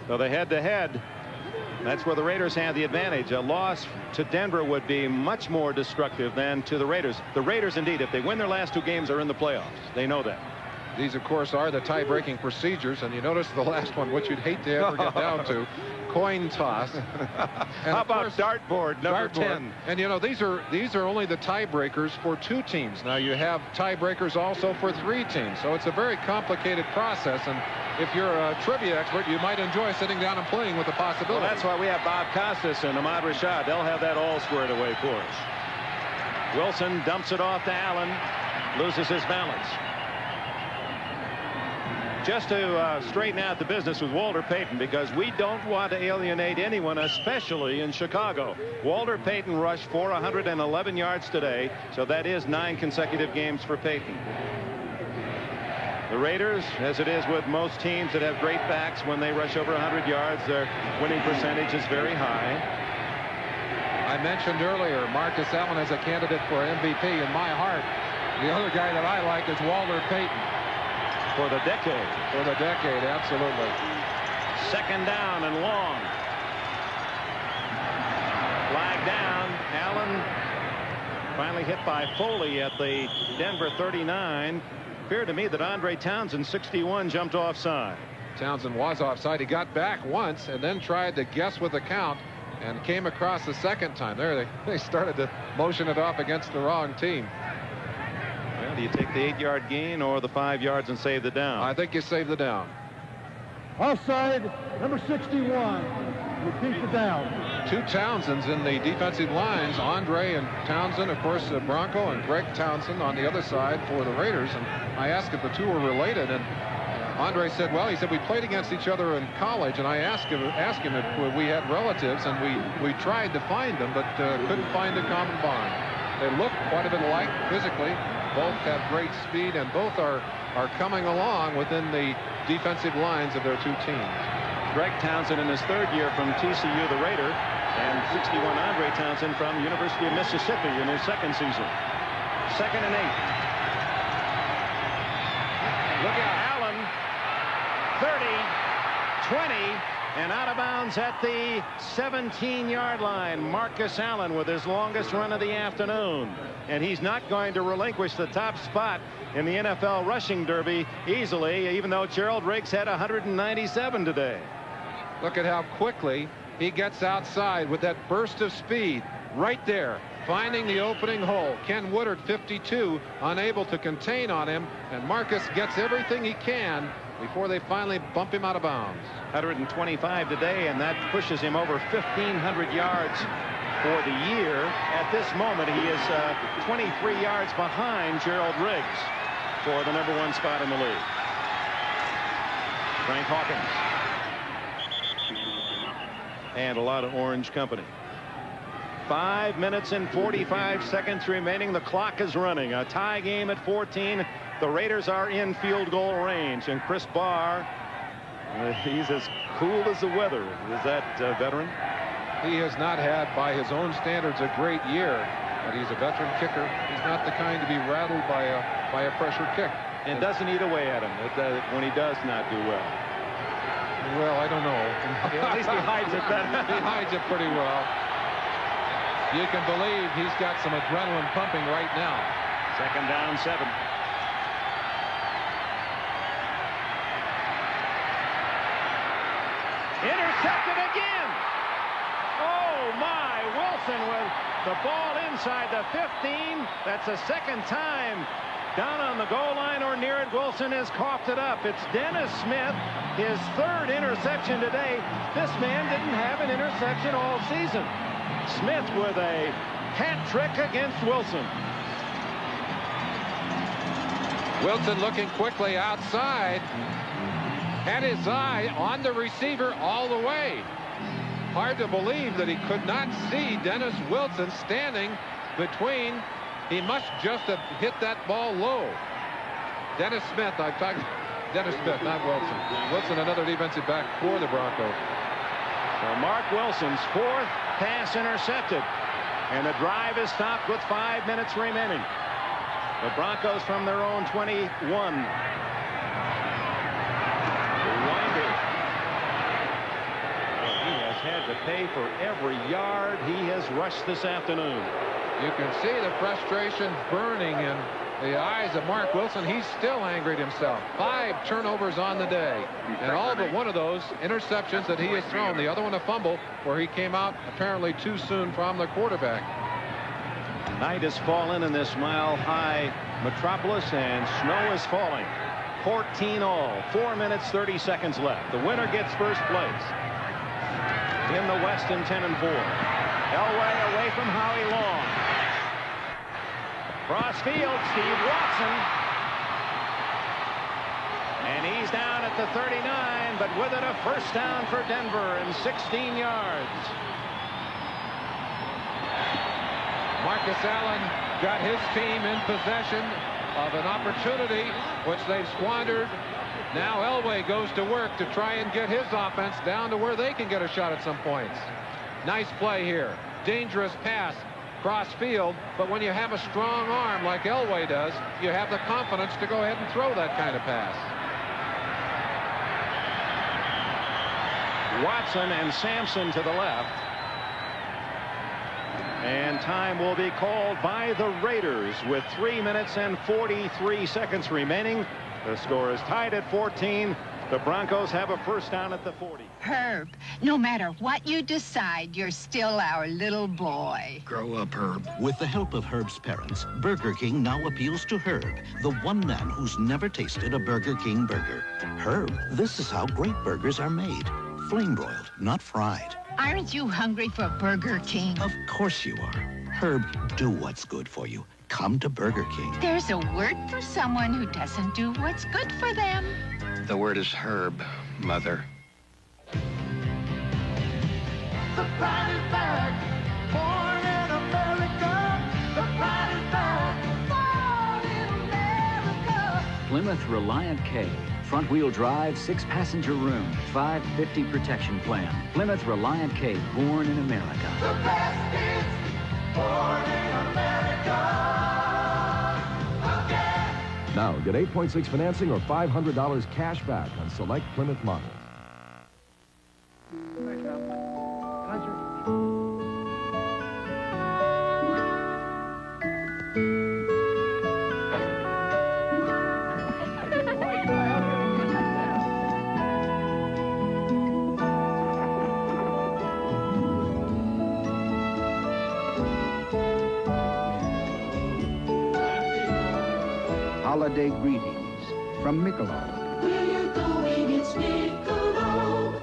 So the head-to-head, that's where the Raiders have the advantage. A loss to Denver would be much more destructive than to the Raiders. The Raiders, indeed, if they win their last 2 games, are in the playoffs. They know that. These, of course, are the tie-breaking procedures, and you notice the last one, which you'd hate to ever get down to, coin toss. And how about dartboard number 10? And you know, these are only the tiebreakers for 2 teams. Now you have tiebreakers also for 3 teams, so it's a very complicated process. And if you're a trivia expert, you might enjoy sitting down and playing with the possibility. Well, that's why we have Bob Costas and Ahmad Rashad. They'll have that all squared away for us. Wilson dumps it off to Allen. Loses his balance. Just to straighten out the business with Walter Payton, because we don't want to alienate anyone, especially in Chicago. Walter Payton rushed for 111 yards today, so that is 9 consecutive games for Payton. The Raiders, as it is with most teams that have great backs, when they rush over 100 yards, their winning percentage is very high. I mentioned earlier Marcus Allen as a candidate for MVP. In my heart, the other guy that I like is Walter Payton. For the decade. For the decade, absolutely. Second down and long. Flag down. Allen finally hit by Foley at the Denver 39. Appeared to me that Andre Townsend, 61, jumped offside. Townsend was offside. He got back once and then tried to guess with the count and came across the second time. There they started to motion it off against the wrong team. Well, do you take the 8-yard gain or the 5 yards and save the down? I think you save the down. Offside, number 61. Repeat the down. 2 Townsends in the defensive lines. Andre and Townsend, of course, Bronco, and Greg Townsend on the other side for the Raiders. And I asked if the two were related, and Andre said, well, he said, we played against each other in college, and I asked him if we had relatives, and we tried to find them, but couldn't find a common bond. They look quite a bit alike physically. Both have great speed, and both are coming along within the defensive lines of their two teams. Greg Townsend in his 3rd year from TCU, the Raider, and 61 Andre Townsend from University of Mississippi in his 2nd season. 2nd and 8. Look out, Allen. 30, 20, and out of bounds at the 17-yard line. Marcus Allen with his longest run of the afternoon. And he's not going to relinquish the top spot in the NFL rushing derby easily, even though Gerald Riggs had 197 today. Look at how quickly he gets outside with that burst of speed right there, finding the opening hole. Ken Woodard, 52, unable to contain on him, and Marcus gets everything he can before they finally bump him out of bounds. 125 today, and that pushes him over 1,500 yards for the year. At this moment, he is 23 yards behind Gerald Riggs for the #1 spot in the league. Frank Hawkins. And a lot of orange company. 5 minutes and 45 seconds remaining. The clock is running. A tie game at 14. The Raiders are in field goal range, and Chris Barr, he's as cool as the weather. Is that veteran? He has not had, by his own standards, a great year, but he's a veteran kicker. He's not the kind to be rattled by a pressure kick. And doesn't eat away at him when he does not do well. Well, I don't know. At least he hides it better. He hides it pretty well. You can believe he's got some adrenaline pumping right now. 2nd down, 7. Intercepted again. Oh my, Wilson with the ball inside the 15. That's the 2nd time down on the goal line or near it. Wilson has coughed it up. It's Dennis Smith, his 3rd interception today. This man didn't have an interception all season. Smith with a hat trick against Wilson. Wilson looking quickly outside. Had his eye on the receiver all the way. Hard to believe that he could not see Dennis Wilson standing between. He must just have hit that ball low. Dennis Smith, I'm talking Dennis Smith, not Wilson. Wilson, another defensive back for the Broncos. So Mark Wilson's 4th pass intercepted, and the drive is stopped with 5 minutes remaining. The Broncos from their own 21. Winder. He has had to pay for every yard he has rushed this afternoon. You can see the frustration burning in the eyes of Mark Wilson. He's still angry at himself. 5 turnovers on the day, and all but one of those interceptions that he has thrown. The other one a fumble where he came out apparently too soon from the quarterback. Night has fallen in this mile-high metropolis, and snow is falling. 14 all. 4 minutes, 30 seconds left. The winner gets first place. In the West in 10 and 4. Elway away from Howie Long. Cross field, Steve Watson. And he's down at the 39, but with it a first down for Denver and 16 yards. Marcus Allen got his team in possession of an opportunity which they've squandered. Now Elway goes to work to try and get his offense down to where they can get a shot at some points. Nice play here. Dangerous pass cross field, but when you have a strong arm like Elway does, you have the confidence to go ahead and throw that kind of pass. Watson and Sampson to the left. And time will be called by the Raiders with 3 minutes and 43 seconds remaining. The score is tied at 14. The Broncos have a first down at the 40. Herb, no matter what you decide, you're still our little boy. Grow up, Herb. With the help of Herb's parents, Burger King now appeals to Herb, the one man who's never tasted a Burger King burger. Herb, this is how great burgers are made. Flame-broiled, not fried. Aren't you hungry for Burger King? Of course you are. Herb, do what's good for you. Come to Burger King. There's a word for someone who doesn't do what's good for them. The word is Herb, Mother. The pride is back, born in America. The pride is back, born in America. Plymouth Reliant K. Front-wheel drive, 6-passenger room, 550 protection plan. Plymouth Reliant K, born in America. The best is born in America. Again. Now get 8.6 financing or $500 cash back on select Plymouth models. Holiday greetings from Michelob. Where you going? It's Michelob.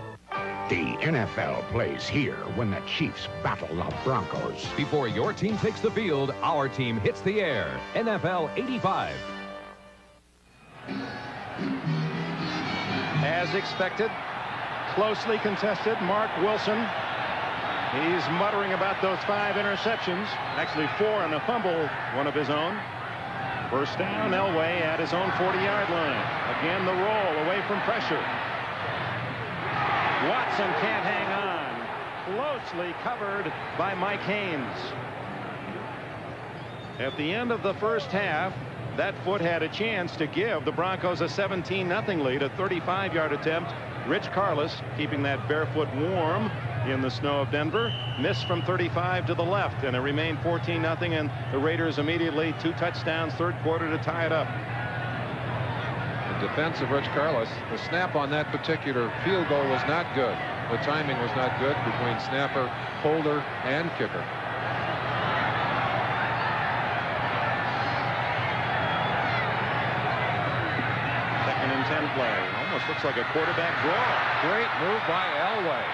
The NFL plays here when the Chiefs battle the Broncos. Before your team takes the field, our team hits the air. NFL 85. As expected, closely contested. Mark Wilson. He's muttering about those 5 interceptions. Actually 4 and a fumble, one of his own. First down, Elway at his own 40-yard line. Again, the roll away from pressure. Watson can't hang on. Closely covered by Mike Haynes. At the end of the first half, that foot had a chance to give the Broncos a 17-0 lead, a 35-yard attempt. Rich Carlos keeping that barefoot warm in the snow of Denver. Missed from 35 to the left, and it remained 14-0, and the Raiders immediately 2 touchdowns, third quarter to tie it up. The defense of Rich Carlos, the snap on that particular field goal was not good. The timing was not good between snapper, holder, and kicker. Second and 10 play. Almost looks like a quarterback draw. Great move by Elway.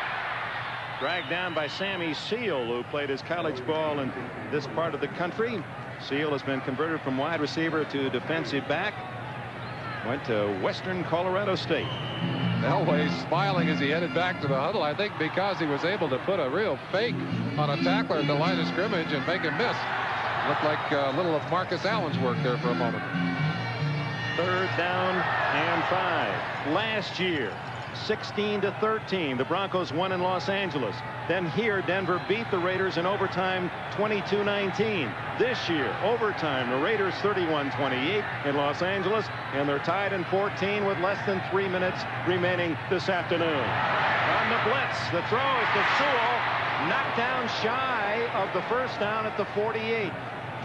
Dragged down by Sammy Seal, who played his college ball in this part of the country. Seal has been converted from wide receiver to defensive back. Went to Western Colorado State. Elway smiling as he headed back to the huddle, I think because he was able to put a real fake on a tackler at the line of scrimmage and make him miss. Looked like a little of Marcus Allen's work there for a moment. Third down and 5. Last year, 16-13, the Broncos won in Los Angeles. Then here, Denver beat the Raiders in overtime 22-19. This year, overtime, the Raiders 31-28 in Los Angeles, and they're tied in 14 with less than 3 minutes remaining this afternoon. On the blitz, the throw is to Sewell, knocked down shy of the first down at the 48.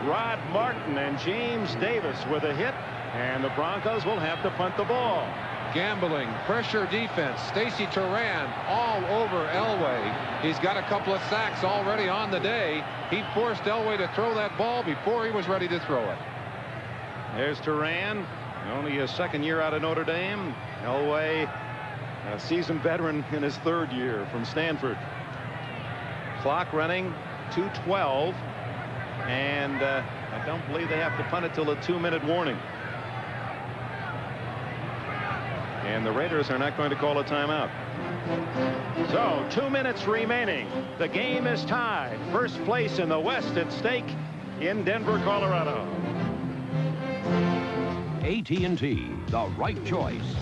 Rod Martin and James Davis with a hit, and the Broncos will have to punt the ball. Gambling, pressure defense, Stacy Turan all over Elway. He's got a couple of sacks already on the day. He forced Elway to throw that ball before he was ready to throw it. There's Turan, Only his second year out of Notre Dame. Elway, a seasoned veteran in his third year from Stanford. Clock running 2:12, and I don't believe they have to punt it till a 2-minute warning. And the Raiders are not going to call a timeout. So 2 minutes remaining. The game is tied. First place in the West at stake in Denver, Colorado. AT&T, the right choice.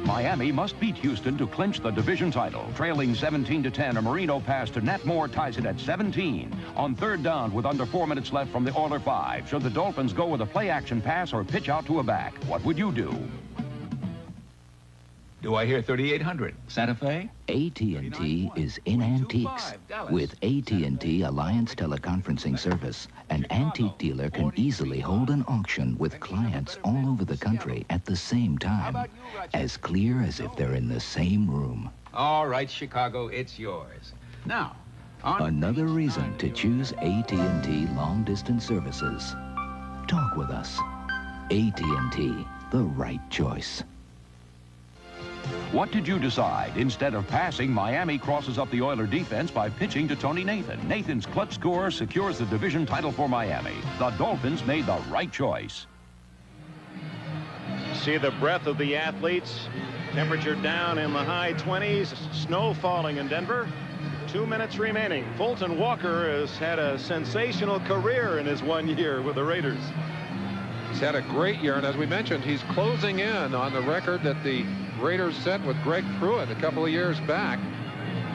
Miami must beat Houston to clinch the division title. Trailing 17-10, a Marino pass to Nat Moore ties it at 17. On third down with under 4 minutes left from the Oiler 5. Should the Dolphins go with a play-action pass or pitch out to a back? What would you do? Do I hear 3800? Santa Fe? AT&T is in antiques. With AT&T Alliance Teleconferencing Service, an antique dealer can easily hold an auction with clients all over the country at the same time, as clear as if they're in the same room. All right, Chicago, it's yours. Now, Another reason to choose AT&T long-distance services. Talk with us. AT&T, the right choice. What did you decide? Instead of passing, Miami crosses up the Oiler defense by pitching to Tony Nathan. Nathan's clutch score secures the division title for Miami. The Dolphins made the right choice. See the breadth of the athletes. Temperature down in the high 20s. Snow falling in Denver. 2 minutes remaining. Fulton Walker has had a sensational career in his 1 year with the Raiders. He's had a great year, and as we mentioned, he's closing in on the record that the Raiders set with Greg Pruitt a couple of years back.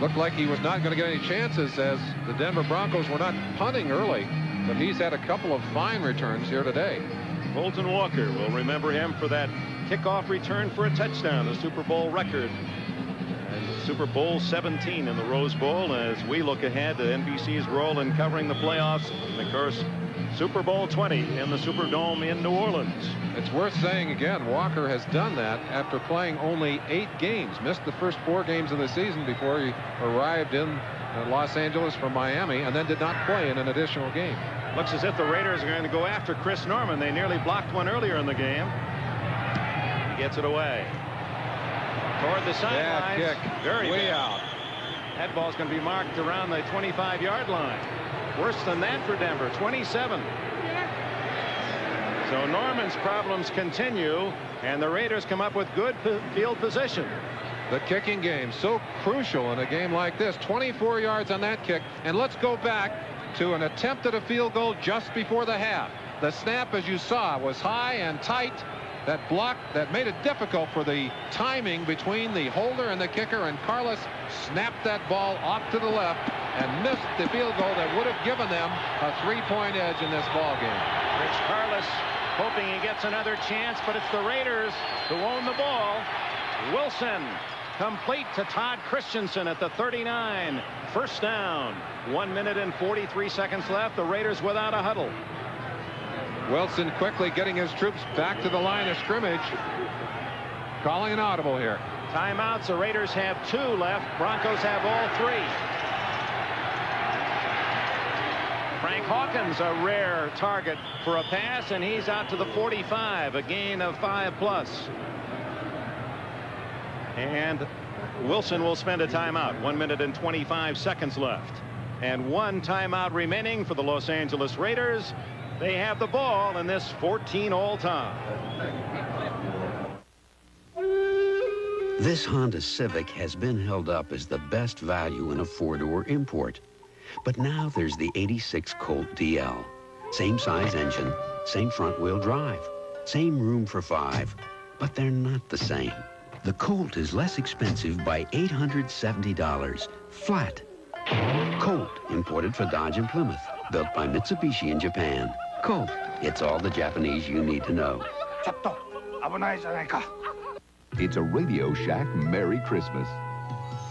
Looked like he was not going to get any chances as the Denver Broncos were not punting early, but he's had a couple of fine returns here today. Fulton Walker, will remember him for that kickoff return for a touchdown, the Super Bowl record. And Super Bowl 17 in the Rose Bowl as we look ahead to NBC's role in covering the playoffs. And of course, Super Bowl 20 in the Superdome in New Orleans. It's worth saying again, Walker has done that after playing only 8 games. Missed the first 4 games of the season before he arrived in Los Angeles from Miami, and then did not play in an additional game. Looks as if the Raiders are going to go after Chris Norman. They nearly blocked one earlier in the game. He gets it away. Toward the sidelines. Yeah, kick. Very way bad. out. That ball's going to be marked around the 25-yard line. Worse than that for Denver, 27. So Norman's problems continue, and the Raiders come up with good field position. The kicking game, so crucial in a game like this. 24 yards on that kick, and let's go back to an attempt at a field goal just before the half. The snap, as you saw, was high and tight. That block that made it difficult for the timing between the holder and the kicker, and Carlos snapped that ball off to the left and missed the field goal that would have given them a 3-point edge in this ball game. Rich Carlos hoping he gets another chance, but it's the Raiders who own the ball. Wilson complete to Todd Christensen at the 39. First down. 1 minute and 43 seconds left. The Raiders without a huddle. Wilson quickly getting his troops back to the line of scrimmage. Calling an audible here. Timeouts. The Raiders have 2 left. Broncos have all 3. Frank Hawkins, a rare target for a pass, and he's out to the 45, a gain of 5+. And Wilson will spend a timeout. 1 minute and 25 seconds left. And 1 timeout remaining for the Los Angeles Raiders. They have the ball in this 14 all-time. This Honda Civic has been held up as the best value in a 4-door import. But now there's the 86 Colt DL. Same size engine, same front-wheel drive, same room for 5, but they're not the same. The Colt is less expensive by $870, flat. Colt, imported for Dodge and Plymouth, built by Mitsubishi in Japan. Colt, it's all the Japanese you need to know. It's a Radio Shack Merry Christmas.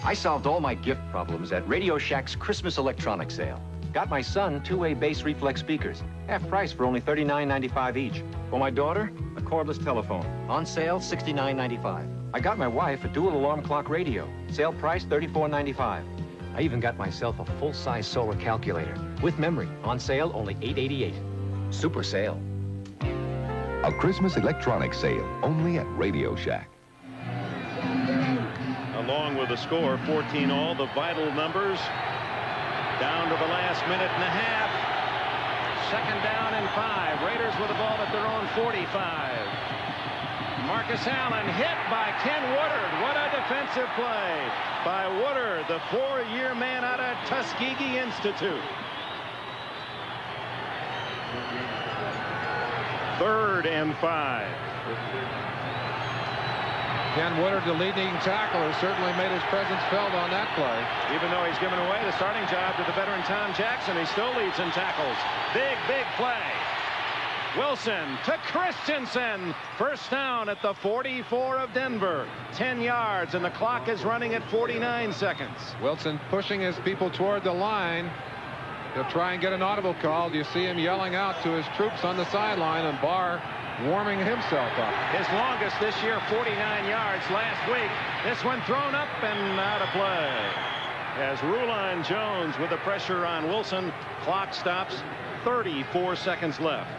I solved all my gift problems at Radio Shack's Christmas electronics sale. Got my son 2-way bass reflex speakers, half price for only $39.95 each. For my daughter, a cordless telephone, on sale $69.95. I got my wife a dual alarm clock radio, sale price $34.95. I even got myself a full-size solar calculator with memory, on sale only $8.88. Super sale. A Christmas electronics sale only at Radio Shack. Along with the score, 14 all, the vital numbers down to the last minute and a half. Second down and 5. Raiders with the ball at their own 45. Marcus Allen hit by Ken Woodard. What a defensive play by Woodard, the 4-year man out of Tuskegee Institute. Third and 5. Ken Woodard, the leading tackler, certainly made his presence felt on that play. Even though he's given away the starting job to the veteran Tom Jackson, he still leads in tackles. Big play. Wilson to Christensen. First down at the 44 of Denver. 10 yards, and the clock is running at 49 seconds. Wilson pushing his people toward the line. He'll try and get an audible call. You see him yelling out to his troops on the sideline, and Barr warming himself up. His longest this year, 49 yards last week. This one thrown up and out of play. As Rulon Jones with the pressure on Wilson. Clock stops. 34 seconds left.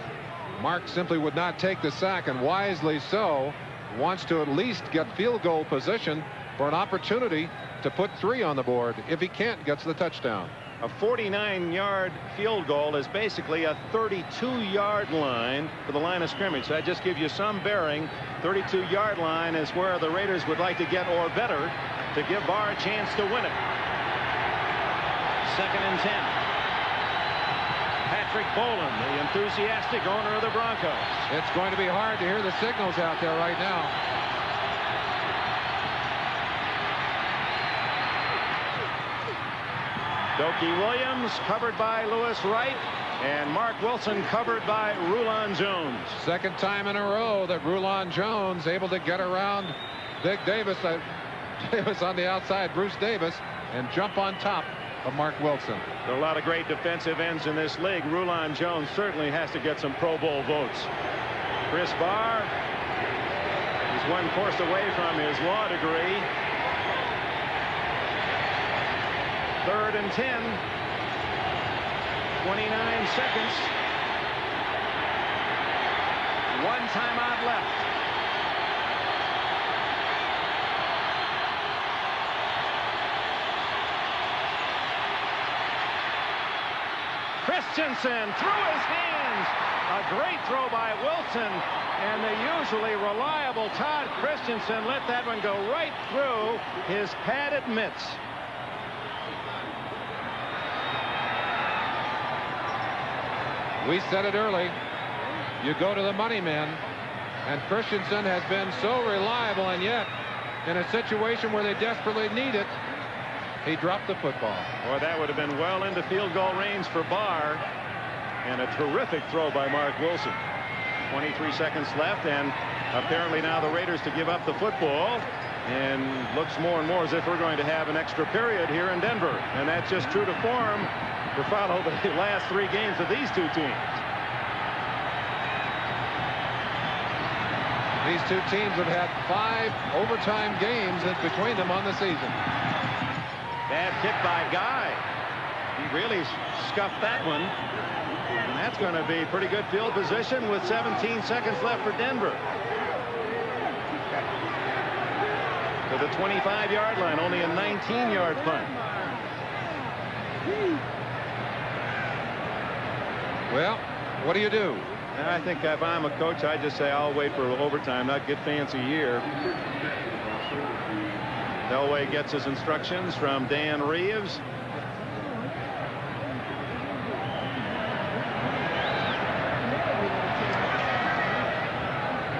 Mark simply would not take the sack, and wisely so. Wants to at least get field goal position for an opportunity to put 3 on the board. If he can't, gets the touchdown. A 49-yard field goal is basically a 32-yard line for the line of scrimmage. So that just gives you some bearing. 32-yard line is where the Raiders would like to get, or better, to give Barr a chance to win it. Second and 10. Patrick Boland, the enthusiastic owner of the Broncos. It's going to be hard to hear the signals out there right now. Dokie Williams covered by Lewis Wright, and Mark Wilson covered by Rulon Jones. Second time in a row that Rulon Jones able to get around Big Davis. Davis on the outside, Bruce Davis, and jump on top of Mark Wilson. There are a lot of great defensive ends in this league. Rulon Jones certainly has to get some Pro Bowl votes. Chris Barr is one course away from his law degree. Third and 10. 29 seconds. One timeout left. Christensen through his hands. A great throw by Wilson, and the usually reliable Todd Christensen let that one go right through his padded mitts. We said it early. You go to the money men, and Christensen has been so reliable, and yet in a situation where they desperately need it, he dropped the football. Boy, that would have been well into field goal range for Barr, and a terrific throw by Mark Wilson. 23 seconds left, and apparently now the Raiders to give up the football, and looks more and more as if we're going to have an extra period here in Denver, and that's just true to form to follow the last 3 games of these two teams. These two teams have had 5 overtime games in between them on the season. Bad kick by Guy. He really scuffed that one. And that's going to be pretty good field position with 17 seconds left for Denver. To the 25-yard line, only a 19-yard punt. Well, what do you do? I think if I'm a coach, I just say I'll wait for overtime, not get fancy here. Elway gets his instructions from Dan Reeves.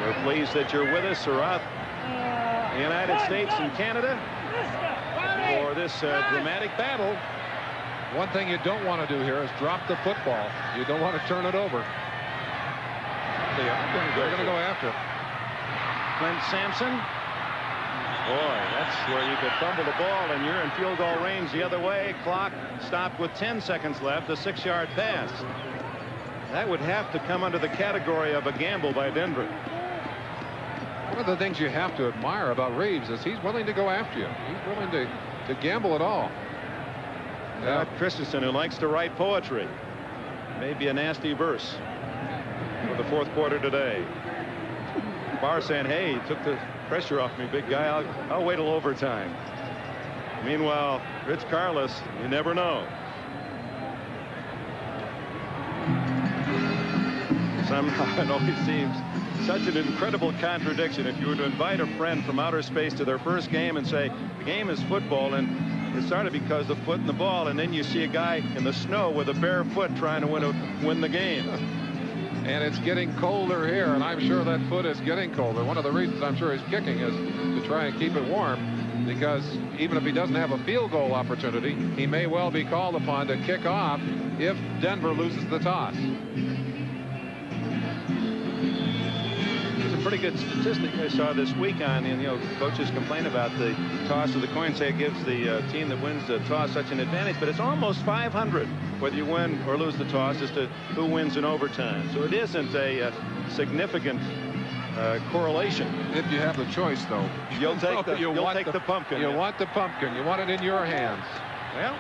We're pleased that you're with us throughout the United States and Canada for this dramatic battle. One thing you don't want to do here is drop the football. You don't want to turn it over. They're going to go after it. Clint Sampson. Boy, that's where you could fumble the ball and you're in field goal range the other way. Clock stopped with 10 seconds left. A 6-yard pass. That would have to come under the category of a gamble by Denver. One of the things you have to admire about Reeves is he's willing to go after you. He's willing to gamble it all. Christensen, who likes to write poetry. Maybe a nasty verse. With a fourth quarter today. Barr saying, hey, he took the pressure off me, big guy. I'll wait till overtime. Meanwhile, Rich Carlos, you never know. Somehow it always seems such an incredible contradiction. If you were to invite a friend from outer space to their first game and say, the game is football, and it started because the foot in the ball, and then you see a guy in the snow with a bare foot trying to win the game. And it's getting colder here, and I'm sure that foot is getting colder. One of the reasons I'm sure he's kicking is to try and keep it warm, because even if he doesn't have a field goal opportunity, he may well be called upon to kick off if Denver loses the toss. It's a pretty good statistic I saw this week on, and coaches complain about the toss of the coin, say it gives the team that wins the toss such an advantage, but it's almost 500 whether you win or lose the toss as to who wins in overtime. So it isn't a significant correlation. If you have the choice, though, you'll take the pumpkin. You want the pumpkin. You want it in your hands. Well,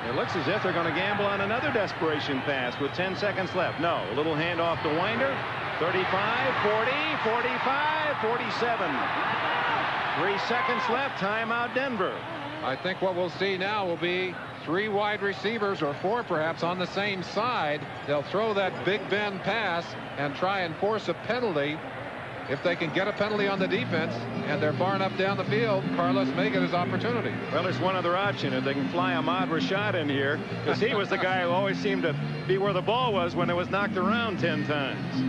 it looks as if they're going to gamble on another desperation pass with 10 seconds left. No, a little handoff to Winder. 35, 40, 45, 47. 3 seconds left. Timeout, Denver. I think what we'll see now will be 3 wide receivers, or 4 perhaps, on the same side. They'll throw that Big Ben pass and try and force a penalty. If they can get a penalty on the defense and they're far enough down the field, Carlos may get his opportunity. Well, there's one other option. If they can fly Ahmad Rashad in here, because he was the guy who always seemed to be where the ball was when it was knocked around 10 times.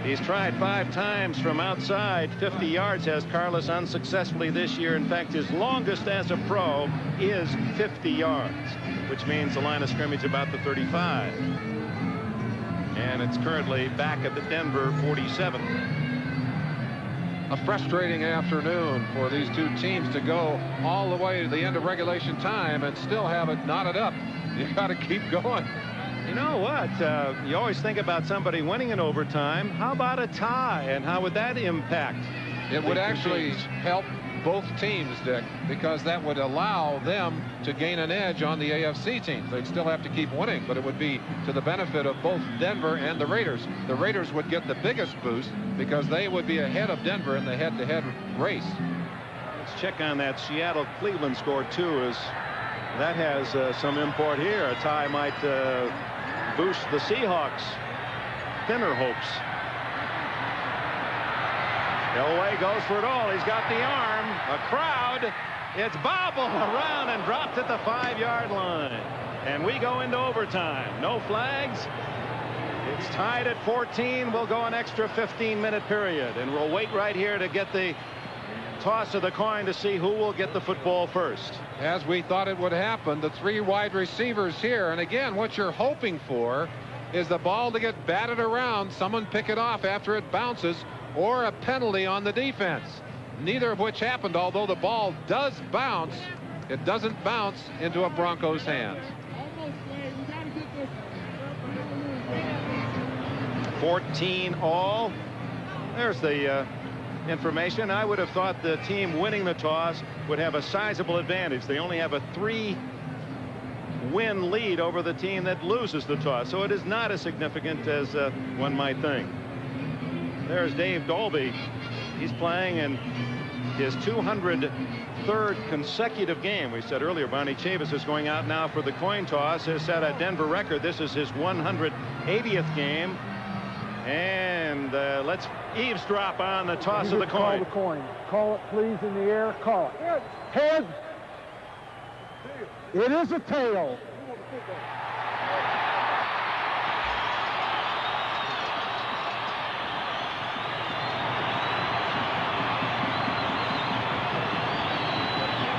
He's tried 5 times from outside. 50 yards has Carlos unsuccessfully this year. In fact, his longest as a pro is 50 yards, which means the line of scrimmage about the 35. And it's currently back at the Denver 47. A frustrating afternoon for these two teams to go all the way to the end of regulation time and still have it knotted up. You got to keep going. You know what? You always think about somebody winning in overtime. How about a tie, and how would that impact? It would actually help both teams, Dick, because that would allow them to gain an edge on the AFC teams. They'd still have to keep winning, but it would be to the benefit of both Denver and the Raiders. The Raiders would get the biggest boost because they would be ahead of Denver in the head-to-head race. Let's check on that Seattle-Cleveland score, too, as that has some import here. A tie might boost the Seahawks' thinner hopes. Elway goes for it all. He's got the arm. A crowd. It's bobbled around and dropped at the 5-yard line. And we go into overtime. No flags. It's tied at 14. We'll go an extra 15-minute period. And we'll wait right here to get the toss of the coin to see who will get the football first. As we thought it would happen, the 3 wide receivers here. And again, what you're hoping for is the ball to get batted around, someone pick it off after it bounces, or a penalty on the defense. Neither of which happened, although the ball does bounce. It doesn't bounce into a Broncos' hands. 14 all. There's the information. I would have thought the team winning the toss would have a sizable advantage. They only have a 3-win lead over the team that loses the toss, so it is not as significant as one might think. There's Dave Dolby. He's playing in his 203rd consecutive game. We said earlier Bonnie Chavis is going out now for the coin toss. Has set a Denver record. This is his 180th game. And let's eavesdrop on the toss of the coin. Call the coin. Call it, please, in the air. Call it. Head. It is a tail.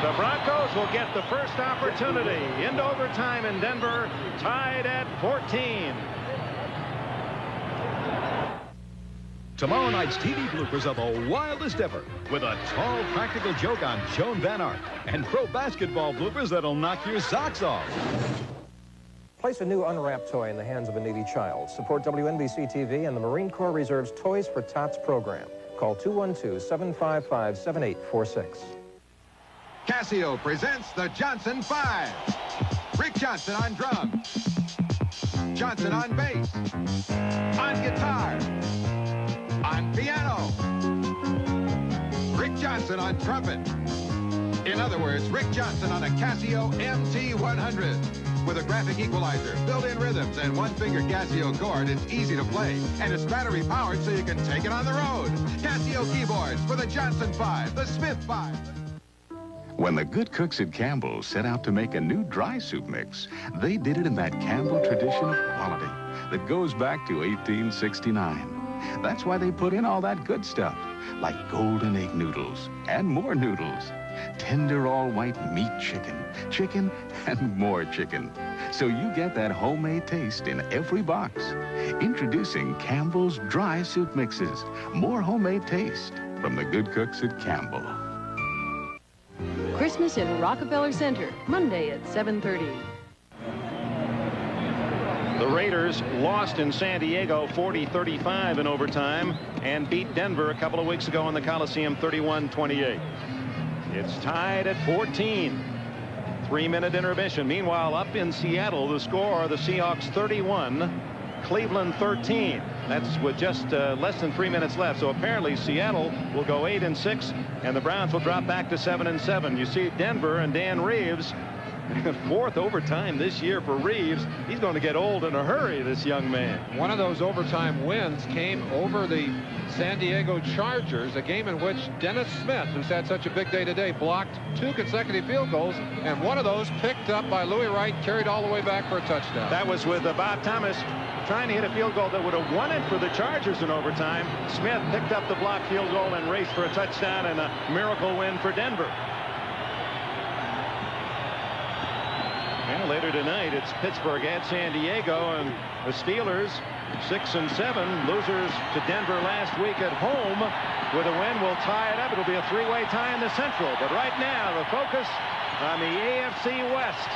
The Broncos will get the first opportunity into overtime in Denver, tied at 14. Tomorrow night's TV bloopers are the wildest ever, with a tall practical joke on Joan Van Ark and pro basketball bloopers that'll knock your socks off. Place a new unwrapped toy in the hands of a needy child. Support WNBC TV and the Marine Corps Reserve's Toys for Tots program. Call 212-755-7846. Casio presents the Johnson 5. Rick Johnson on drums. Johnson on bass, on guitar, on piano, Rick Johnson on trumpet. In other words, Rick Johnson on a Casio MT100. With a graphic equalizer, built-in rhythms, and one-finger Casio chord, it's easy to play. And it's battery-powered so you can take it on the road. Casio keyboards for the Johnson 5, the Smith 5. When the good cooks at Campbell's set out to make a new dry soup mix, they did it in that Campbell tradition of quality that goes back to 1869. That's why they put in all that good stuff, like golden egg noodles and more noodles, tender all-white meat chicken, and more chicken. So you get that homemade taste in every box. Introducing Campbell's Dry Soup Mixes. More homemade taste from the good cooks at Campbell. Christmas in Rockefeller Center, Monday at 7:30. The Raiders lost in San Diego 40-35 in overtime and beat Denver a couple of weeks ago in the Coliseum 31-28. It's tied at 14. 3-minute intermission. Meanwhile, up in Seattle, the score, the Seahawks 31, Cleveland 13. That's with just less than 3 minutes left. So apparently Seattle will go 8-6 and the Browns will drop back to 7-7. You see Denver and Dan Reeves, fourth overtime this year for Reeves. He's going to get old in a hurry, this young man. One of those overtime wins came over the San Diego Chargers, a game in which Dennis Smith, who's had such a big day today, blocked 2 consecutive field goals, and one of those picked up by Louis Wright, carried all the way back for a touchdown. That was with Bob Thomas trying to hit a field goal that would have won it for the Chargers in overtime. Smith picked up the blocked field goal and raced for a touchdown and a miracle win for Denver. And later tonight, it's Pittsburgh at San Diego, and the Steelers 6-7, losers to Denver last week at home. With a win, will tie it up. It'll be a three-way tie in the Central. But right now, the focus on the AFC West.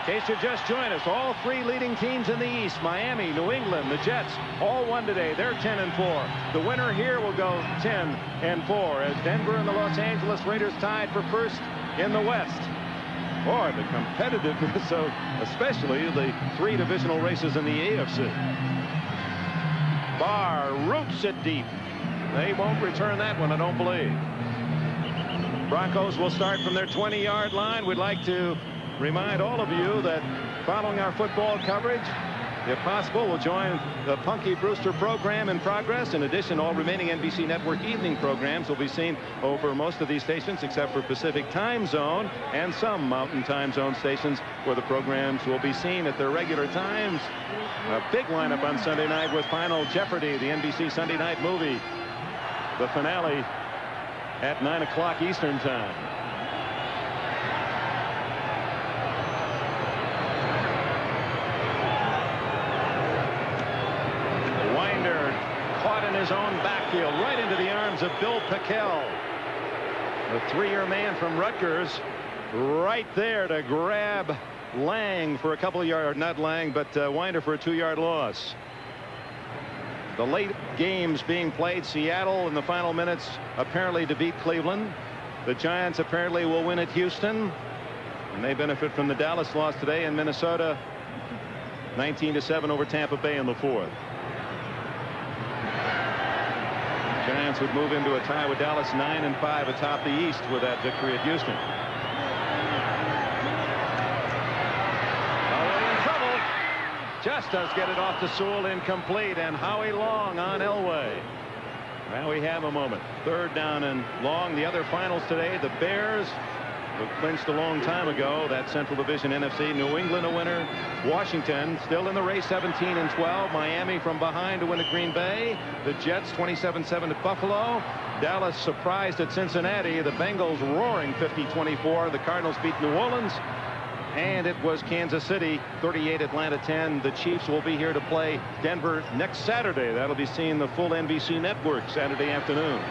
In case you just joined us, all three leading teams in the East, Miami, New England, the Jets, all won today. They're 10-4. The winner here will go 10-4 as Denver and the Los Angeles Raiders tied for first in the West. Boy, the competitiveness of especially the three divisional races in the AFC. Barr roots it deep. They won't return that one, I don't believe. Broncos will start from their 20-yard line. We'd like to remind all of you that following our football coverage, if possible, we'll join the Punky Brewster program in progress. In addition, all remaining NBC Network evening programs will be seen over most of these stations except for Pacific Time Zone and some Mountain Time Zone stations where the programs will be seen at their regular times. A big lineup on Sunday night with Final Jeopardy, the NBC Sunday night movie. The finale at 9 o'clock Eastern Time. Caught in his own backfield, right into the arms of Bill Pickel. The 3-year man from Rutgers, right there to grab Lang for a couple of yards, not Lang, but Winder for a 2-yard loss. The late games being played, Seattle in the final minutes apparently to beat Cleveland. The Giants apparently will win at Houston, and they benefit from the Dallas loss today in Minnesota, 19-7 over Tampa Bay in the fourth. Giants would move into a tie with Dallas 9-5 atop the East with that victory at Houston. Howie in trouble. Just does get it off to Sewell, incomplete, and Howie Long on Elway. Now we have a moment. 3rd down and long. The other finals today, the Bears who clinched a long time ago that Central Division NFC. New England a winner. Washington still in the race, 17-12. Miami from behind to win at Green Bay. The Jets 27-7 at Buffalo. Dallas surprised at Cincinnati. The Bengals roaring 50-24. The Cardinals beat New Orleans. And it was Kansas City 38, Atlanta 10. The Chiefs will be here to play Denver next Saturday. That'll be seeing the full NBC network Saturday afternoon.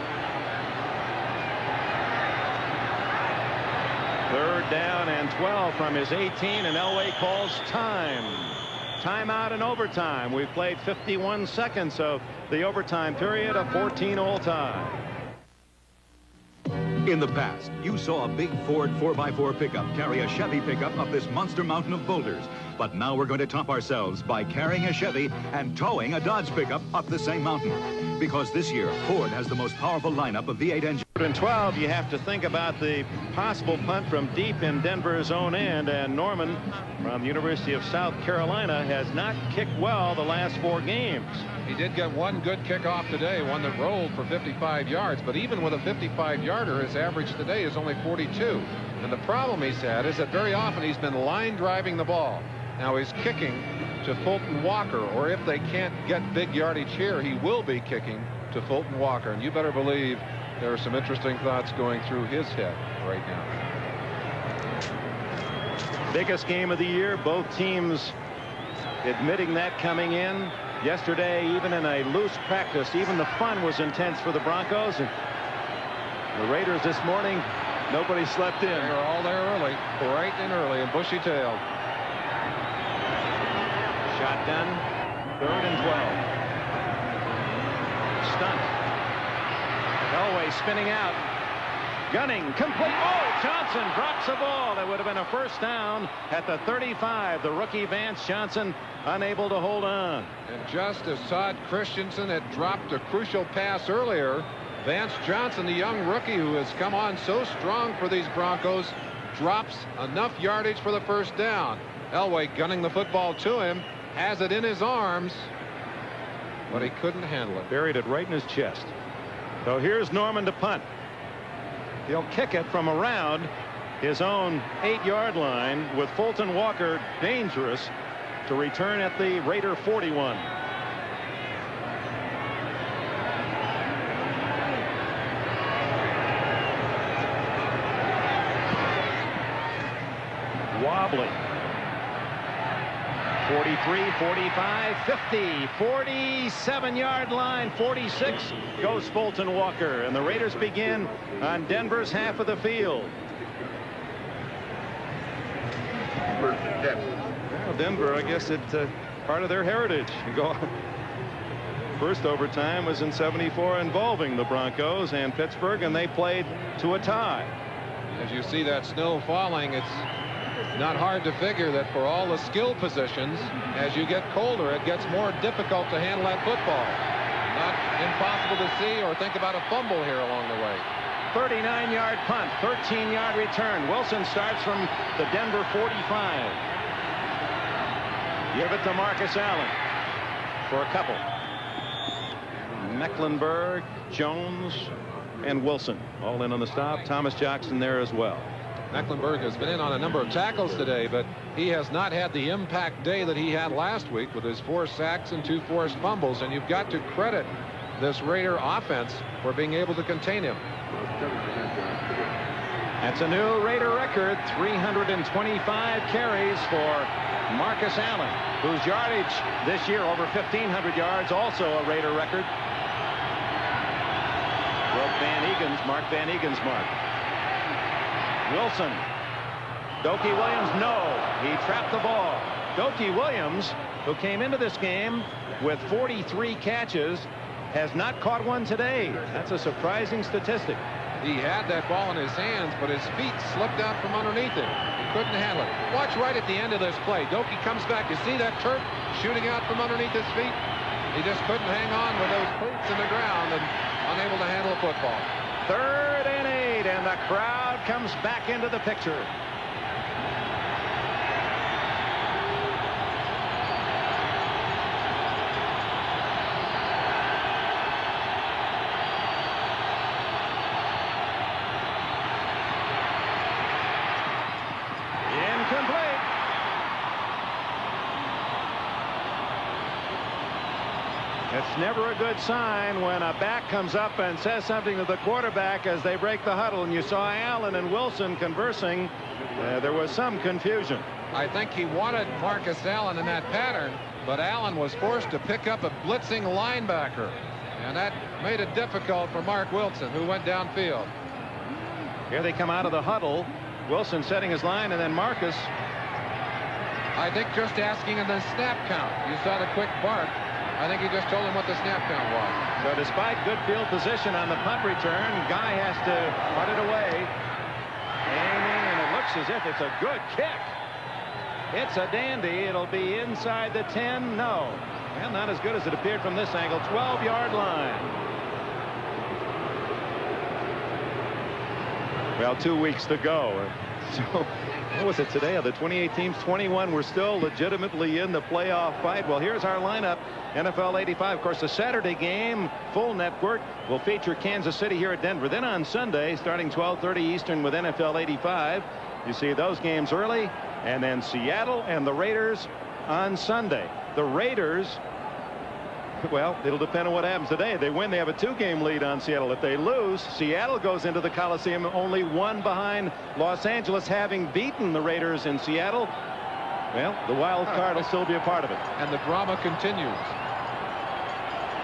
3rd down and 12 from his 18, and Elway calls time. Timeout and overtime. We've played 51 seconds of the overtime period, a 14 all time. In the past, you saw a big Ford 4x4 pickup carry a Chevy pickup up this monster mountain of boulders. But But now we're going to top ourselves by carrying a Chevy and towing a Dodge pickup up the same mountain. Because this year, Ford has the most powerful lineup of V8 engines. In 12, you have to think about the possible punt from deep in Denver's own end, and Norman from the University of South Carolina has not kicked well the last 4 games. He did get one good kickoff today, one that rolled for 55 yards, but even with a 55-yarder, his average today is only 42. And the problem he's had is that very often he's been line driving the ball. Now he's kicking to Fulton Walker, or if they can't get big yardage here, he will be kicking to Fulton Walker. And you better believe there are some interesting thoughts going through his head right now. Biggest game of the year, both teams admitting that coming in. Yesterday, even in a loose practice, even the fun was intense for the Broncos. And the Raiders this morning, nobody slept in. They were all there early, bright and early, and bushy-tailed. Shotgun, 3rd and 12. Stunt. Elway spinning out. Gunning, complete. Oh, Johnson drops the ball. That would have been a first down at the 35. The rookie Vance Johnson unable to hold on. And just as Todd Christensen had dropped a crucial pass earlier, Vance Johnson, the young rookie who has come on so strong for these Broncos, drops enough yardage for the first down. Elway gunning the football to him, has it in his arms, but he couldn't handle it. Buried it right in his chest. So here's Norman to punt. He'll kick it from around his own 8-yard line with Fulton Walker dangerous to return at the Raider 41. Wobbly. 43, 45, 50, 47-yard line, 46 goes Fulton Walker, and the Raiders begin on Denver's half of the field. Well, Denver, I guess it's part of their heritage. First overtime was in '74 involving the Broncos and Pittsburgh, and they played to a tie. As you see that snow falling, it's not hard to figure that for all the skill positions, as you get colder, it gets more difficult to handle that football. Not impossible to see or think about a fumble here along the way. 39-yard punt, 13-yard return. Wilson starts from the Denver 45. Give it to Marcus Allen for a couple. Mecklenburg, Jones, and Wilson all in on the stop. Thomas Jackson there as well. Mecklenburg has been in on a number of tackles today, but he has not had the impact day that he had last week with his 4 sacks and 2 forced fumbles, and you've got to credit this Raider offense for being able to contain him. That's a new Raider record, 325 carries for Marcus Allen, whose yardage this year over 1,500 yards, also a Raider record. Broke Mark Van Egan's mark. Wilson. Dokie Williams, no. He trapped the ball. Dokie Williams, who came into this game with 43 catches, has not caught one today. That's a surprising statistic. He had that ball in his hands, but his feet slipped out from underneath it. He couldn't handle it. Watch right at the end of this play. Dokie comes back. You see that turf shooting out from underneath his feet? He just couldn't hang on with those cleats in the ground and unable to handle a football. 3rd and 8, and the crowd comes back into the picture. Incomplete. It's never a good sign when a back comes up and says something to the quarterback as they break the huddle. And you saw Allen and Wilson conversing. There was some confusion. I think he wanted Marcus Allen in that pattern, but Allen was forced to pick up a blitzing linebacker. And that made it difficult for Mark Wilson, who went downfield. Here they come out of the huddle. Wilson setting his line, and then Marcus. I think just asking him the snap count. You saw the quick bark. I think he just told him what the snap count was. So despite good field position on the punt return, Guy has to punt it away. Aiming, and it looks as if it's a good kick. It's a dandy. It'll be inside the 10. No. Well, not as good as it appeared from this angle. 12-yard line. Well, 2 weeks to go. So, what was it today? Of the 28 teams, 21 were still legitimately in the playoff fight. Well, here's our lineup. NFL 85, of course, the Saturday game, full network, will feature Kansas City here at Denver. Then on Sunday, starting 12:30 Eastern with NFL 85, you see those games early. And then Seattle and the Raiders on Sunday. The Raiders, well, it'll depend on what happens today. If they win, they have a 2-game lead on Seattle. If they lose, Seattle goes into the Coliseum only 1 behind Los Angeles, having beaten the Raiders in Seattle. Well, the wild card will still be a part of it. And the drama continues.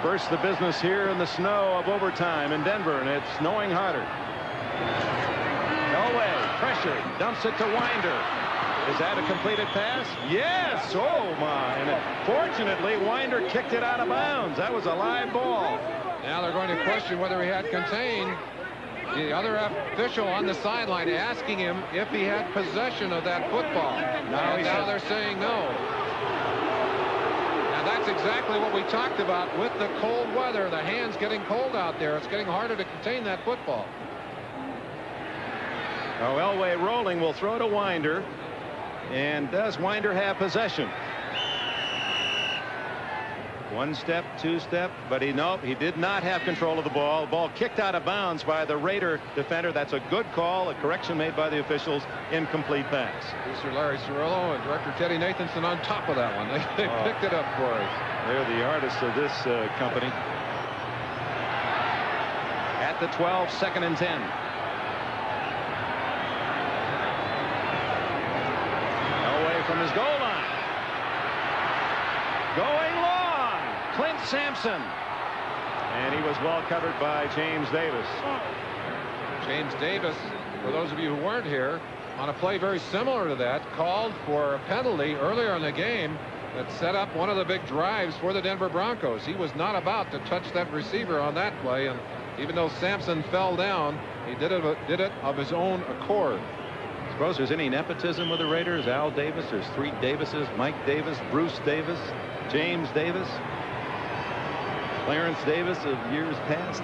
First, the business here in the snow of overtime in Denver, and it's snowing harder. Elway, pressure, dumps it to Winder. Is that a completed pass? Yes. Oh, my. And fortunately, Winder kicked it out of bounds. That was a live ball. Now they're going to question whether he had contained. The other official on the sideline asking him if he had possession of that football. Now they're saying no. And that's exactly what we talked about with the cold weather. The hands getting cold out there. It's getting harder to contain that football. Oh, Elway rolling, will throw to Winder. And does Winder have possession? 1 step, 2 step, but he did not have control of the ball. Ball kicked out of bounds by the Raider defender. That's a good call. A correction made by the officials. Incomplete pass. Mr. Larry Cirillo and Director Teddy Nathanson on top of that one. They picked it up for us. They're the artists of this company. At the 12, 2nd and 10. From his goal line. Going long. Clint Sampson. And he was well covered by James Davis. James Davis, for those of you who weren't here, on a play very similar to that, called for a penalty earlier in the game that set up one of the big drives for the Denver Broncos. He was not about to touch that receiver on that play, and even though Sampson fell down, he did it of his own accord. Suppose there's any nepotism with the Raiders. Al Davis, there's 3 Davises: Mike Davis, Bruce Davis, James Davis, Clarence Davis of years past.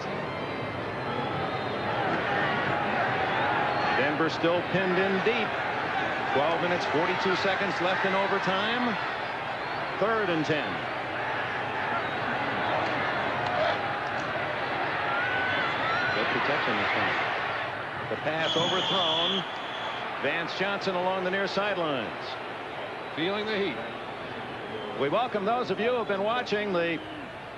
Denver still pinned in deep. 12 minutes, 42 seconds left in overtime. 3rd and 10. Good protection this time. The pass overthrown. Vance Johnson along the near sidelines. Feeling the heat. We welcome those of you who have been watching the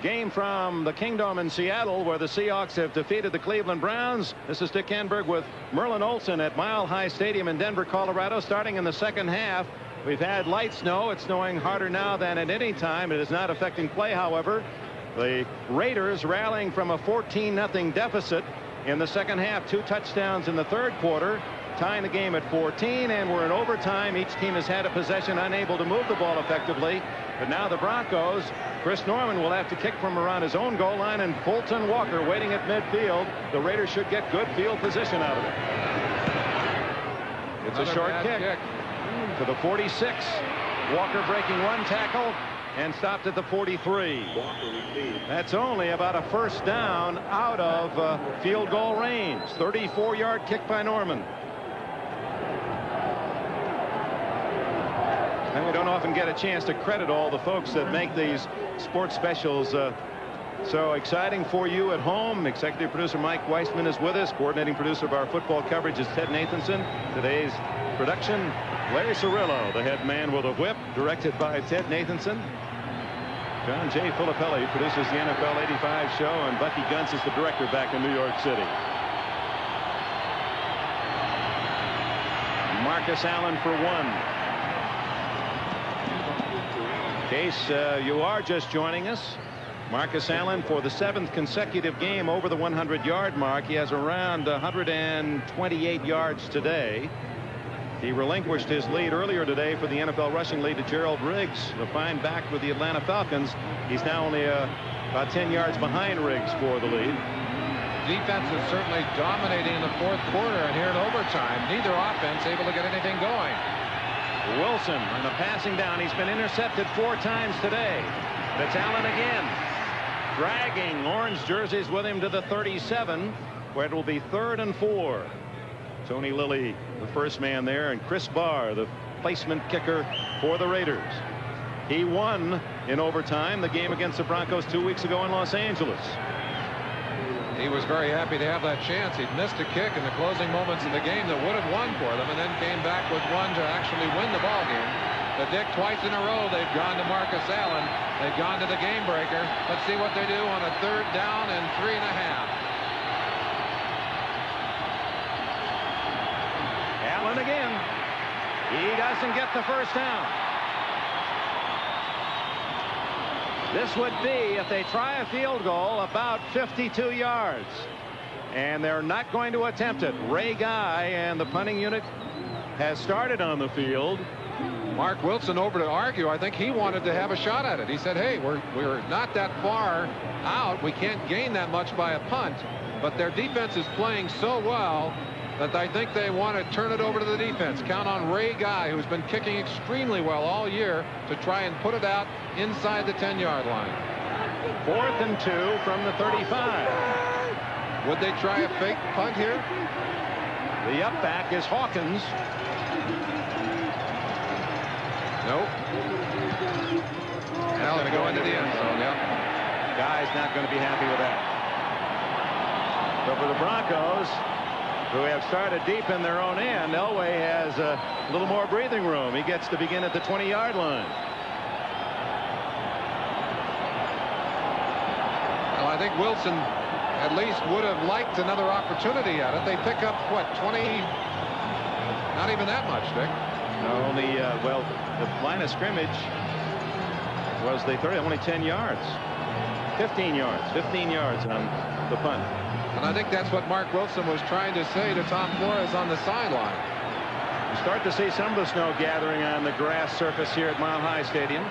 game from the Kingdome in Seattle, where the Seahawks have defeated the Cleveland Browns. This is Dick Enberg with Merlin Olsen at Mile High Stadium in Denver, Colorado. Starting in the 2nd half, we've had light snow. It's snowing harder now than at any time. It is not affecting play, however. The Raiders rallying from a 14-0 deficit in the 2nd half. 2 touchdowns in the 3rd quarter. Tying the game at 14, and we're in overtime. Each team has had a possession, unable to move the ball effectively. But now the Broncos, Chris Norman will have to kick from around his own goal line, and Fulton Walker waiting at midfield. The Raiders should get good field position out of it. It's Another a short kick to the 46. Walker breaking 1 tackle and stopped at the 43. That's only about a 1st down out of field goal range. 34-yard kick by Norman. And we don't often get a chance to credit all the folks that make these sports specials so exciting for you at home. Executive producer Mike Weissman is with us. Coordinating producer of our football coverage is Ted Nathanson. Today's production, Larry Cirillo, the head man with a whip, directed by Ted Nathanson. John J. Filippelli produces the NFL 85 show, and Bucky Gunts is the director back in New York City. Marcus Allen for 1. In case you are just joining us, Marcus Allen for the 7th consecutive game over the 100-yard mark. He has around 128 yards today. He relinquished his lead earlier today for the NFL rushing lead to Gerald Riggs, the fine back with the Atlanta Falcons. He's now only about 10 yards behind Riggs for the lead. Defense is certainly dominating in the 4th quarter, and here in overtime, neither offense able to get anything going. Wilson on the passing down. He's been intercepted 4 times today. It's Allen again, dragging orange jerseys with him to the 37, where it will be 3rd and 4. Tony Lilly, the first man there, and Chris Barr, the placement kicker for the Raiders. He won in overtime the game against the Broncos 2 weeks ago in Los Angeles. He was very happy to have that chance. He'd missed a kick in the closing moments of the game that would have won for them, and then came back with one to actually win the ball game. But Dick, twice in a row, they've gone to Marcus Allen. They've gone to the game breaker. Let's see what they do on a 3rd down and 3.5. Allen again. He doesn't get the first down. This would be, if they try a field goal, about 52 yards. And they're not going to attempt it. Ray Guy and the punting unit has started on the field. Mark Wilson over to argue. I think he wanted to have a shot at it. He said, hey, we're not that far out. We can't gain that much by a punt. But their defense is playing so well that I think they want to turn it over to the defense. Count on Ray Guy, who's been kicking extremely well all year, to try and put it out inside the 10-yard line. 4th and 2 from the 35. Would they try a fake punt here? The up back is Hawkins. Nope. That's going to go into the end zone. Yep. Guy's not going to be happy with that. But for the Broncos, who have started deep in their own end, Elway has a little more breathing room. He gets to begin at the 20-yard line. Well, I think Wilson at least would have liked another opportunity at it. They pick up, what, 20? Not even that much, Dick. No, only, well, the line of scrimmage was the 30, only 10 yards. 15 yards. 15 yards on the punt. And I think that's what Mark Wilson was trying to say to Tom Flores on the sideline. You start to see some of the snow gathering on the grass surface here at Mile High Stadium.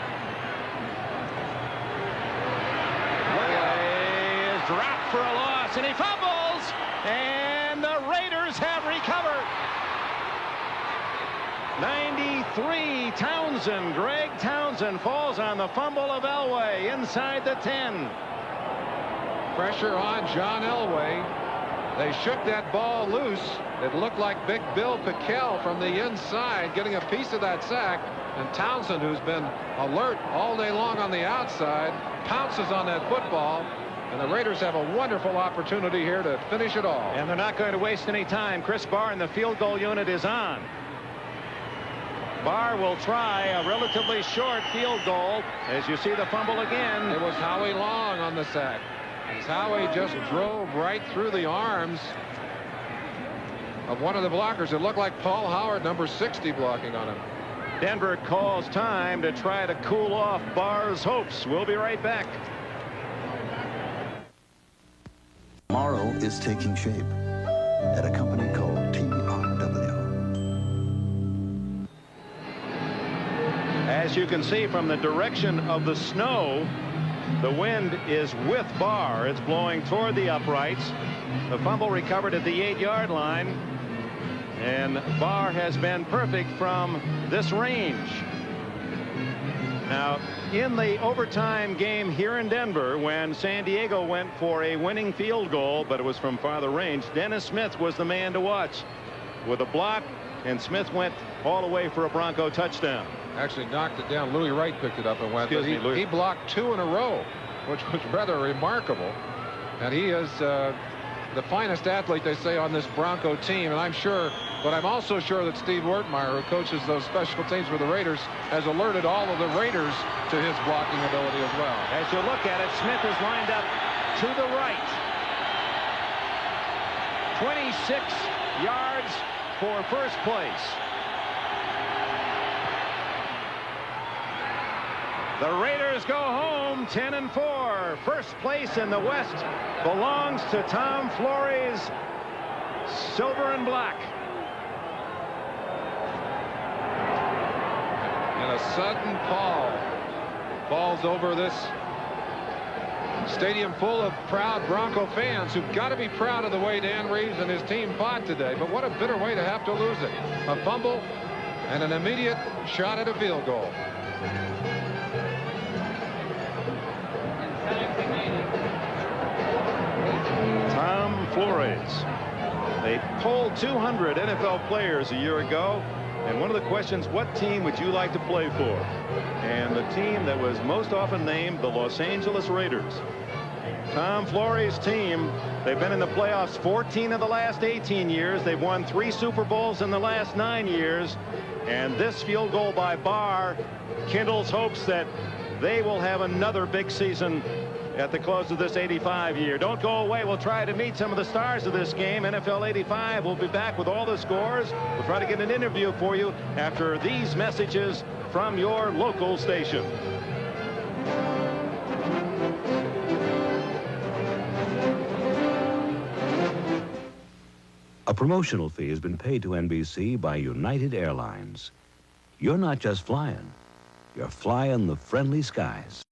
Elway is dropped for a loss, and he fumbles, and the Raiders have recovered. 93, Townsend. Greg Townsend falls on the fumble of Elway inside the 10. Pressure on John Elway. They shook that ball loose. It looked like Big Bill Piquel from the inside getting a piece of that sack. And Townsend, who's been alert all day long on the outside, pounces on that football. And the Raiders have a wonderful opportunity here to finish it all. And they're not going to waste any time. Chris Barr in the field goal unit is on. Barr will try a relatively short field goal. As you see the fumble again. It was Howie Long on the sack. As Howie just drove right through the arms of one of the blockers. It looked like Paul Howard, number 60, blocking on him. Denver calls time to try to cool off Barr's hopes. We'll be right back. Tomorrow is taking shape at a company called TRW. As you can see from the direction of the snow, the wind is with Barr. It's blowing toward the uprights. The fumble recovered at the 8-yard line. And Barr has been perfect from this range. Now, in the overtime game here in Denver, when San Diego went for a winning field goal, but it was from farther range, Dennis Smith was the man to watch with a block, and Smith went all the way for a Bronco touchdown. Actually knocked it down. Louis Wright picked it up and went. He blocked 2 in a row, which was rather remarkable. And he is the finest athlete, they say, on this Bronco team. And I'm sure, but I'm also sure that Steve Wertmeyer, who coaches those special teams for the Raiders, has alerted all of the Raiders to his blocking ability as well. As you look at it, Smith is lined up to the right. 26 yards for first place. The Raiders go home 10-4. First place in the West belongs to Tom Flores, silver and black. And a sudden pall falls over this stadium full of proud Bronco fans who've got to be proud of the way Dan Reeves and his team fought today. But what a bitter way to have to lose it. A fumble and an immediate shot at a field goal. Tom Flores. They polled 200 NFL players a year ago, and one of the questions, what team would you like to play for? And the team that was most often named, the Los Angeles Raiders. Tom Flores' team, they've been in the playoffs 14 of the last 18 years. They've won 3 Super Bowls in the last 9 years. And this field goal by Barr kindles hopes that they will have another big season at the close of this 85 year. Don't go away. We'll try to meet some of the stars of this game. NFL 85 will be back with all the scores. We'll try to get an interview for you after these messages from your local station. A promotional fee has been paid to NBC by United Airlines. You're not just flying, you're flying the friendly skies.